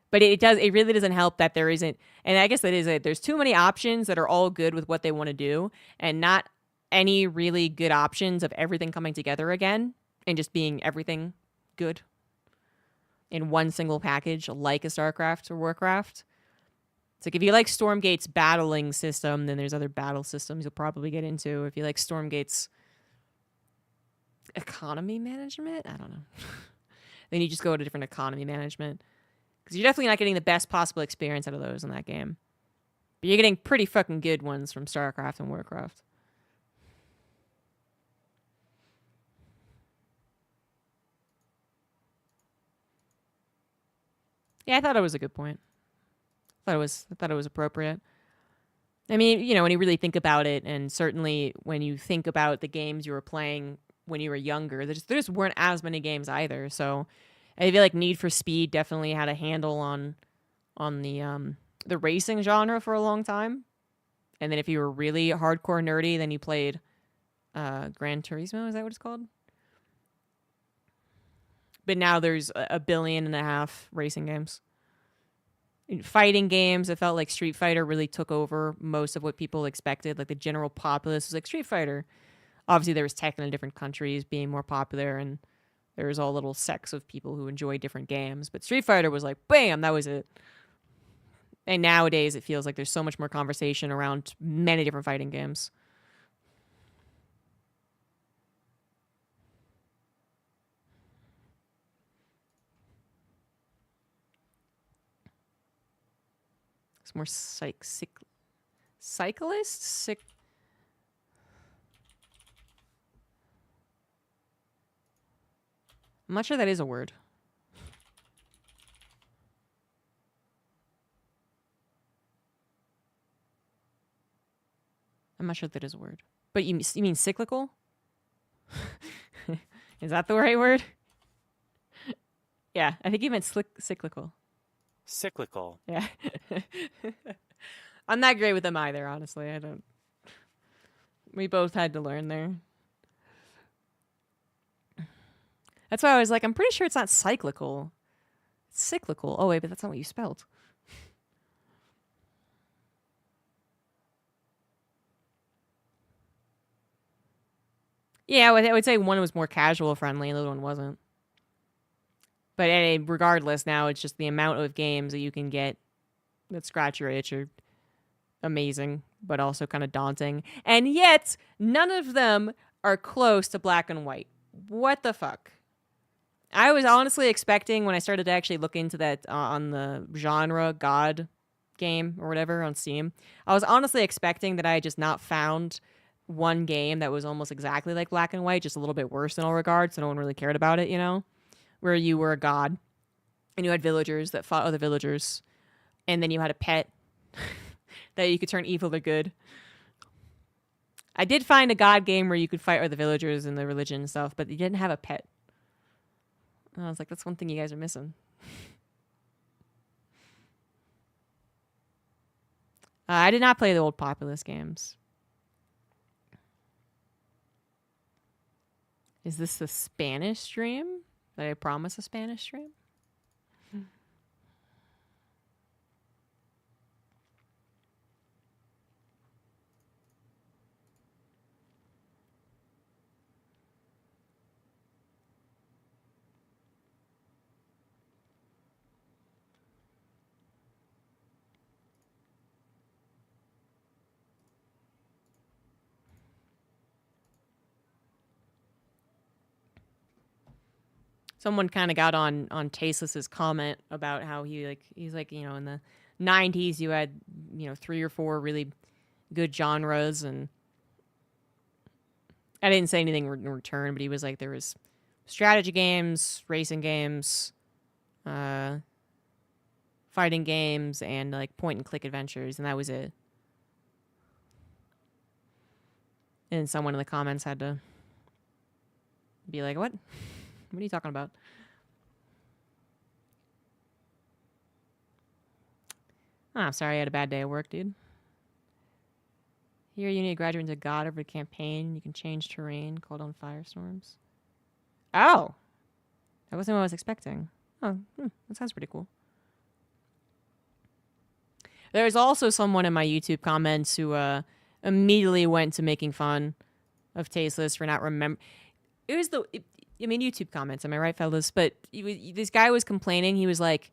But it really doesn't help that there isn't, and I guess that is it. There's too many options that are all good with what they want to do, and not any really good options of everything coming together again and just being everything good in one single package, like a StarCraft or Warcraft. It's like if you like Stormgate's battling system, then there's other battle systems you'll probably get into. If you like Stormgate's economy management, I don't know. Then you just go to different economy management. Because you're definitely not getting the best possible experience out of those in that game. But you're getting pretty fucking good ones from StarCraft and Warcraft. Yeah, I thought it was a good point. I thought it was appropriate. I mean, you know, when you really think about it, and certainly when you think about the games you were playing when you were younger, there just weren't as many games either. So I feel like Need for Speed definitely had a handle on the racing genre for a long time. And then if you were really hardcore nerdy, then you played Gran Turismo. Is that what it's called? But now there's 1.5 billion racing games. In fighting games, it felt like Street Fighter really took over most of what people expected. Like the general populace was like Street Fighter. Obviously, there was Tekken in different countries being more popular, and there was all little sects of people who enjoy different games. But Street Fighter was like, bam, that was it. And nowadays, it feels like there's so much more conversation around many different fighting games. It's more cyclists? I'm not sure that is a word. I'm not sure that is a word. But you mean cyclical? Is that the right word? Yeah, I think you meant cyclical. Cyclical. Yeah. I'm not great with them either, honestly. I don't. We both had to learn there. That's why I was like, I'm pretty sure it's not cyclical. It's cyclical. Oh, wait, but that's not what you spelled. Yeah, I would say one was more casual friendly and the other one wasn't. But regardless, now it's just the amount of games that you can get that scratch your itch are amazing, but also kind of daunting. And yet, none of them are close to Black and White. What the fuck? I was honestly expecting, when I started to actually look into that on the genre God game or whatever on Steam, I was honestly expecting that I had just not found one game that was almost exactly like Black and White, just a little bit worse in all regards, so no one really cared about it, you know? Where you were a god, and you had villagers that fought other villagers, and then you had a pet that you could turn evil or good. I did find a god game where you could fight other villagers and the religion and stuff, but you didn't have a pet. And I was like, that's one thing you guys are missing. I did not play the old Populous games. Is this the Spanish stream? Did I promise a Spanish stream? Someone kind of got on Tasteless's comment about how he's like, you know, in the 90s you had, you know, 3 or 4 really good genres, and I didn't say anything in return, but he was like, there was strategy games, racing games, fighting games, and like point and click adventures, and that was it. And someone in the comments had to be like, what? What are you talking about? Oh, I'm sorry I had a bad day at work, dude. Here you need to graduate into God over the campaign. You can change terrain, call down firestorms. Oh! That wasn't what I was expecting. Oh, that sounds pretty cool. There was also someone in my YouTube comments who immediately went to making fun of Tasteless for not remember. It was I mean, YouTube comments, am I right, fellas? But this guy was complaining. He was like,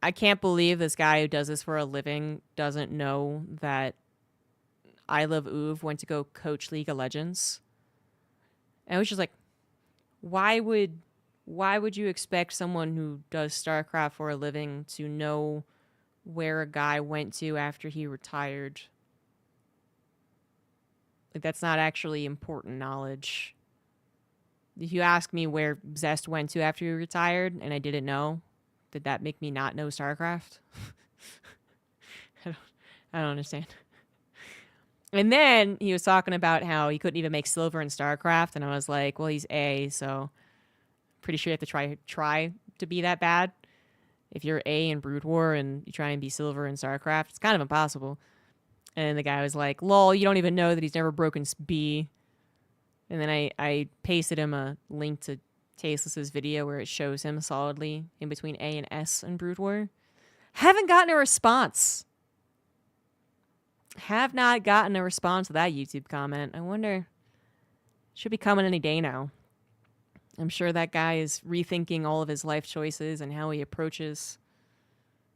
I can't believe this guy who does this for a living doesn't know that I Love Uv went to go coach League of Legends. And I was just like, why would you expect someone who does StarCraft for a living to know where a guy went to after he retired? Like, that's not actually important knowledge. If you ask me where Zest went to after he retired and I didn't know, did that make me not know StarCraft? I don't understand. And then he was talking about how he couldn't even make silver in StarCraft, and I was like, well, he's A, so pretty sure you have to try to be that bad. If you're A in Brood War and you try and be silver in StarCraft, it's kind of impossible. And the guy was like, lol, you don't even know that he's never broken B. And then I pasted him a link to Tasteless's video where it shows him solidly in between A and S in Brood War. Haven't gotten a response. Have not gotten a response to that YouTube comment. I wonder, should be coming any day now. I'm sure that guy is rethinking all of his life choices and how he approaches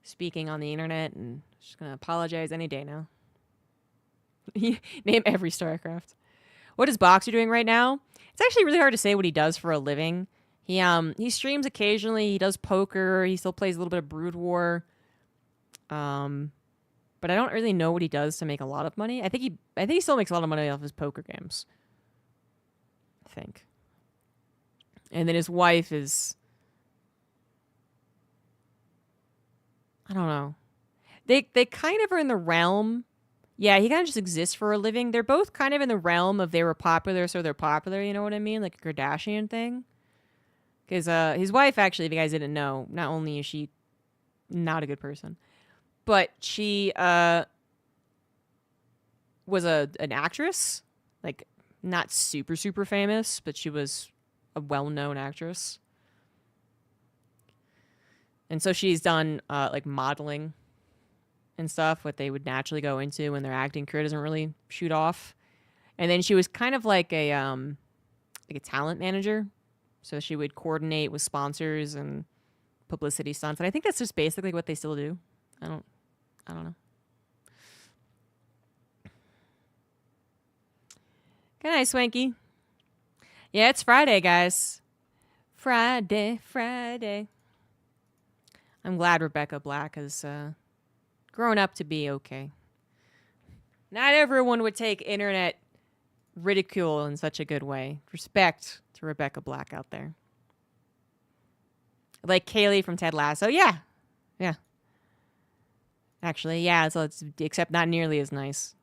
speaking on the internet, and just gonna apologize any day now. Name every StarCraft. What is Boxer doing right now? It's actually really hard to say what he does for a living. He streams occasionally. He does poker. He still plays a little bit of Brood War. But I don't really know what he does to make a lot of money. I think he still makes a lot of money off his poker games. I think. And then his wife is, I don't know. They kind of are in the realm. Yeah, he kind of just exists for a living. They're both kind of in the realm of they were popular, so they're popular, you know what I mean? Like a Kardashian thing. Because his wife, actually, if you guys didn't know, not only is she not a good person, but she was an actress. Like, not super, super famous, but she was a well-known actress. And so she's done, like, modeling and stuff, what they would naturally go into when their acting career doesn't really shoot off. And then she was kind of like a talent manager. So she would coordinate with sponsors and publicity stunts. And I think that's just basically what they still do. I don't know. Good night, Swanky. Yeah, it's Friday, guys. Friday. I'm glad Rebecca Black has grown up to be okay. Not everyone would take internet ridicule in such a good way. Respect to Rebecca Black out there. Like Kaylee from Ted Lasso. Yeah. Actually, yeah, so it's, except not nearly as nice.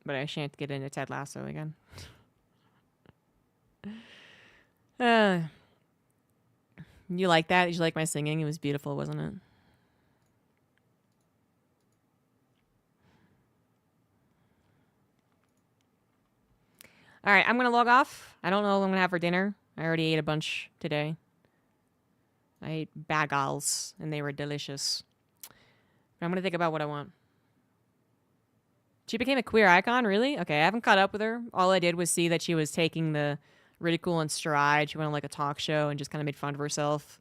But I shan't get into Ted Lasso again. You like that? Did you like my singing? It was beautiful, wasn't it? All right, I'm going to log off. I don't know what I'm going to have for dinner. I already ate a bunch today. I ate bagels, and they were delicious. But I'm going to think about what I want. She became a queer icon, really? Okay, I haven't caught up with her. All I did was see that she was taking the ridicule in stride. She went on like a talk show and just kind of made fun of herself.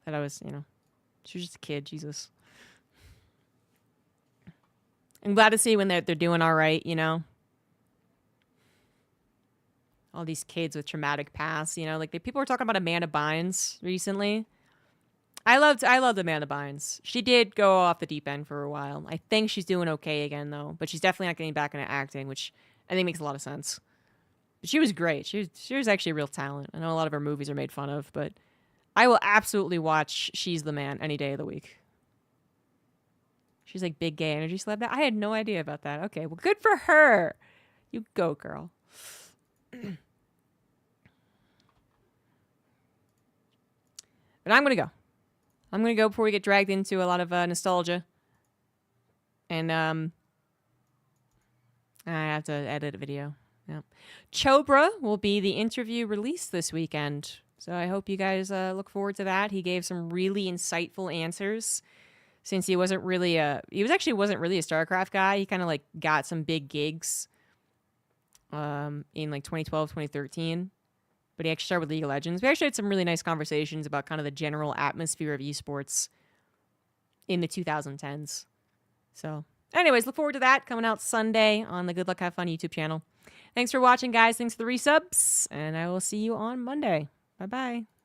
That I was, she was just a kid, Jesus. I'm glad to see when they're doing all right, All these kids with traumatic pasts, like people were talking about Amanda Bynes recently. I loved Amanda Bynes. She did go off the deep end for a while. I think she's doing okay again though, but she's definitely not getting back into acting, which I think makes a lot of sense. But she was great. She was actually a real talent. I know a lot of her movies are made fun of, but I will absolutely watch She's the Man any day of the week. She's like big gay energy celeb. I had no idea about that. Okay, well, good for her. You go, girl. But I'm going to go. I'm going to go before we get dragged into a lot of nostalgia. And I have to edit a video. Yeah. Chobra will be the interview release this weekend. So I hope you guys look forward to that. He gave some really insightful answers. since he wasn't really wasn't really a StarCraft guy. He kind of like got some big gigs in like 2012, 2013. But he actually started with League of Legends. We actually had some really nice conversations about kind of the general atmosphere of esports in the 2010s. So, anyways, look forward to that coming out Sunday on the Good Luck Have Fun YouTube channel. Thanks for watching, guys. Thanks for the resubs, and I will see you on Monday. Bye-bye.